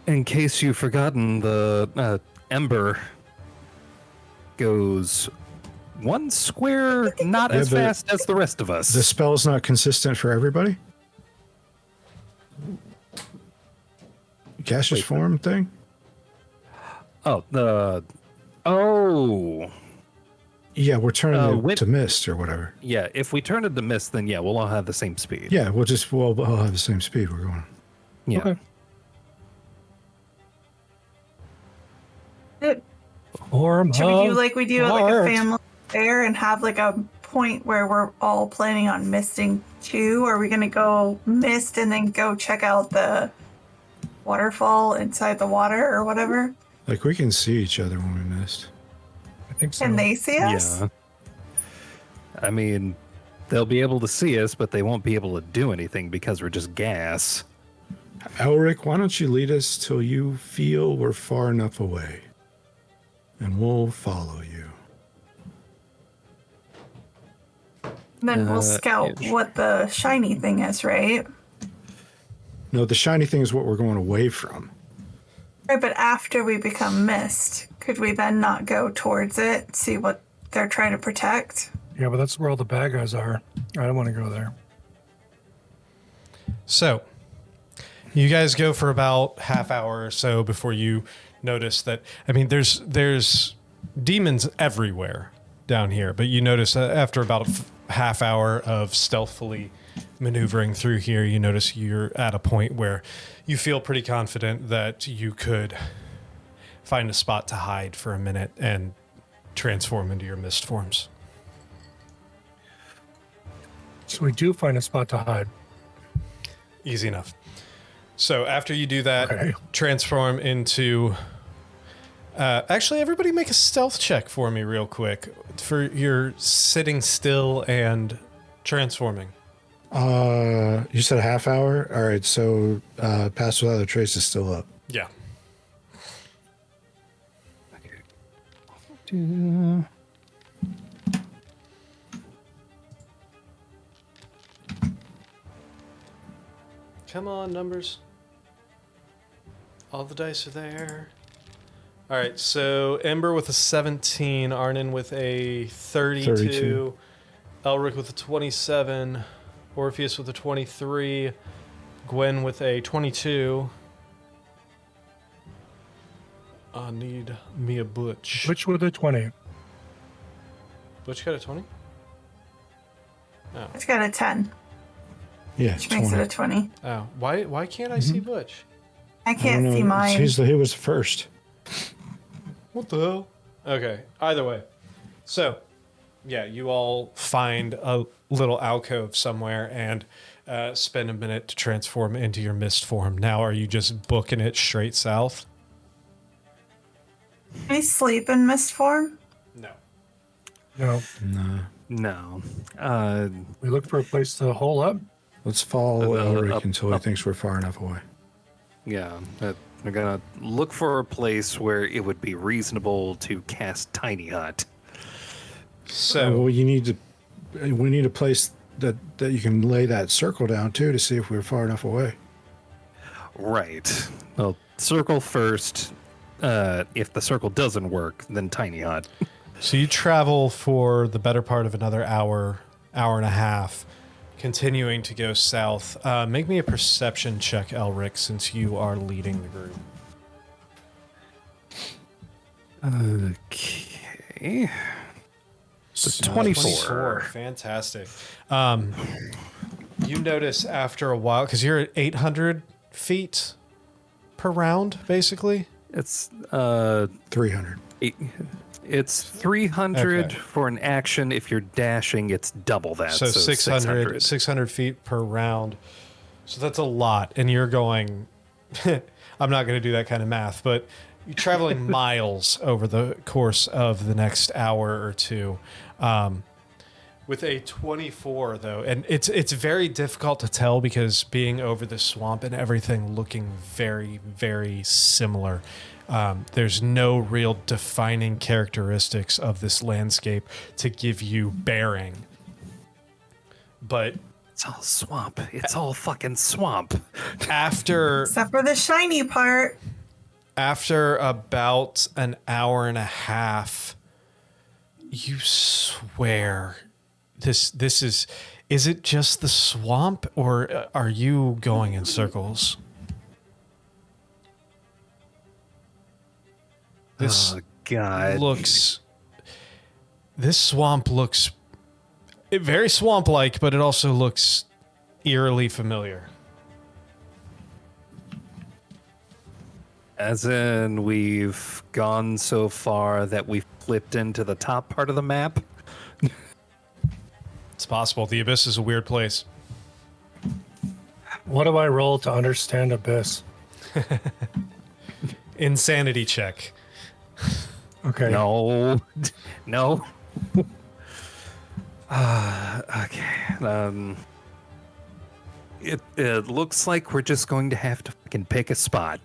In case you've forgotten, the Ember goes one square not Yeah, as but fast as the rest of us. The spell's not consistent for everybody? Gaseous form thing? Oh, Yeah, we're turning it with- to mist or whatever. yeah. If we turn it to mist, then yeah, we'll all have the same speed. Yeah, we'll all have the same speed. We're going. Yeah. Okay. Should Form we do of like we do at like a heart. family fair and have like a point where we're all planning on misting too? Or are we gonna go mist and then go check out the waterfall inside the water or whatever? Like, we can see each other when we mist. I think so. Can they see us? Yeah. I mean, they'll be able to see us, but they won't be able to do anything because we're just gas. Elric, why don't you lead us till you feel we're far enough away? And we'll follow you. Then we'll scout yeah. what the shiny thing is, right? No, the shiny thing is what we're going away from. Right, but after we become mist, could we then not go towards it, see what they're trying to protect? Yeah, but that's where all the bad guys are. I don't want to go there. So, you guys go for about half hour or so before you notice that. I mean, there's demons everywhere down here, but you notice after about a half hour of stealthily maneuvering through here, you notice you're at a point where you feel pretty confident that you could find a spot to hide for a minute and transform into your mist forms. So we do find a spot to hide. Easy enough. So after you do that, Okay. transform into... actually, everybody make a stealth check for me real quick for your sitting still and transforming. You said a half hour? All right, so Pass Without a Trace is still up. Yeah. Come on, numbers. All the dice are there. All right, so Ember with a 17, Arnynn with a 32, Elric with a 27, Orpheus with a 23, Gwen with a 22. I need me a Butch. Which with a 20? Butch got a 20? It's got a 10, Yeah, which makes it a 20. Oh, why can't I see Butch? I I don't can't see know. mine. He was first. What the hell? Okay, either way. So, yeah, you all find a little alcove somewhere, and spend a minute to transform into your mist form. Now, are you just booking it straight south? Can I sleep in mist form? No. No. No. We look for a place to hole up. Let's follow Elric up- until he up. thinks we're far enough away. Yeah. We're gonna look for a place where it would be reasonable to cast Tiny Hut. So, well, we need a place that you can lay that circle down too to see if we're far enough away. Right. Well, circle first. If the circle doesn't work, then Tiny Hut. so you travel for the better part of another hour and a half, continuing to go south. Make me a perception check, Elric, since you are leading the group. Okay. So 24. Fantastic. You notice after a while, because you're at 800 feet per round, basically. It's 300. it's 300 Okay. for an action. If you're dashing, it's double that. So 600 feet per round. So that's a lot. And you're going, I'm not going to do that kind of math, but you're traveling miles over the course of the next hour or two. With a 24, though, and it's very difficult to tell because being over the swamp and everything looking very, very similar. There's no real defining characteristics of this landscape to give you bearing. But It's all swamp. It's all fucking swamp. after Except for the shiny part. about an hour and a half, you swear this is it just the swamp, or are you going in circles? This Oh God. this swamp looks very swamp-like, but it also looks eerily familiar. As in, we've gone so far that we've flipped into the top part of the map. It's possible. The Abyss is a weird place. What do I roll to understand Abyss? Insanity check. Okay. No. No. Okay. It looks like we're just going to have to fucking pick a spot.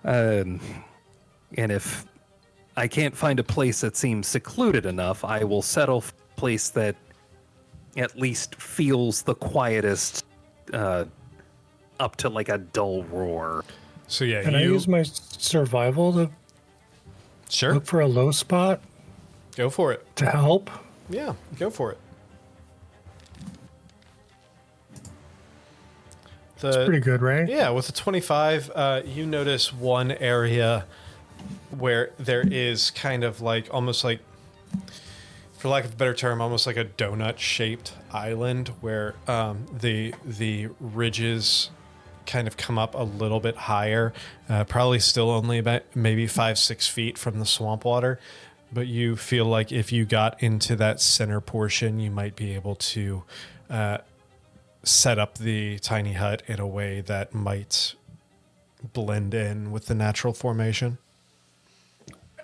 And if I can't find a place that seems secluded enough, I will settle for a place that at least feels the quietest, up to like a dull roar. So yeah, Can I use my survival to sure, look for a low spot go for it. to help? Yeah, go for it. It's pretty good, right? Yeah, with a 25, you notice one area where there is kind of like almost like, for lack of a better term, almost like a donut-shaped island where the ridges kind of come up a little bit higher, probably still only about maybe 5-6 feet from the swamp water. But you feel like if you got into that center portion, you might be able to set up the tiny hut in a way that might blend in with the natural formation.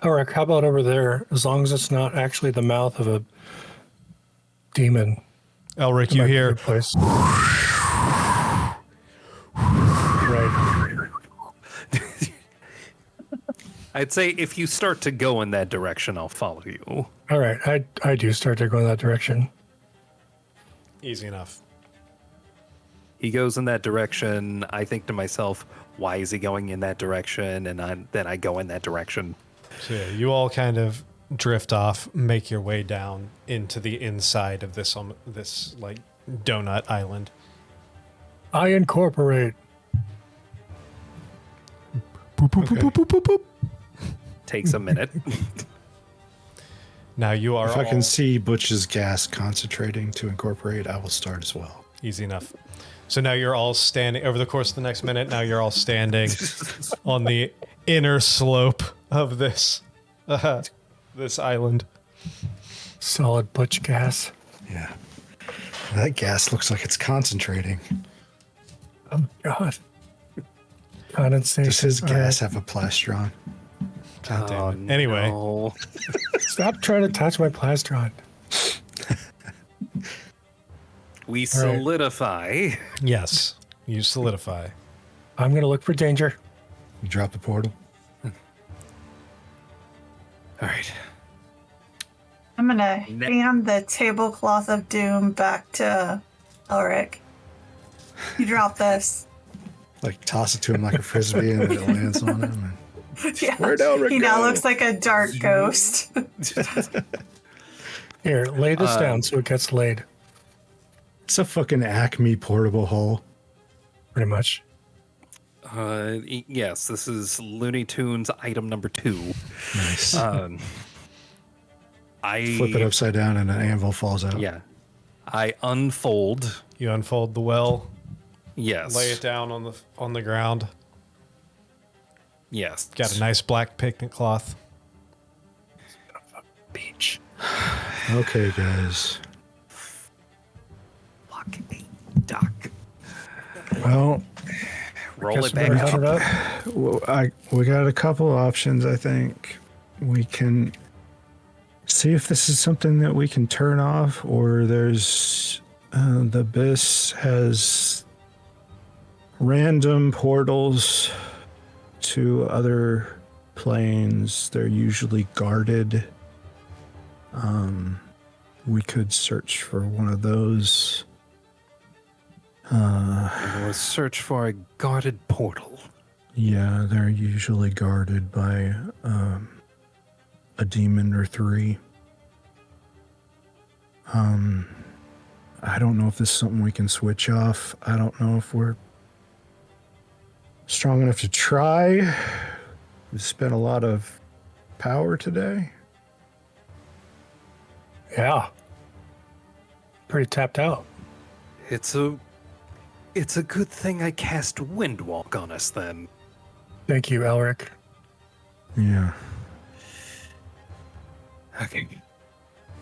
Elric, how about over there? As long as it's not actually the mouth of a demon. Elric, it you might be a hear good place. Right. I'd say if you start to go in that direction, I'll follow you. All right. I do start to go in that direction. easy enough. He goes in that direction. I think to myself, why is he going in that direction? And then I go in that direction. So yeah, you all kind of drift off, make your way down into the inside of this this like donut island. I incorporate. Boop, boop, boop, boop, boop, boop, boop. Takes a minute. Now you are If I all can see Butch's gas concentrating to incorporate, I will start as well. easy enough. So now you're all standing over the course of the next minute. Now you're all standing on the inner slope of this this island. Solid butch gas. Yeah. That gas looks like it's concentrating. Oh God. Condensation. Does his All gas right. have a plastron? God damn Oh, it. Anyway, no. Stop trying to touch my plastron. We right. solidify. yes, you solidify. I'm gonna look for danger. You drop the portal. All right. I'm gonna hand the tablecloth of doom back to Elric. You drop this. Like toss it to him like a frisbee and it lands on him. Yeah. Where'd Elric He now go? looks like a dark ghost. Here, lay this down so it gets laid. It's a fucking Acme portable hole. Pretty much. Yes, this is Looney Tunes item number 2. Nice. I Flip it upside down and an anvil falls out. Yeah. I unfold. You unfold the well, Yes. lay it down on the ground. Yes. Got a nice black picnic cloth. Beach. Okay, guys. Fuck me, Doc. Well, Roll Guess it we better back head up. it up. we got a couple options. I think we can see if this is something that we can turn off, or there's the abyss has random portals to other planes. They're usually guarded. We could search for one of those. Or search for a guarded portal. Yeah, they're usually guarded by a demon or 3. I don't know if this is something we can switch off. I don't know if we're strong enough to try. We spent a lot of power today. Yeah. Pretty tapped out. It's a good thing I cast Windwalk on us then. Thank you, Elric. Yeah. Okay.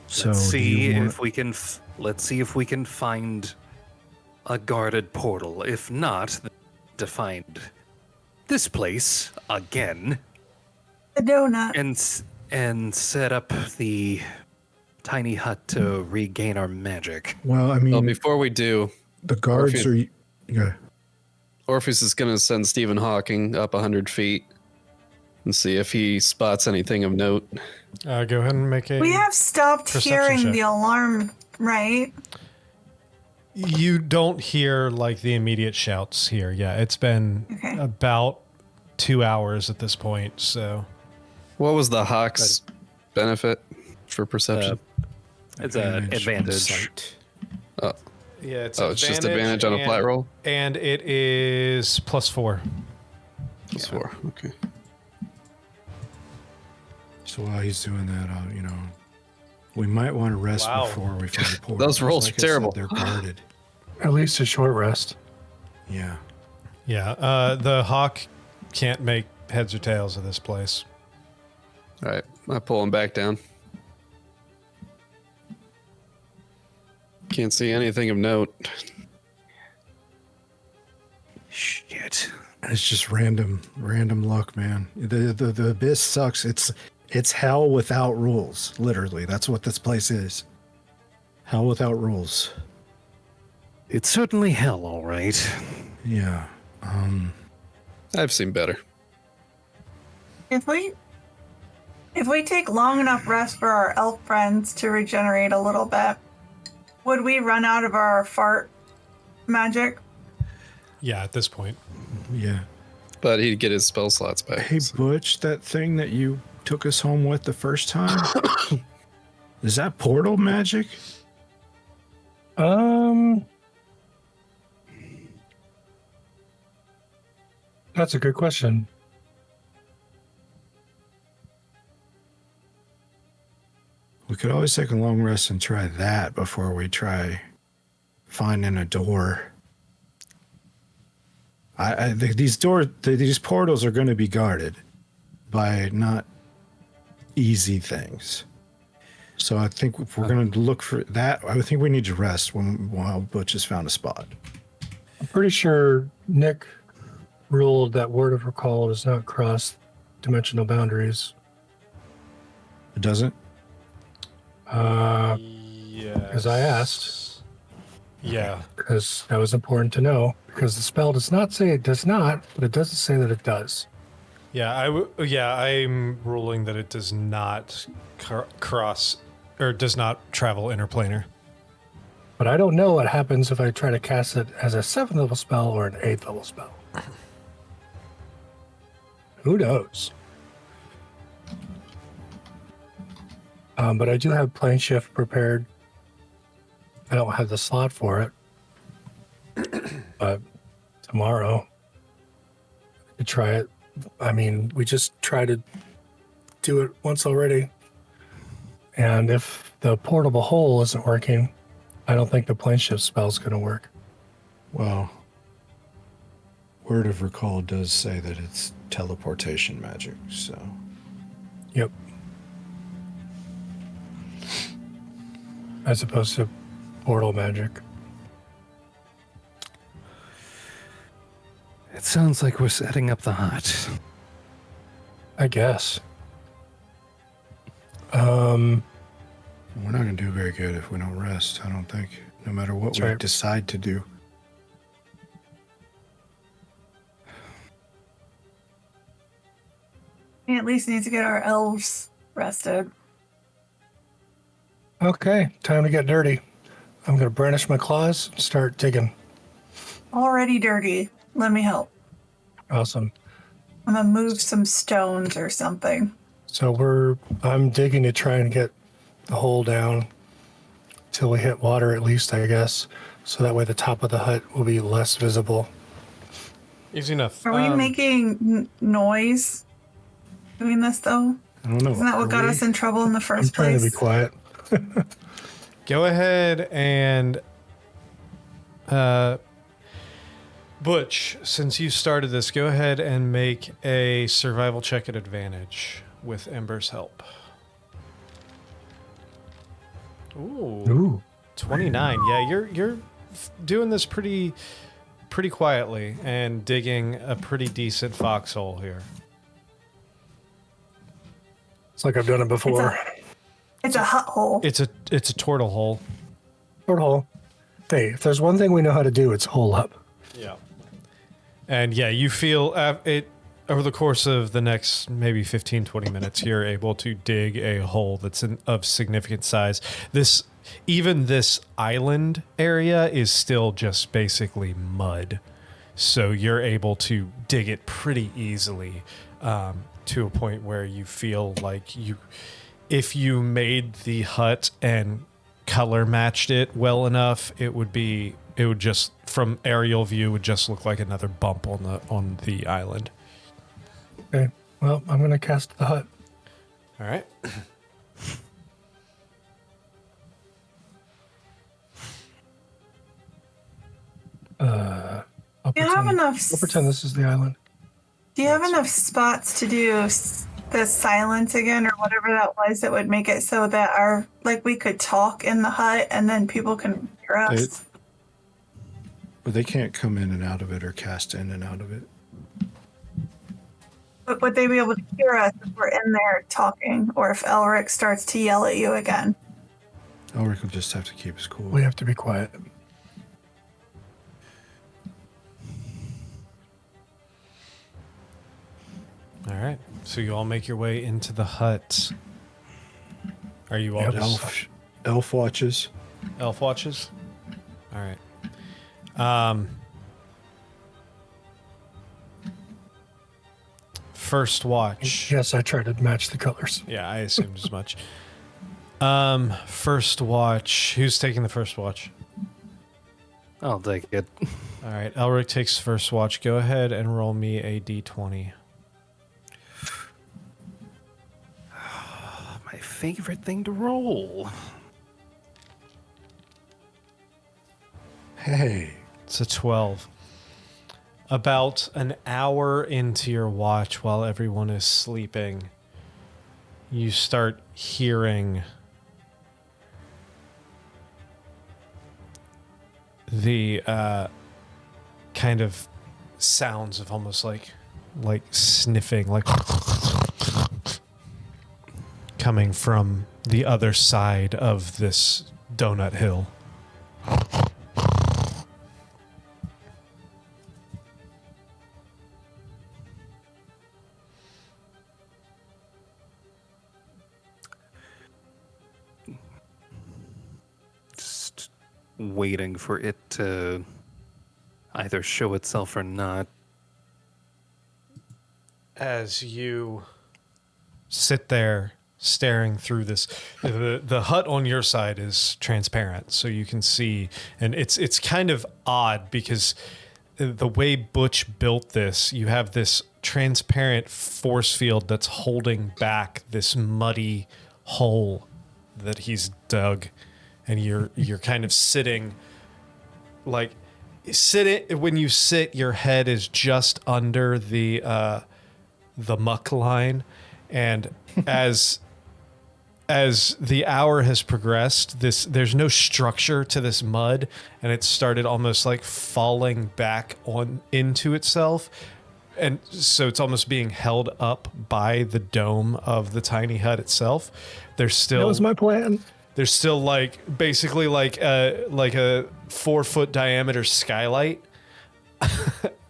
So let's do see you want- if we can. Let's see if we can find a guarded portal. If not, to find this place again The donut. and set up the tiny hut to regain our magic. Well, I mean, Well, before we do, the guards Orpheus- are. Yeah. Orpheus is going to send Stephen Hawking up 100 feet and see if he spots anything of note. Go ahead and make a. We have stopped Perception hearing check. the alarm, right? You don't hear like the immediate shouts here. Yeah, it's been Okay. about 2 hours at this point. So What was the Hawk's benefit for perception? It's an on advantage. sight. yeah, it's It's just advantage on a flat roll? and it is +4. Plus 4. Okay. So while he's doing that, we might want to rest Wow. before we find the portal. Those rolls Like are I said, terrible. they're guarded. At least a short rest. Yeah. Yeah, the hawk can't make heads or tails of this place. All right. I pull him back down. Can't see anything of note. Shit. It's just random luck, man. The abyss sucks. It's hell without rules. Literally, that's what this place is. Hell without rules. It's certainly hell, all right. Yeah. I've seen better. If we take long enough rest for our elf friends to regenerate a little bit, would we run out of our fart magic? Yeah, at this point. Yeah. But he'd get his spell slots back. Hey, Butch, that thing that you took us home with the first time, is that portal magic? That's a good question. We could always take a long rest and try that before we try finding a door. I think these portals are going to be guarded by not easy things. So I think if we're going to look for that, I think we need to rest while Butch has found a spot. I'm pretty sure Nick ruled that word of recall does not cross dimensional boundaries. It doesn't? Because I asked. Yeah. Because that was important to know. Because the spell does not say it does not, but it doesn't say that it does. Yeah, I'm ruling that it does not cross or does not travel interplanar. But I don't know what happens if I try to cast it as a 7th level spell or an 8th level spell. Who knows? But I do have plane shift prepared. I don't have the slot for it. But tomorrow, I could try it. I mean, we just tried to do it once already. And if the portable hole isn't working, I don't think the plane shift spell is going to work. Well, word of recall does say that it's teleportation magic, so. Yep. As opposed to portal magic. It sounds like we're setting up the hut. I guess. We're not going to do very good if we don't rest, I don't think, no matter what That's we right. decide to do. We at least need to get our elves rested. Okay, time to get dirty. I'm going to brandish my claws and start digging. Already dirty. Let me help. Awesome. I'm gonna move some stones or something. So I'm digging to try and get the hole down till we hit water at least, I guess. So that way the top of the hut will be less visible. Easy enough. Are we making noise doing this though? I don't know. Isn't that what got us in trouble in the I'm first trying place? to be quiet. Go ahead and Butch, since you started this, go ahead and make a survival check at advantage with Ember's help. Ooh. 29. Yeah, you're doing this pretty quietly and digging a pretty decent foxhole here. It's like I've done it before. It's a hut hole. It's a turtle hole. Short hole. Hey, if there's one thing we know how to do, it's hole up. Yeah. And yeah, you feel it over the course of the next maybe 15, 20 minutes, you're able to dig a hole that's of significant size. This island area is still just basically mud. So you're able to dig it pretty easily to a point where you feel like if you made the hut and color matched it well enough, it would just from aerial view would just look like another bump on the island. Okay. Well, I'm going to cast the hut. All right. I'll Do you have enough? I'll pretend this is the island. Do you have enough spots to do the silence again, or whatever that was, that would make it so that we could talk in the hut and then people can hear us? But they can't come in and out of it or cast in and out of it. But would they be able to hear us if we're in there talking, or if Elric starts to yell at you again? Elric will just have to keep his cool. We have to be quiet. All right. So you all make your way into the hut. Are you all just Elf watches. elf watches? All right. First watch. Yes, I tried to match the colors. Yeah, I assumed as much. First watch. Who's taking the first watch? I'll take it. All right. Elric takes first watch. Go ahead and roll me a d20. My favorite thing to roll. Hey. It's a 12. About an hour into your watch while everyone is sleeping, you start hearing the kind of sounds of almost like sniffing, like coming from the other side of this donut hill. Just waiting for it to either show itself or not. As you sit there staring through this, the hut on your side is transparent, so you can see, and it's kind of odd because the way Butch built this, you have this transparent force field that's holding back this muddy hole that he's dug, and you're kind of sitting like when you sit, your head is just under the muck line, and as the hour has progressed, there's no structure to this mud, and it started almost like falling back into itself, and so it's almost being held up by the dome of the tiny hut itself. There's still That was my plan. There's still like basically like a 4-foot diameter skylight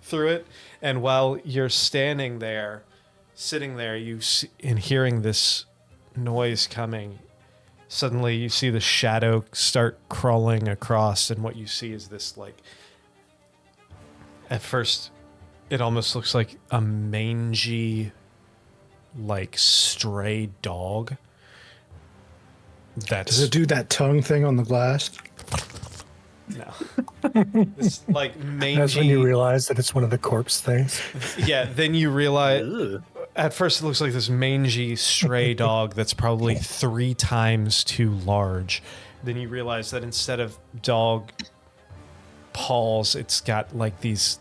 through it, and while you're sitting there, you see, and hearing this noise coming, suddenly you see the shadow start crawling across, and what you see is this, like, at first it almost looks like a mangy, like, stray dog. Does it do that tongue thing on the glass? No. This, like, mangy. That's when you realize that it's one of the corpse things. Yeah, then you realize. At first, it looks like this mangy stray dog that's probably 3 times too large. Then you realize that instead of dog paws, it's got like these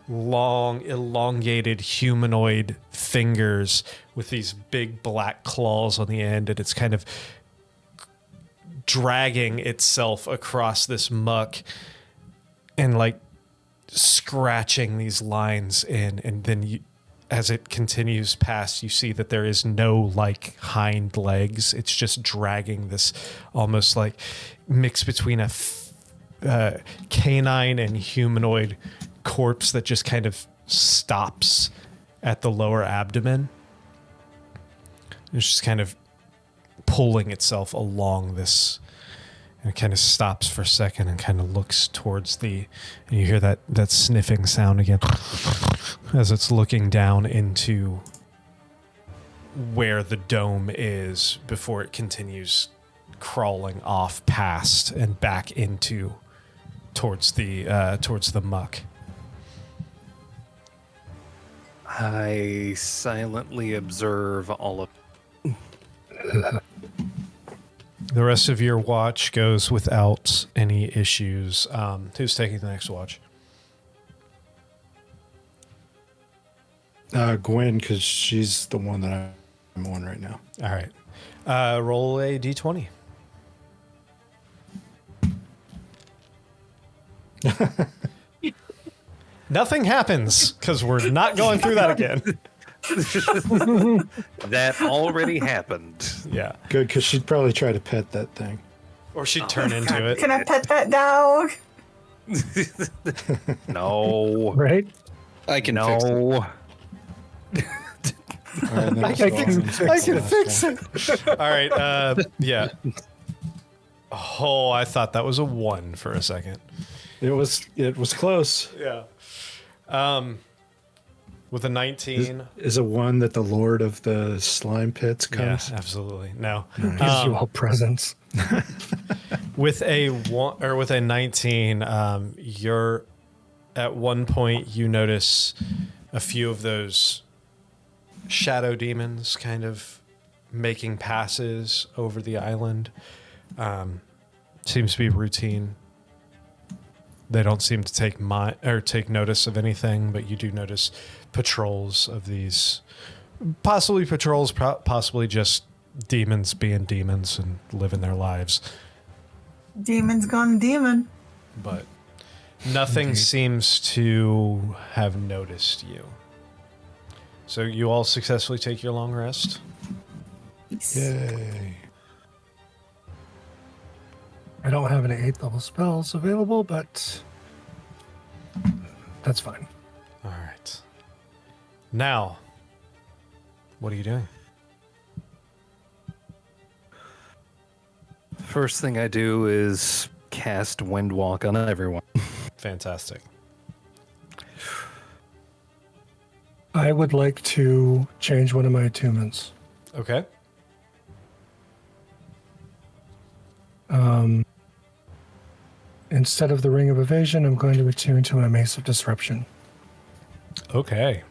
long, elongated humanoid fingers with these big black claws on the end, and it's kind of dragging itself across this muck and like scratching these lines in, and then as it continues past, you see that there is no like hind legs. It's just dragging this almost like mix between a canine and humanoid corpse that just kind of stops at the lower abdomen. It's just kind of pulling itself along this, and it kind of stops for a second and kind of looks towards and you hear that sniffing sound again as it's looking down into where the dome is before it continues crawling off past and back into towards the muck. I silently observe all of. The rest of your watch goes without any issues. Who's taking the next watch? Gwen, because she's the one that I'm on right now. All right. Roll a d20. Nothing happens because we're not going through that again. That already happened. Yeah. Good, because she'd probably try to pet that thing. Or she'd turn into it. Can I pet that dog? No. Right? I can fix it. No. All right, then I can fix it. All right. Yeah. Oh, I thought that was a 1 for a second. It was close. Yeah. With a 19. Is it one that the Lord of the Slime Pits comes? Yeah, absolutely. No. Gives you all presents. With a 1 or with a 19, you're at one point you notice a few of those shadow demons kind of making passes over the island. Seems to be routine. They don't seem to take notice of anything, but you do notice patrols of these, possibly patrols, possibly just demons being demons and living their lives. Demon's gone demon. But Nothing seems to have noticed you. So you all successfully take your long rest. Yay. I don't have any 8th level spells available, but that's fine. All right. Now, what are you doing? First thing I do is cast Windwalk on everyone. Fantastic. I would like to change one of my attunements. Okay. Instead of the Ring of Evasion, I'm going to attune to my Mace of Disruption. Okay.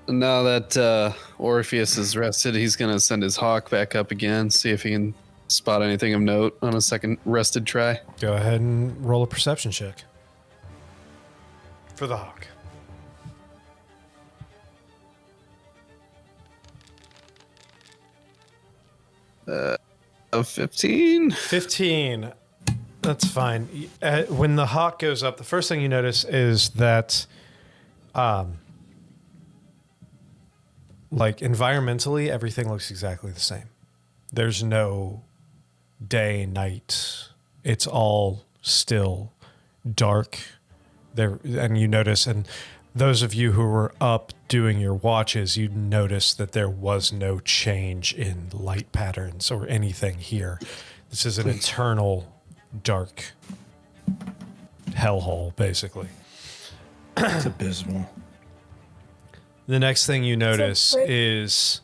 Now that Orpheus is rested, he's going to send his hawk back up again, see if he can spot anything of note on a second rested try. Go ahead and roll a perception check. For the hawk. Of 15? 15. That's fine. When the hawk goes up, the first thing you notice is that, like, environmentally, everything looks exactly the same. There's no day, night. It's all still dark. There, and you notice, and those of you who were up doing your watches, you noticed that there was no change in light patterns or anything here. This is an eternal dark hellhole, basically. It's abysmal. The next thing you notice is,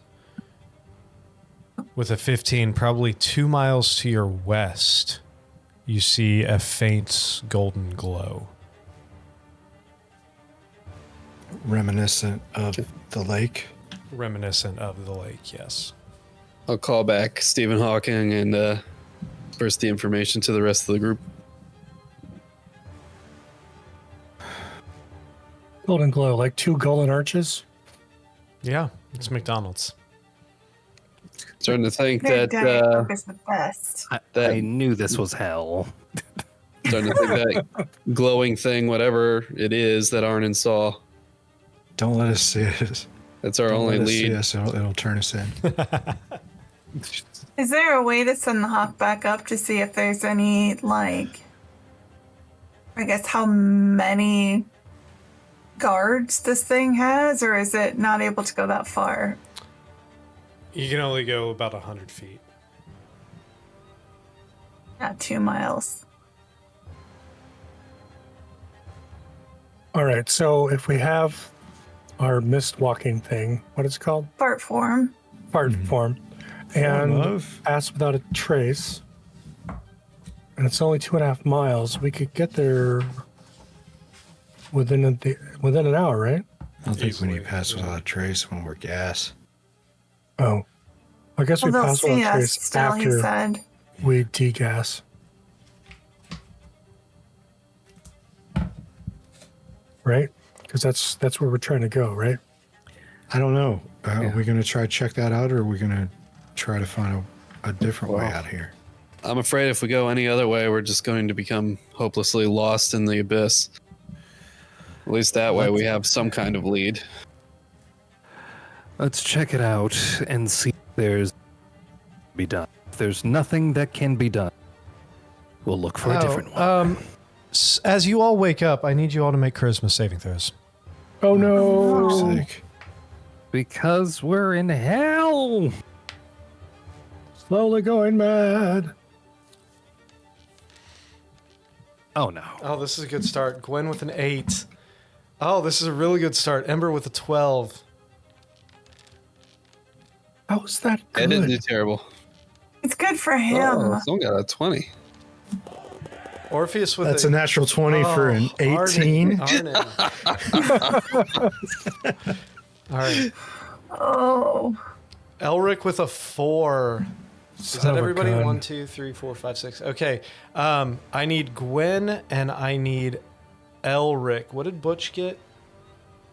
with a 15, probably 2 miles to your west, you see a faint golden glow. Reminiscent of the lake. Reminiscent of the lake, yes. I'll call back Stephen Hawking and burst the information to the rest of the group. Golden glow, like 2 golden arches. Yeah, it's McDonald's. Starting to think Their that diet Coke is the best. I knew this was hell. starting to think that glowing thing, whatever it is that Arnynn saw, Don't let us see it. that's our Don't only let us lead. see us. It'll turn us in. Is there a way to send the hawk back up to see if there's any, like, I guess how many guards this thing has, or is it not able to go that far? You can only go about 100 feet. Not 2 miles. All right, so if we have our mist walking thing, what is it called? Fart form. Fart form. And of- pass without a trace. And it's only 2.5 miles. We could get there within an hour, right? I don't think we need Easily, to pass yeah. without a trace when we're gas. Oh. I guess we Well, they'll pass see without a us trace still, he after said. we degas. Right? Because that's where we're trying to go, right? I don't know. Are we going to try to check that out, or are we going to try to find a different way out here? I'm afraid if we go any other way, we're just going to become hopelessly lost in the abyss. At least that way we have some kind of lead. Let's check it out and see if there's be done. If there's nothing that can be done, we'll look for a different one. As you all wake up, I need you all to make charisma saving throws. Oh no. For fuck's sake. Because we're in hell. Slowly going mad. Oh no. Oh, this is a good start. Gwen with an 8. Oh, this is a really good start. Ember with a 12. How is that I didn't do good? terrible. It's good for Oh, him. someone got a 20. Orpheus with That's a natural 20 for an 18. Arnynn. All right. Oh. Elric with a 4. Is Son that of a everybody? gun. 1, 2, 3, 4, 5, 6. Okay. I need Gwen and I need Elric. What did Butch get?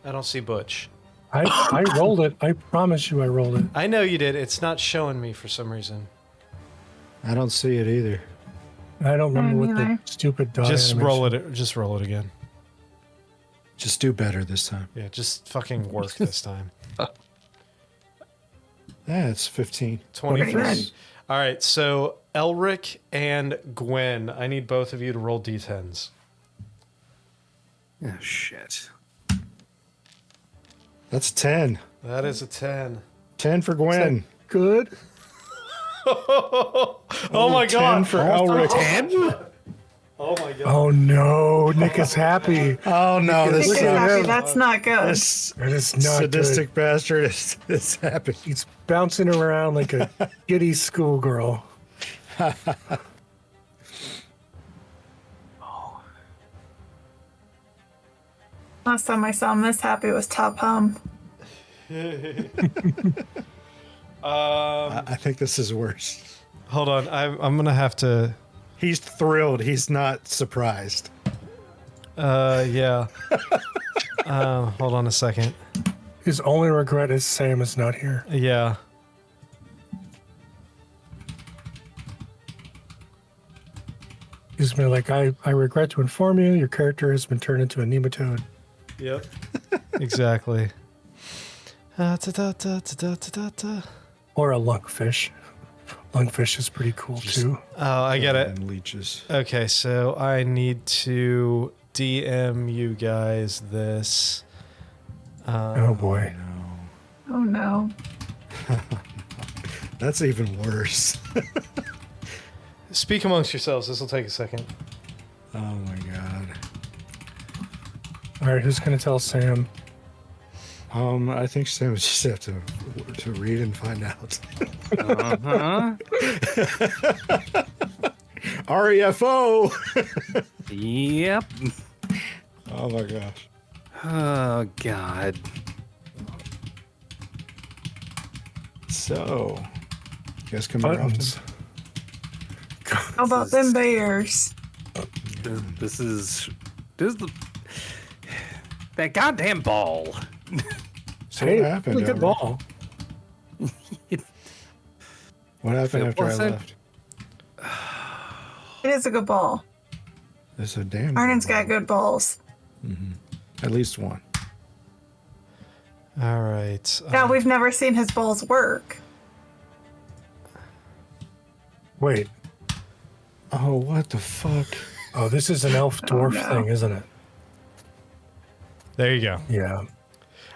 I don't see Butch. I rolled it. I promise you I rolled it. I know you did. It's not showing me for some reason. I don't see it either. I don't remember what neither. the stupid dot Just animation- roll it. Just roll it again. Just do better this time. Yeah, just fucking work this time. Yeah, it's 15. 23. good. All right, so Elric and Gwen, I need both of you to roll d10s. Oh, shit. That's 10. That is a 10. 10 for Gwen. Good. Oh my 10 god. for Elric. 10? Oh my god. Oh no, Nick is happy. Oh no, this Look at at happy. him. That's not good. this That is not sadistic good. bastard is happy. He's bouncing around like a giddy schoolgirl. Last time I saw him this happy was Top Hum. I think this is worse. Hold on. I'm going to have to He's thrilled. He's not surprised. yeah. Hold on a second. His only regret is Sam is not here. Yeah. He's been like, I regret to inform you, your character has been turned into a nematode. Yep. Exactly. Ta-ta-ta-ta-ta-ta-ta. Or a lungfish. Lungfish is pretty cool too. Oh, I get it. And leeches. Okay, so I need to DM you guys this. Oh boy. Oh no. That's even worse. Speak amongst yourselves. This will take a second. Oh my god. All right, who's gonna tell Sam? I think Sam would just have to read and find out. Uh-huh. REFO. Yep. Oh my gosh. Oh, God. So, you guys come here often? Buttons. How about them bears? This is the... That goddamn ball. So Hey, what happened? look at Elric? ball. What happened It after I wasn't- left? It is a good ball. There's a damn. Arnynn's good got good balls. one. At least one. All right. Yeah, we've never seen his balls work. Wait. Oh, what the fuck? Oh, this is an elf dwarf no. thing, isn't it? There you go. Yeah.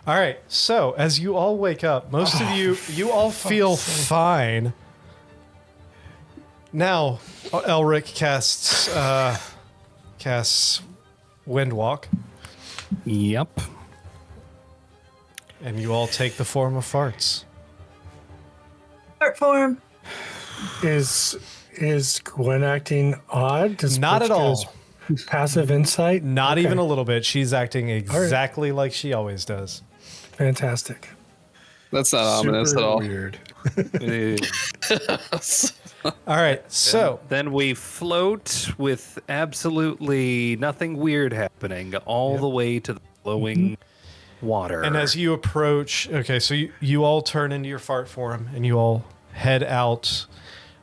All right. So as you all wake up, most of you all feel fine. Now, Elric casts Windwalk, Yep. and you all take the form of farts. Art form. Is Gwen acting odd? Does Not Butch at get all. his passive insight? Not Okay. even a little bit. She's acting exactly like she always does. Fantastic. That's not ominous Super at all. weird. All right. So Then we float with absolutely nothing weird happening all the way to the flowing water. And as you approach, okay, so you all turn into your fart form and you all head out.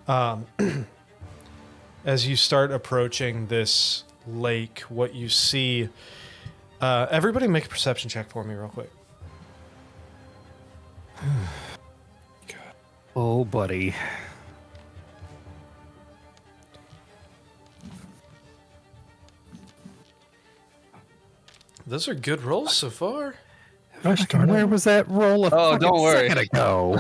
As you start approaching this lake, what you see, everybody make a perception check for me real quick. Oh, buddy. Those are good rolls so far. Gosh darn Where it. was that roll a Oh, don't worry. second ago?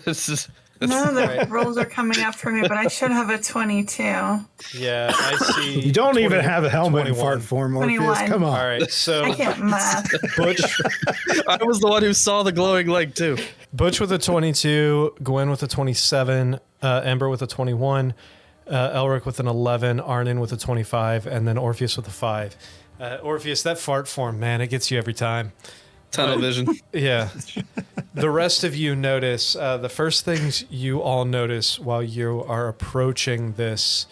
This is None of the rolls are coming after me, but I should have a 22. Yeah, I see. You don't 20 even have a helmet in 21. fart form, Orpheus. 21. Come on. All right, so I can't math. Butch I was the one who saw the glowing leg too. Butch with a 22, Gwen with a 27, Ember with a 21, Elric with an 11, Arnynn with a 25, and then Orpheus with a 5. Orpheus, that fart form, man, it gets you every time. Tunnel vision. Yeah. The rest of you notice, the first things you all notice while you are approaching this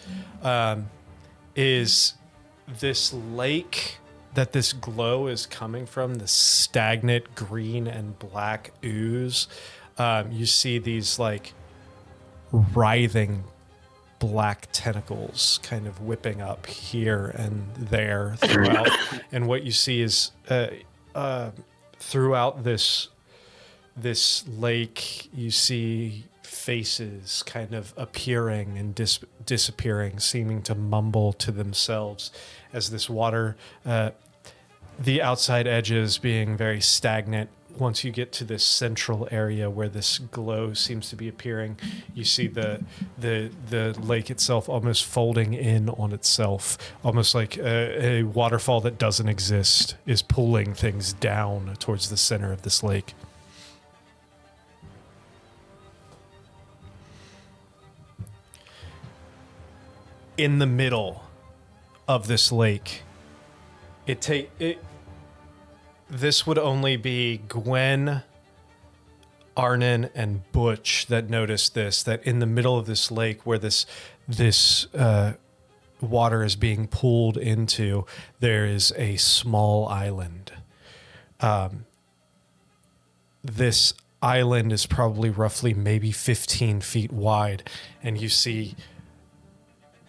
is this lake that this glow is coming from, this stagnant green and black ooze. You see these like writhing black tentacles kind of whipping up here and there throughout. And what you see is throughout this lake, you see faces kind of appearing and disappearing, seeming to mumble to themselves as this water, the outside edges being very stagnant. Once you get to this central area where this glow seems to be appearing, you see the lake itself almost folding in on itself, almost like a waterfall that doesn't exist is pulling things down towards the center of this lake. In the middle of this lake, this would only be Gwen, Arnynn, and Butch that noticed this, that in the middle of this lake where this water is being pulled into, there is a small island. This island is probably roughly maybe 15 feet wide, and you see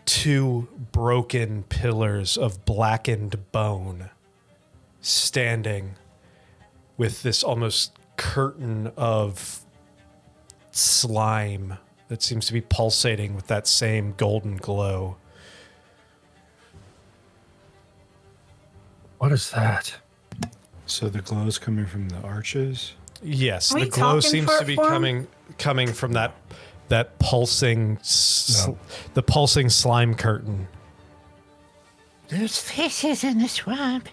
2 broken pillars of blackened bone standing with this almost curtain of slime that seems to be pulsating with that same golden glow. What is that? So the glow is coming from the arches. Yes, Are we the glow talking seems for to be form? coming from that pulsing the pulsing slime curtain. There's fishes in the swamp.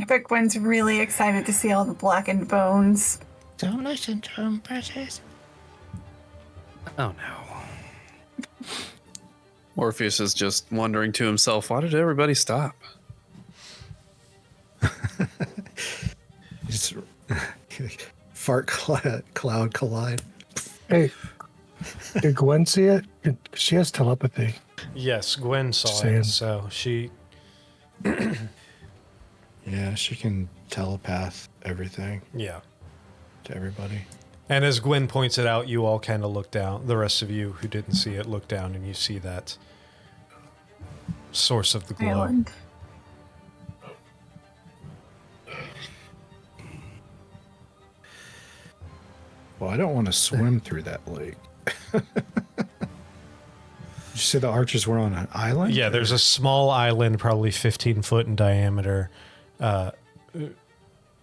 I bet Gwen's really excited to see all the blackened bones. Don't listen to him, precious. Oh no. Orpheus is just wondering to himself, why did everybody stop? It's fart cloud collide. Hey, did Gwen see it? She has telepathy. Yes, Gwen saw Saying. it, so she... Yeah, she can telepath everything Yeah. to everybody. And as Gwen points it out, you all kind of look down. The rest of you who didn't see it look down, and you see that source of the glow. Island. Well, I don't want to swim through that lake. Did you say the arches were on an island? Yeah, there's a small island, probably 15 foot in diameter,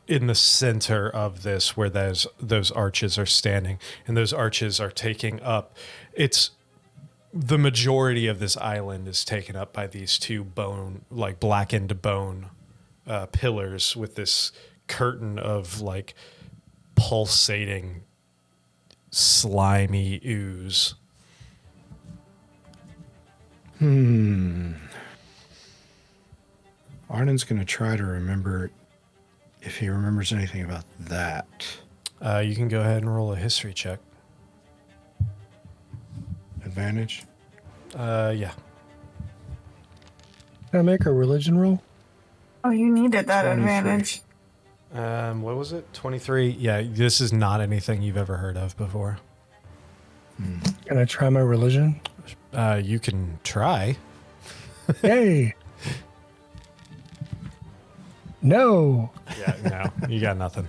in the center of this where those arches are standing. And those arches are taking up... The majority of this island is taken up by these 2 blackened bone pillars with this curtain of pulsating slimy ooze. Arnynn's going to try to remember if he remembers anything about that. You can go ahead and roll a history check. Advantage? Yeah. Can I make a religion roll? Oh, you needed that 23. advantage. What was it? 23? Yeah, this is not anything you've ever heard of before. Can I try my religion? You can try. Yay! No. Yeah, no, you got nothing.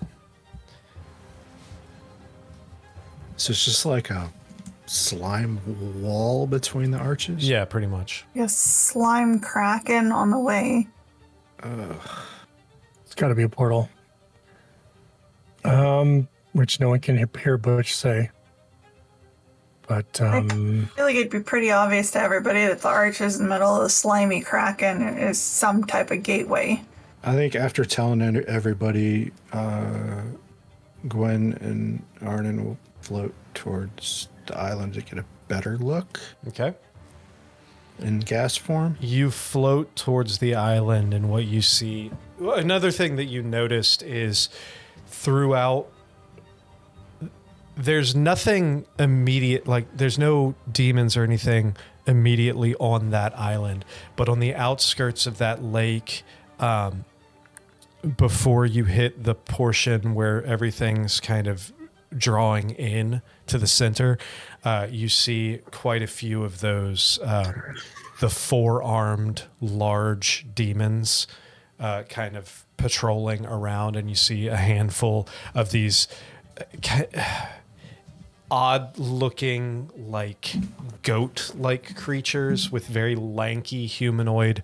So it's just like a slime wall between the arches? Yeah, pretty much. A slime kraken on the way. It's got to be a portal. Which no one can hear Butch say. But I feel like it'd be pretty obvious to everybody that the arches in the middle of the slimy kraken is some type of gateway. I think after telling everybody, Gwen and Arnynn will float towards the island to get a better look Okay. in gas form. You float towards the island, and what you see... Another thing that you noticed is throughout... There's nothing immediate, there's no demons or anything immediately on that island. But on the outskirts of that lake, before you hit the portion where everything's kind of drawing in to the center, you see quite a few of those the four-armed large demons kind of patrolling around, and you see a handful of these odd-looking, like goat-like creatures with very lanky humanoid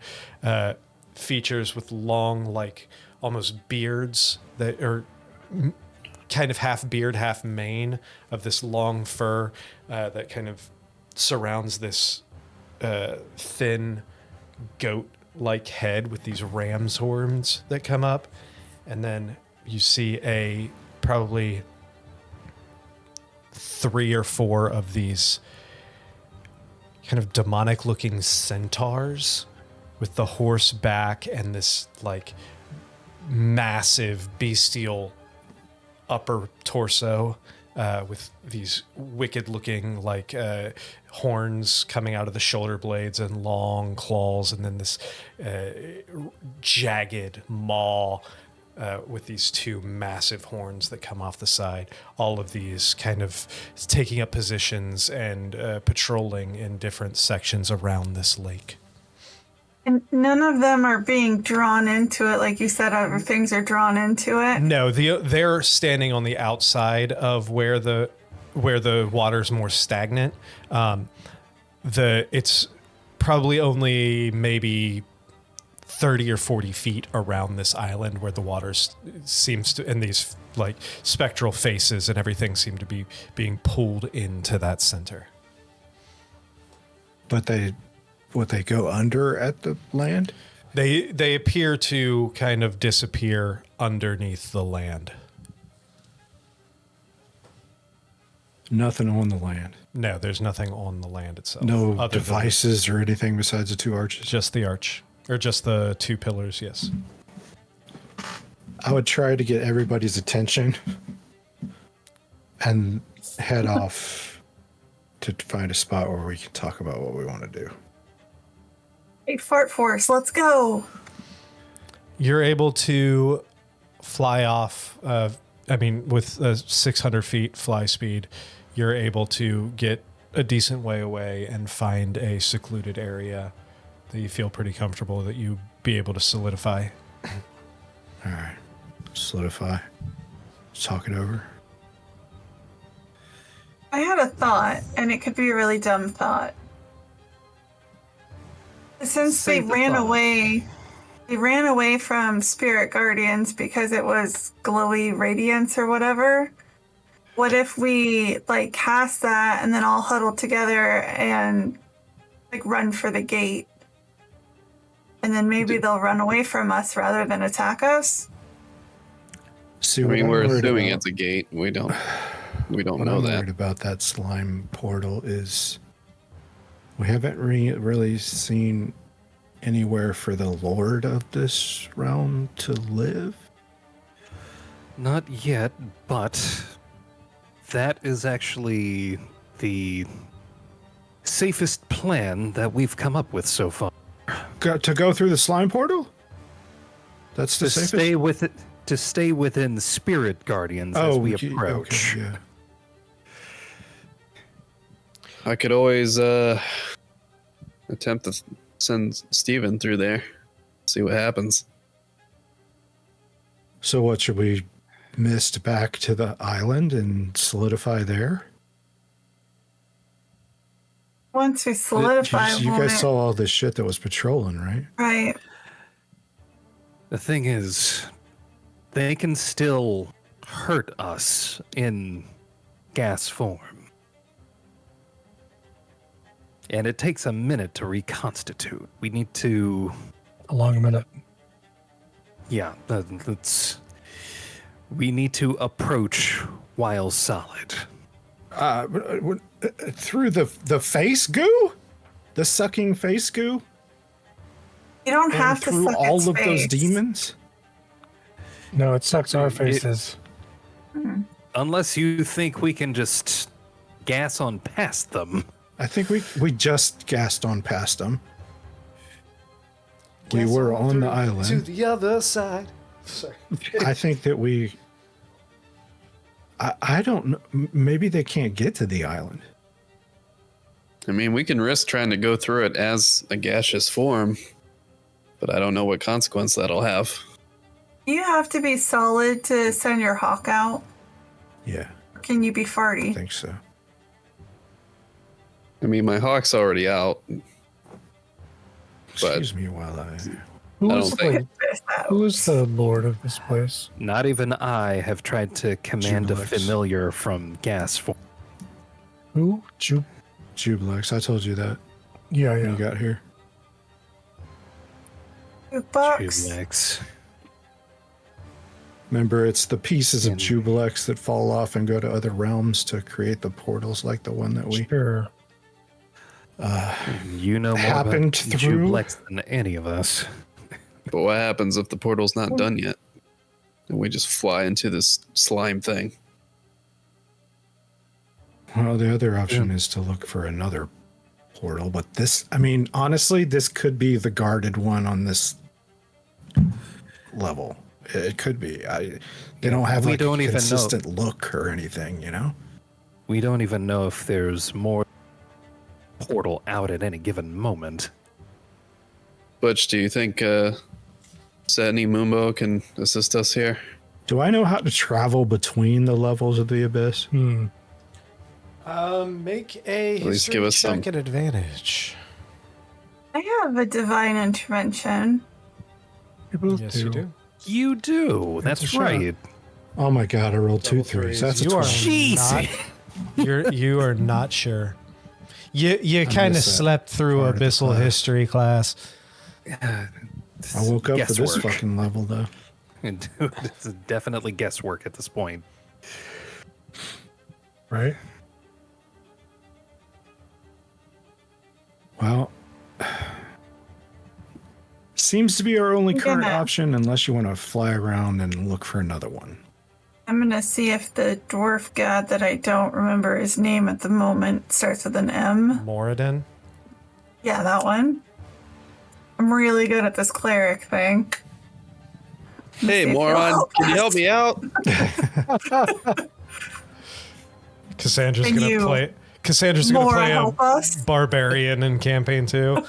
features with long, like almost beards that are kind of half beard, half mane of this long fur that kind of surrounds this thin goat-like head with these ram's horns that come up. And then you see a probably 3 or 4 of these kind of demonic looking centaurs with the horse back and this like massive bestial upper torso with these wicked looking like horns coming out of the shoulder blades and long claws, and then this jagged maw with these 2 massive horns that come off the side. All of these kind of taking up positions and patrolling in different sections around this lake. And none of them are being drawn into it, like you said. Other things are drawn into it. No, they're standing on the outside of where the water's more stagnant. It's probably only maybe 30 or 40 feet around this island where the water seems to, and these like spectral faces and everything seem to be being pulled into that center. But would they go under at the land? They appear to kind of disappear underneath the land. Nothing on the land. No, there's nothing on the land itself. No other devices or anything besides the 2 arches? Just the arch. Or just the 2 pillars, yes. I would try to get everybody's attention and head off to find a spot where we can talk about what we want to do. Hey, Fart Force, let's go. You're able to fly off, with 600 feet fly speed, you're able to get a decent way away and find a secluded area that you feel pretty comfortable that you be able to solidify. All right. Solidify. Let's talk it over. I had a thought, and it could be a really dumb thought. Since they ran away from Spirit Guardians because it was glowy radiance or whatever. What if we like cast that and then all huddle together and like run for the gate? And then maybe they'll run away from us rather than attack us? See, we're assuming it's a gate. We don't know I'm that. worried about that slime portal is we haven't really seen anywhere for the lord of this realm to live. Not yet, but that is actually the safest plan that we've come up with so far. To go through the slime portal? That's the safest? To stay within Spirit Guardians as we approach. Okay, yeah. I could always attempt to send Steven through there, see what happens. So what, should we mist back to the island and solidify there? Once we solidify, you guys saw all this shit that was patrolling, right? Right. The thing is, they can still hurt us in gas form. And it takes a minute to reconstitute. We need to... A long minute. Yeah, we need to approach while solid. Through the face goo? The sucking face goo? You don't have to through suck all its of those face. demons? No, it sucks our faces. Unless you think we can just gas on past them. I think we just gassed on past them. We were on the island. To the other side. Sorry. I think that I don't know. Maybe they can't get to the island. I mean, we can risk trying to go through it as a gaseous form, but I don't know what consequence that'll have. You have to be solid to send your hawk out. Yeah, Or can you be I farty? think so. I mean, my hawk's already out. But Excuse me while I... Who I is don't think- who is the lord of this place? Not even I have tried to command a Jublex. familiar from gas form. Who? Jublex, I told you that Yeah, when yeah. you got here. Jukebox. Jublex. Remember, it's the pieces of And- Jublex that fall off and go to other realms to create the portals like the one that we... Sure. You know more Happened about through- Jublex than any of us. But what happens if the portal's not done yet? And we just fly into this slime thing? Well, the other option is to look for another portal, but this, I mean, honestly, this could be the guarded one on this level. It could be. They don't have we like don't a even know. consistent look or anything, you know? We don't even know if there's more portal out at any given moment. Butch, do you think Setni Mumbo can assist us here? Do I know how to travel between the levels of the abyss? Make a At least history give us check some. at advantage. I have a divine intervention. You both Yes, you do. You do. That's a shot. right. Oh my god, I rolled two threes. That's a You are 20. Jeez. you are not sure. You kind of missed that slept through part of the abyssal class. history class. I woke up for this Guesswork. fucking level, though. Dude, this is definitely guesswork at this point. Right? Well, seems to be our only current gonna- option unless you want to fly around and look for another one. I'm gonna see if the dwarf god that I don't remember his name at the moment starts with an M. Moradin. Yeah, that one. I'm really good at this cleric thing. Hey, See if moron, you'll can you help me out? Cassandra's Can gonna you play. Cassandra's gonna more play a help us? barbarian in campaign 2.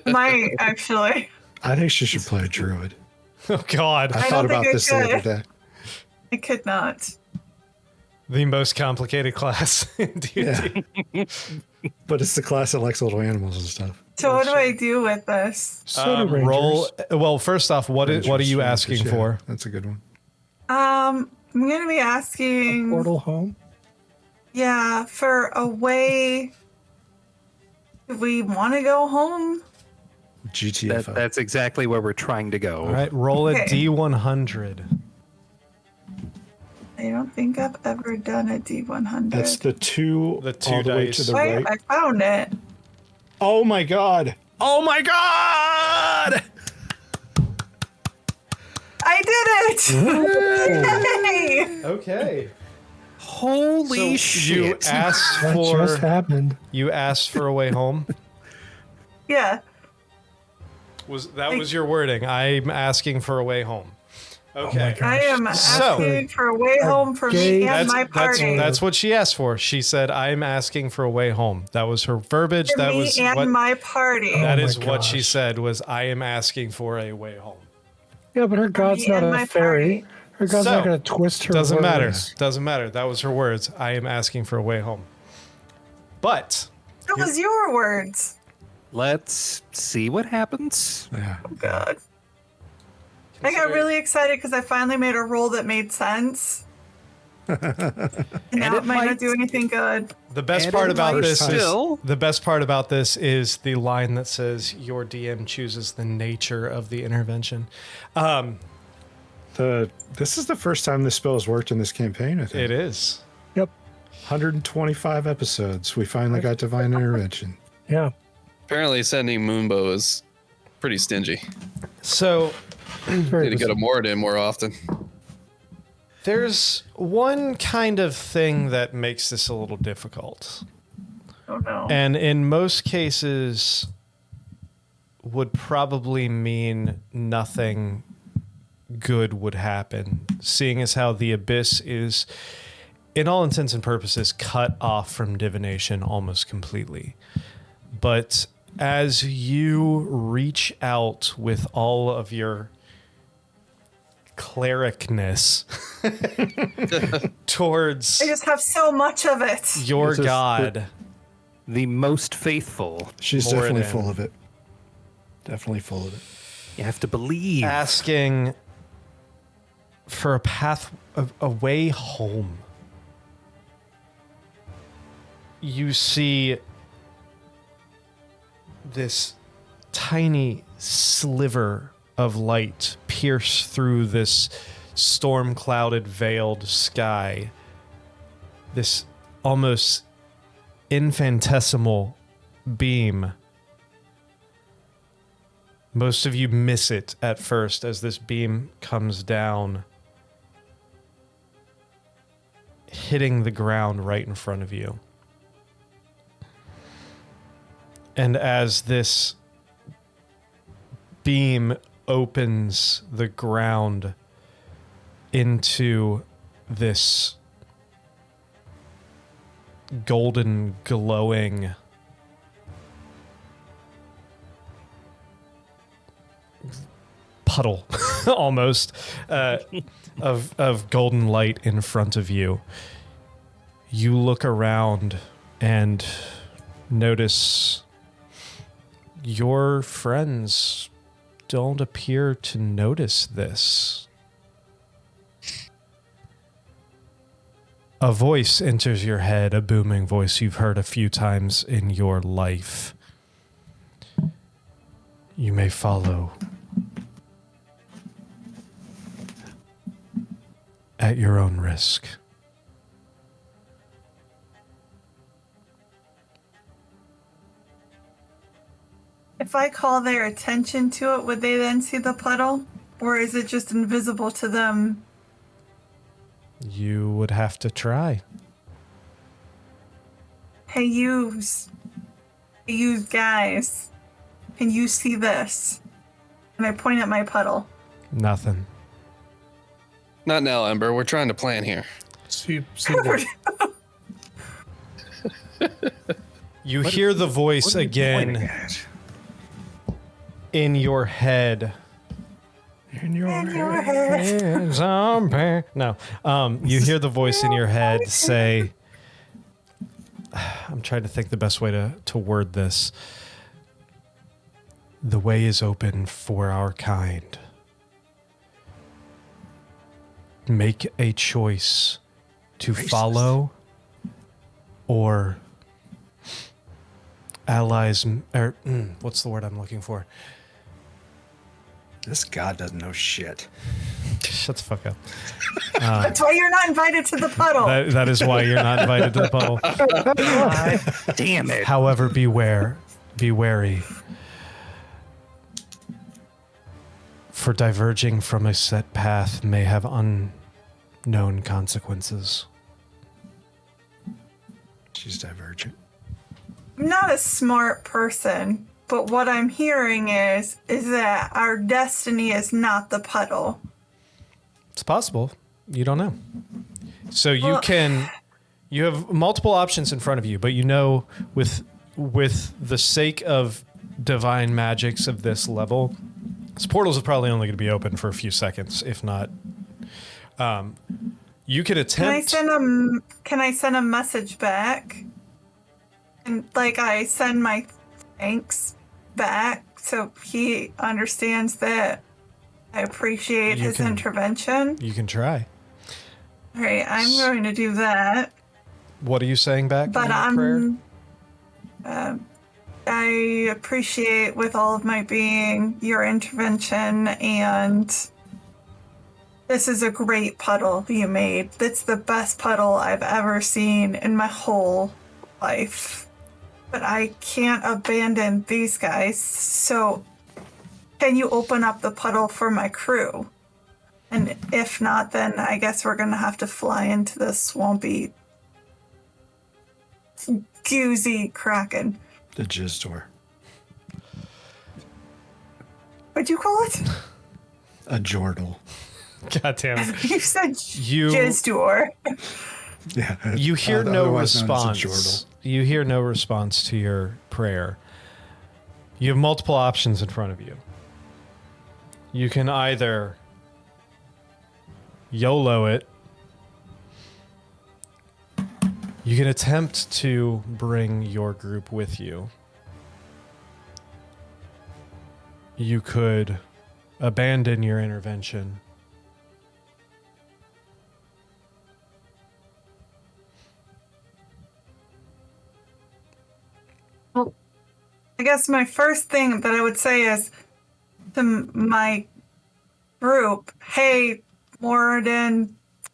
Might actually. I think she should play a druid. Oh God, I don't thought think about I this the other could. day. I could not. the most complicated class in D&D. Yeah. But it's the class that likes little animals and stuff. So what do I do with this? So do Rangers. Roll. Well, first off, what are you Rangers, asking yeah, for? That's a good one. I'm gonna be asking. Portal home? Yeah, for a way. Do we want to go home? GTFO. That's exactly where we're trying to go. All right, roll a Okay. D100. I don't think I've ever done a D100. That's the two, The two all the way dice. to the Wait, right. I found it. Oh my god! Oh my god! I did it! Yay! Okay. Holy So you shit. asked That just for happened. a way home. Yeah. Was your wording? I'm asking for a way home. Okay. I am So- asking for a way home for me and my party. That's what she asked for. She said, "I'm asking for a way home." That was her verbiage. for That me was and what. my party. That Oh is my what she gosh. said. Was I am asking for a way home. Yeah, but her god's me not and a my fairy. party. Her god's So, not going to twist her Doesn't matter. words. Doesn't matter. That was her words. I am asking for a way home. But That was your words. Let's see what happens. Yeah. Oh, God. I got really excited because I finally made a roll that made sense. And now it it might might- not do anything good. the best And part it about might this is still- the best part about this is the line that says your DM chooses the nature of the intervention. This is the first time this spell has worked in this campaign, I think. It is. Yep. 125 episodes. We finally got divine intervention. Yeah. Apparently, sending Moonbow is pretty stingy. So Very Need to go to Moradin more often. there's one kind of thing that makes this a little difficult. Oh, no. And in most cases would probably mean nothing good would happen, seeing as how the abyss is in all intents and purposes, cut off from divination almost completely. But as you reach out with all of your clericness towards I just have so much of it. your god, The most faithful. She's More definitely than- full of it. Definitely full of it. You have to believe. asking for a path of a way home, you see this tiny sliver of light pierce through this storm clouded veiled sky, this almost infinitesimal beam. Most of you miss it at first as this beam comes down, hitting the ground right in front of you. And as this beam opens the ground into this golden glowing puddle almost of golden light in front of you, you look around and notice your friends don't appear to notice this. A voice enters your head, a booming voice you've heard a few times in your life. You may follow at your own risk. If I call their attention to it, would they then see the puddle? Or is it just invisible to them? You would have to try. Hey, you guys, can you see this? And I point at my puddle. Nothing. Not now, Ember. We're trying to plan here. See what? You hear the voice again in your head. In your head. Zombie. No. You hear the voice in your head say, I'm trying to think the best way to word this. The way is open for our kind. Make a choice to follow or allies, or what's the word I'm looking for? This god doesn't know shit. Shut the fuck up. That's why you're not invited to the puddle. That is why you're not invited to the puddle. God damn it. However, be wary. For diverging from a set path may have unknown consequences. She's divergent. I'm not a smart person, but what I'm hearing is that our destiny is not the puddle. It's possible. You don't know. So you Well- you have multiple options in front of you, but you know with the sake of divine magics of this level, this portals are probably only going to be open for a few seconds, if not. You could attempt. Can I send a message back? And like I send my thanks back so he understands that I appreciate You his can- intervention. You can try. All right, I'm going to do that. What are you saying back? But in your prayer? I appreciate with all of my being your intervention, and this is a great puddle you made. It's the best puddle I've ever seen in my whole life. But I can't abandon these guys, so can you open up the puddle for my crew? And if not, then I guess we're gonna have to fly into the swampy, goozy kraken. The jizz door. What'd you call it? A jordal. God damn it. You said You- jizz door. Yeah. You hear no otherwise known as a response. You hear no response to your prayer. You have multiple options in front of you. You can either YOLO it. You can attempt to bring your group with you. You could abandon your intervention. Well, I guess my first thing that I would say is to my group, hey, Moradin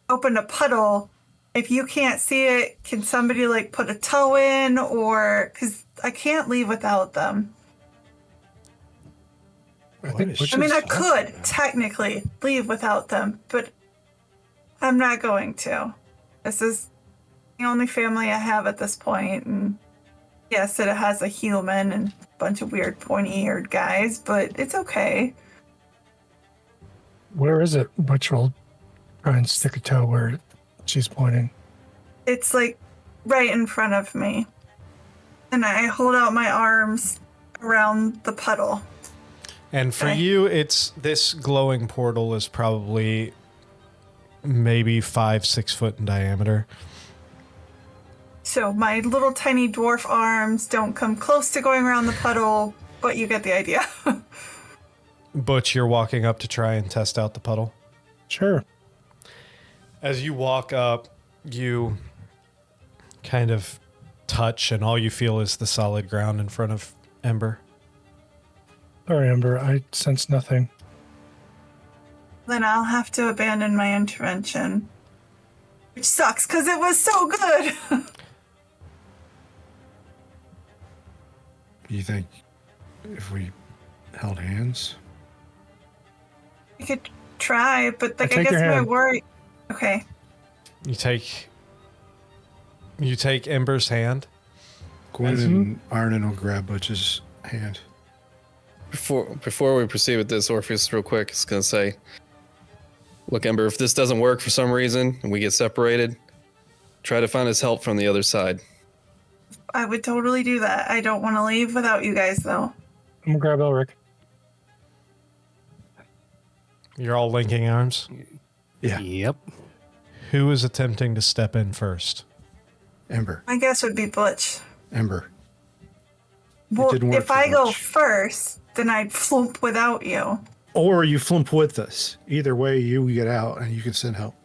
opened a puddle. If you can't see it, can somebody like put a toe in, or because I can't leave without them. I mean, I could technically leave without them, but I'm not going to. This is the only family I have at this point, and yes, it has a human and a bunch of weird pointy-eared guys, but it's okay. Where is it? Butch will try and stick a toe where she's pointing. It's like right in front of me. And I hold out my arms around the puddle. And for you, it's this glowing portal is probably maybe 5-6 foot in diameter. So my little tiny dwarf arms don't come close to going around the puddle, but you get the idea. Butch, you're walking up to try and test out the puddle. Sure. As you walk up, you kind of touch, and all you feel is the solid ground in front of Ember. Sorry, Ember. I sense nothing. Then I'll have to abandon my intervention. Which sucks, because it was so good. You think if we held hands? I could try, but like, I take guess your my hand. worry... Okay. You take Ember's hand. Gwen and Arnynn will grab Butch's hand. Before we proceed with this, Orpheus, real quick, is going to say, look, Ember, if this doesn't work for some reason and we get separated, try to find us help from the other side. I would totally do that. I don't want to leave without you guys, though. I'm gonna grab Elric. You're all linking arms. Yeah. Yep. Who is attempting to step in first? Ember. My guess would be Butch. Ember. Well, didn't work if for I go Butch. first, then I'd flump without you. Or you flump with us. Either way, you get out and you can send help.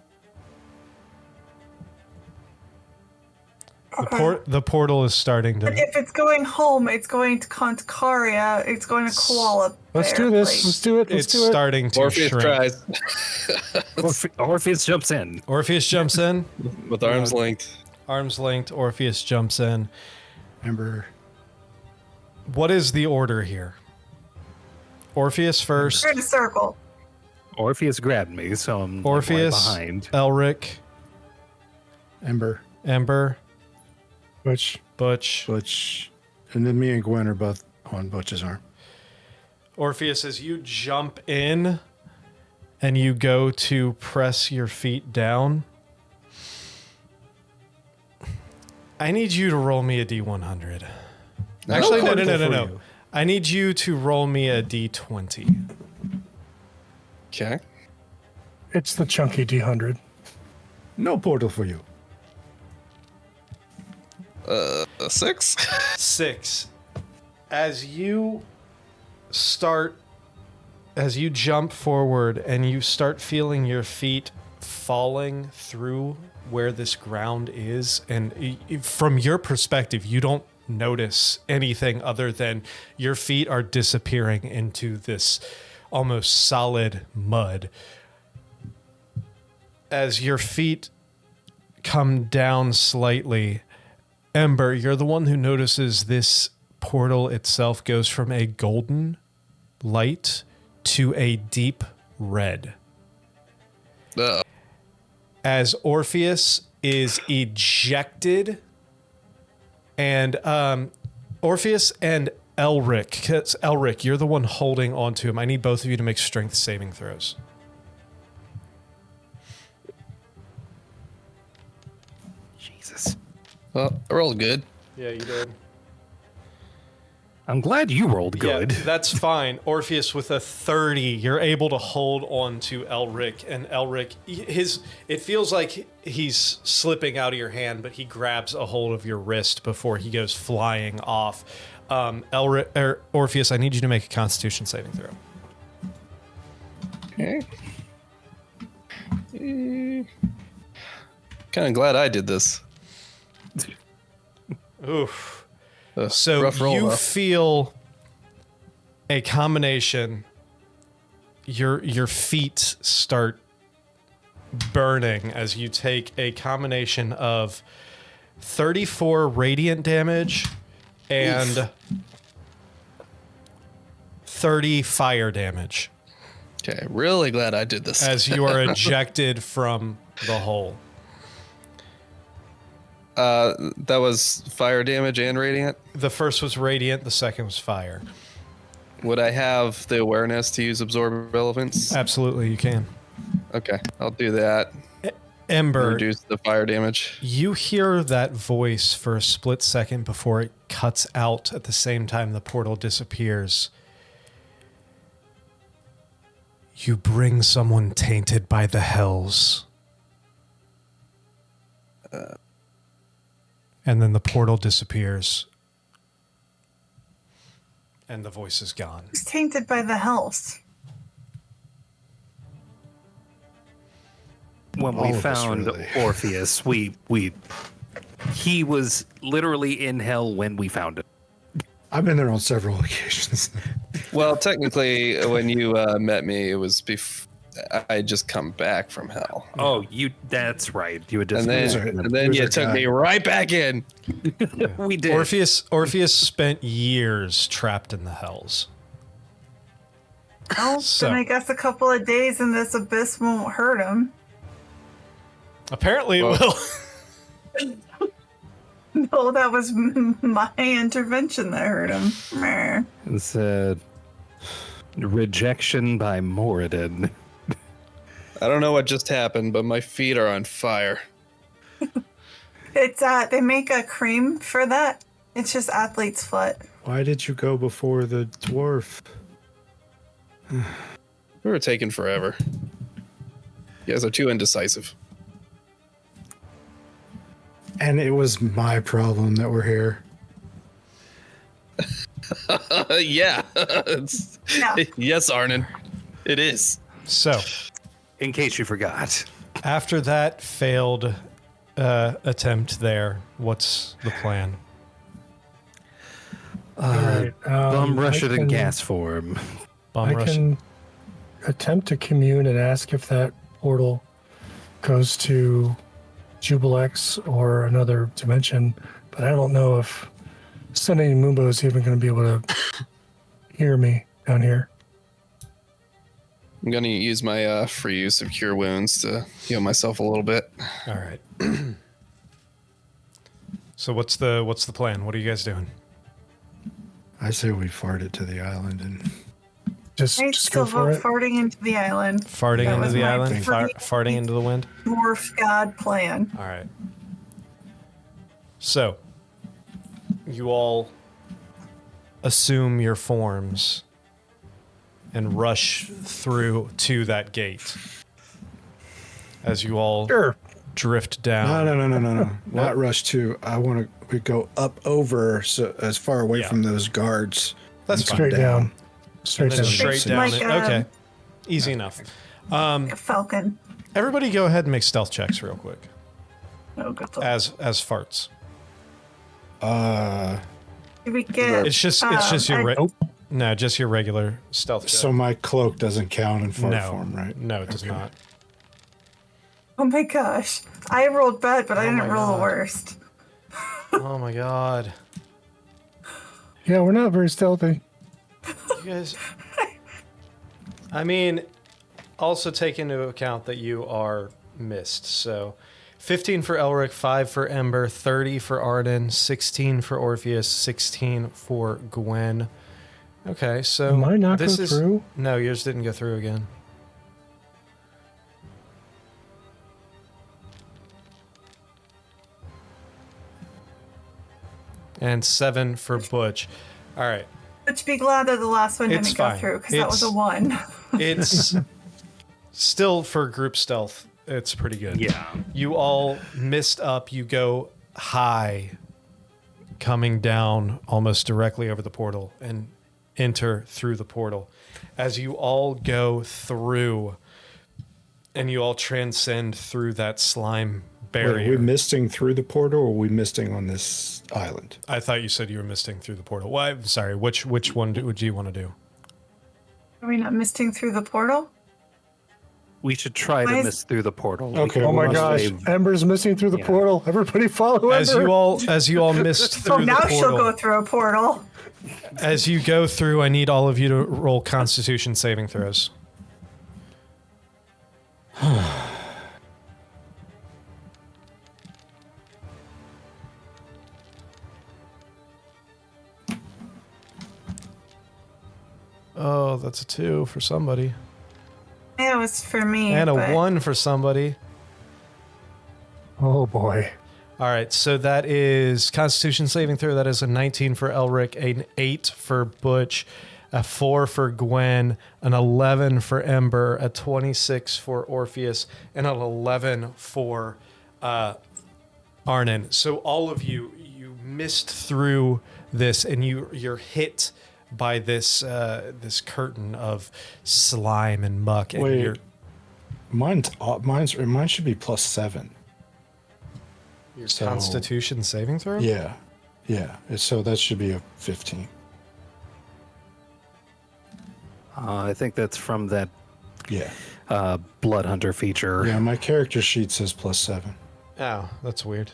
The portal is starting But to... if it's going home, it's going to Contacaria. It's going to Koala. Let's do this. Let's do it. Let's It's do it. starting to Orpheus shrink. tries Orpheus jumps in. Orpheus jumps in. with arms linked. Arms linked. Orpheus jumps in. Ember. What is the order here? Orpheus first. We're in a circle. Orpheus grabbed me, so I'm like, Orpheus, right behind. Elric, Ember. Ember, Which Butch. Butch. And then me and Gwen are both on Butch's arm. Orpheus, as you jump in and you go to press your feet down, I need you to roll me a D100. Actually, no. I need you to roll me a D20. Okay. it's the chunky D100. No portal for you. A 6? 6. As you jump forward and you start feeling your feet falling through where this ground is, and from your perspective, you don't notice anything other than your feet are disappearing into this almost solid mud. As your feet come down slightly, Ember, you're the one who notices this portal itself goes from a golden light to a deep red. As Orpheus is ejected, and Orpheus and Elric, 'cause Elric, you're the one holding onto him. I need both of you to make strength saving throws. Jesus. Well, I rolled good. Yeah, you did. I'm glad you rolled good. Yeah, that's fine. Orpheus with a 30, you're able to hold on to Elric, and Elric, it feels like he's slipping out of your hand, but he grabs a hold of your wrist before he goes flying off. Orpheus, I need you to make a Constitution saving throw. Okay. Kind of glad I did this. Oof. So rough roll, you though. feel a combination. Your feet start burning as you take a combination of 34 radiant damage and 30 fire damage Okay, really glad I did this. as you are ejected from the hole. That was fire damage and radiant. The first was radiant, the second was fire. Would I have the awareness to use absorb relevance? Absolutely, you can. Okay, I'll do that. Ember, Reduce the fire damage. you hear that voice for a split second before it cuts out at the same time the portal disappears. You bring someone tainted by the hells. And then the portal disappears. And the voice is gone. It's tainted by the hells. When All we of us, found really. Orpheus, he was literally in hell when we found him. I've been there on several occasions. Well, technically, when you met me, it was I just come back from hell, Oh, that's right. You had just and then you took me right back in. we did. Orpheus spent years trapped in the hells. Oh, So- then I guess a couple of days in this abyss won't hurt him. Apparently it will. No, that was my intervention that hurt him. Meh. It said rejection by Moradin. I don't know what just happened, but my feet are on fire. It's they make a cream for that. It's just athlete's foot. Why did you go before the dwarf? We were taking forever. You guys are too indecisive. And it was my problem that we're here. Yeah. Yeah. Yes, Arnynn. It is. So, In case you forgot. after that failed attempt there, what's the plan? Alright, Bum rush I it in can- gas form. Bum I rush. can attempt to commune and ask if that portal goes to Jubilex or another dimension, but I don't know if Sunny Mumbo is even going to be able to hear me down here. I'm gonna use my free use of cure wounds to heal myself a little bit. All right. So what's the plan? What are you guys doing? I say we fart it to the island and Just I go still for vote it. farting into the island. Farting That into was the my island? free- Farting into the wind? Dwarf god plan. All right. So, you all assume your forms and rush through to that gate. As you all Sure. drift down. no. Not rush two. I want to go up over so as far away Yeah. from those guards. That's and fine. come Straight down. Straight And then down. straight down. Like, it. Okay. Easy enough. Falcon. Everybody go ahead and make stealth checks real quick. Oh, good. As farts. Did we get? It's just your no, just your regular stealth check. So my cloak doesn't count in fart form, right? No, it does not. Oh my gosh! I rolled bad, but I Oh didn't my roll God. the worst. Oh my god. Yeah, we're not very stealthy. You guys. I mean, also take into account that you are missed. So 15 for Elric, 5 for Ember, 30 for Arnynn, 16 for Orpheus, 16 for Gwen. Okay, so Did mine not this go is through? No, yours didn't go through again. and 7 for Butch. All right. But be glad that the last one It's didn't go fine. through, because that was a 1. It's still for group stealth. It's pretty good. Yeah. You all mist up. You go high, coming down almost directly over the portal and enter through the portal. As you all go through and you all transcend through that slime barrier. Wait, are we misting through the portal or are we misting on this island? I thought you said you were misting through the portal. Well, I'm sorry. Which one would you want to do? Are we not misting through the portal? We should try to Why is- miss through the portal. We Okay. can Oh my Well, gosh, save- Ember's missing through the Yeah. portal. Everybody follow As Ember. you all mist So through now the she'll portal. go through a portal. As you go through, I need all of you to roll Constitution saving throws. Oh, that's a 2 for somebody. Yeah, it was for me. And a but 1 for somebody. Oh boy. All right, so that is Constitution saving throw. That is a 19 for Elric, an 8 for Butch, a 4 for Gwen, an 11 for Ember, a 26 for Orpheus, and an 11 for Arnynn. So all of you missed through this, and you're hit by this this curtain of slime and muck. And Wait. you're Mine should be +7. your So- Constitution saving throw. Yeah. So that should be a 15. I think that's from that Yeah. Blood Hunter feature. Yeah, my character sheet says +7. Oh, that's weird.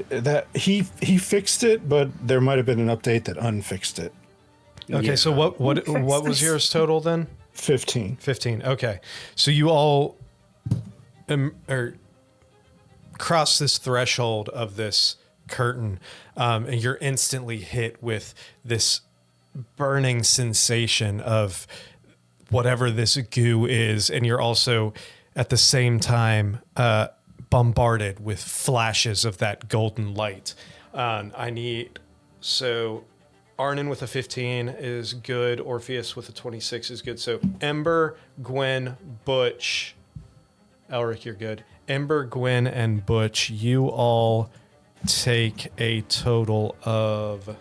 That he fixed it, but there might have been an update that unfixed it. Okay, so what was this? yours total then? 15. 15. Okay, so you all cross this threshold of this curtain, and you're instantly hit with this burning sensation of whatever this goo is, and you're also at the same time bombarded with flashes of that golden light. Arnynn with a 15 is good. Orpheus with a 26 is good. So Ember, Gwen, Butch, Elric, you're good. Ember, Gwen, and Butch, you all take a total of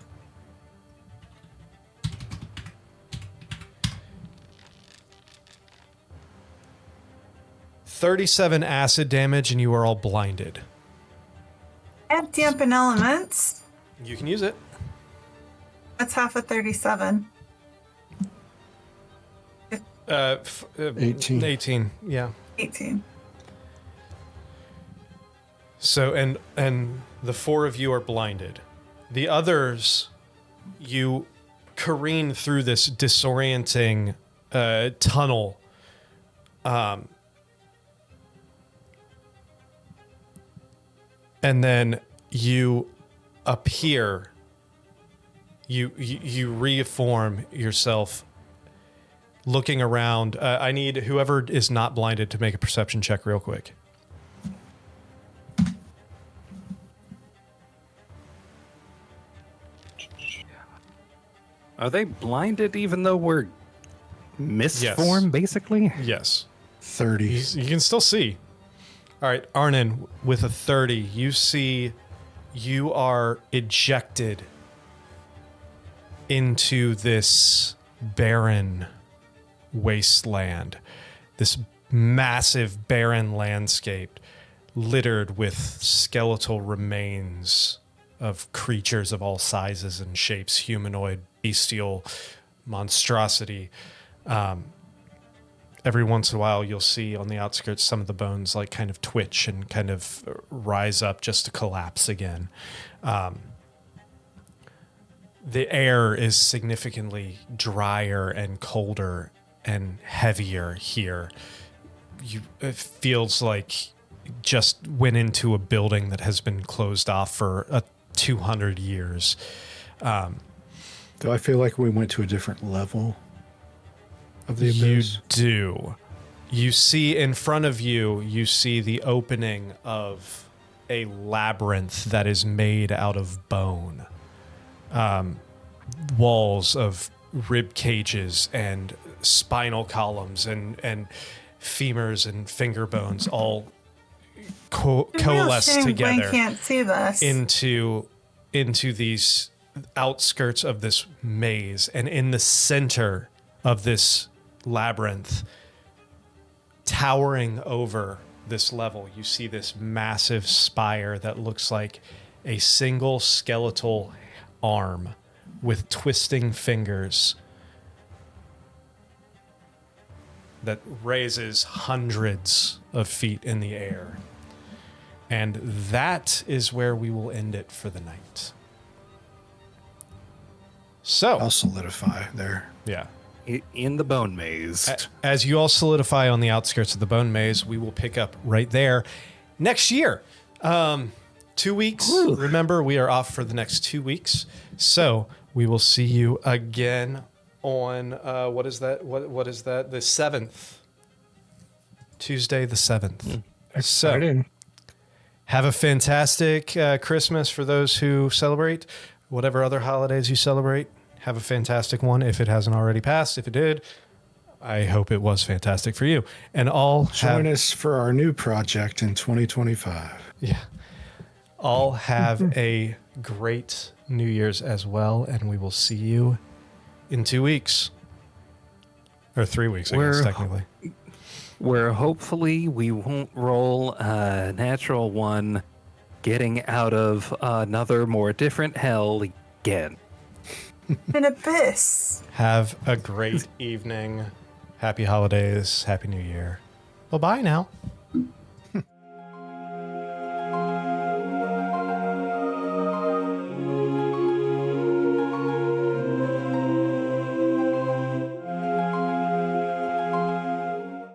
37 acid damage, and you are all blinded. And dampen elements. You can use it. That's half of 37. 18. 18, yeah. 18. So and the 4 of you are blinded. The others, you careen through this disorienting tunnel. And then you appear. You reform yourself. Looking around, I need whoever is not blinded to make a perception check real quick. Are they blinded even though we're misformed, basically? Yes. 30. You can still see. All right, Arnynn, with a 30, you see you are ejected into this barren wasteland, this massive barren landscape littered with skeletal remains of creatures of all sizes and shapes, humanoid, bestial, monstrosity. Every once in a while, you'll see on the outskirts some of the bones like kind of twitch and kind of rise up just to collapse again. The air is significantly drier and colder and heavier here. It feels like just went into a building that has been closed off for 200 years. Do I feel like we went to a different level of the You abyss? do. You see in front of you, you see the opening of a labyrinth that is made out of bone. walls of rib cages and spinal columns and femurs and finger bones all coalesce We together can't see this. into these outskirts of this maze. And in the center of this labyrinth, towering over this level, you see this massive spire that looks like a single skeletal arm with twisting fingers that raises hundreds of feet in the air. And that is where we will end it for the night. So, I'll solidify there. yeah. In the bone maze. As you all solidify on the outskirts of the bone maze, we will pick up right there next year. 2 weeks. Ooh. Remember, we are off for the next 2 weeks. So we will see you again on, what is that? What is that? The 7th. Tuesday the 7th. Exciting. So, have a fantastic Christmas for those who celebrate. Whatever other holidays you celebrate, have a fantastic one if it hasn't already passed. If it did, I hope it was fantastic for you. And all join us for our new project in 2025. Yeah. All have a great New Year's as well, and we will see you in 2 weeks. Or 3 weeks, I guess, technically. Where hopefully we won't roll a natural one getting out of another more different hell again. An abyss. Have a great evening. Happy holidays. Happy New Year. Well, bye now.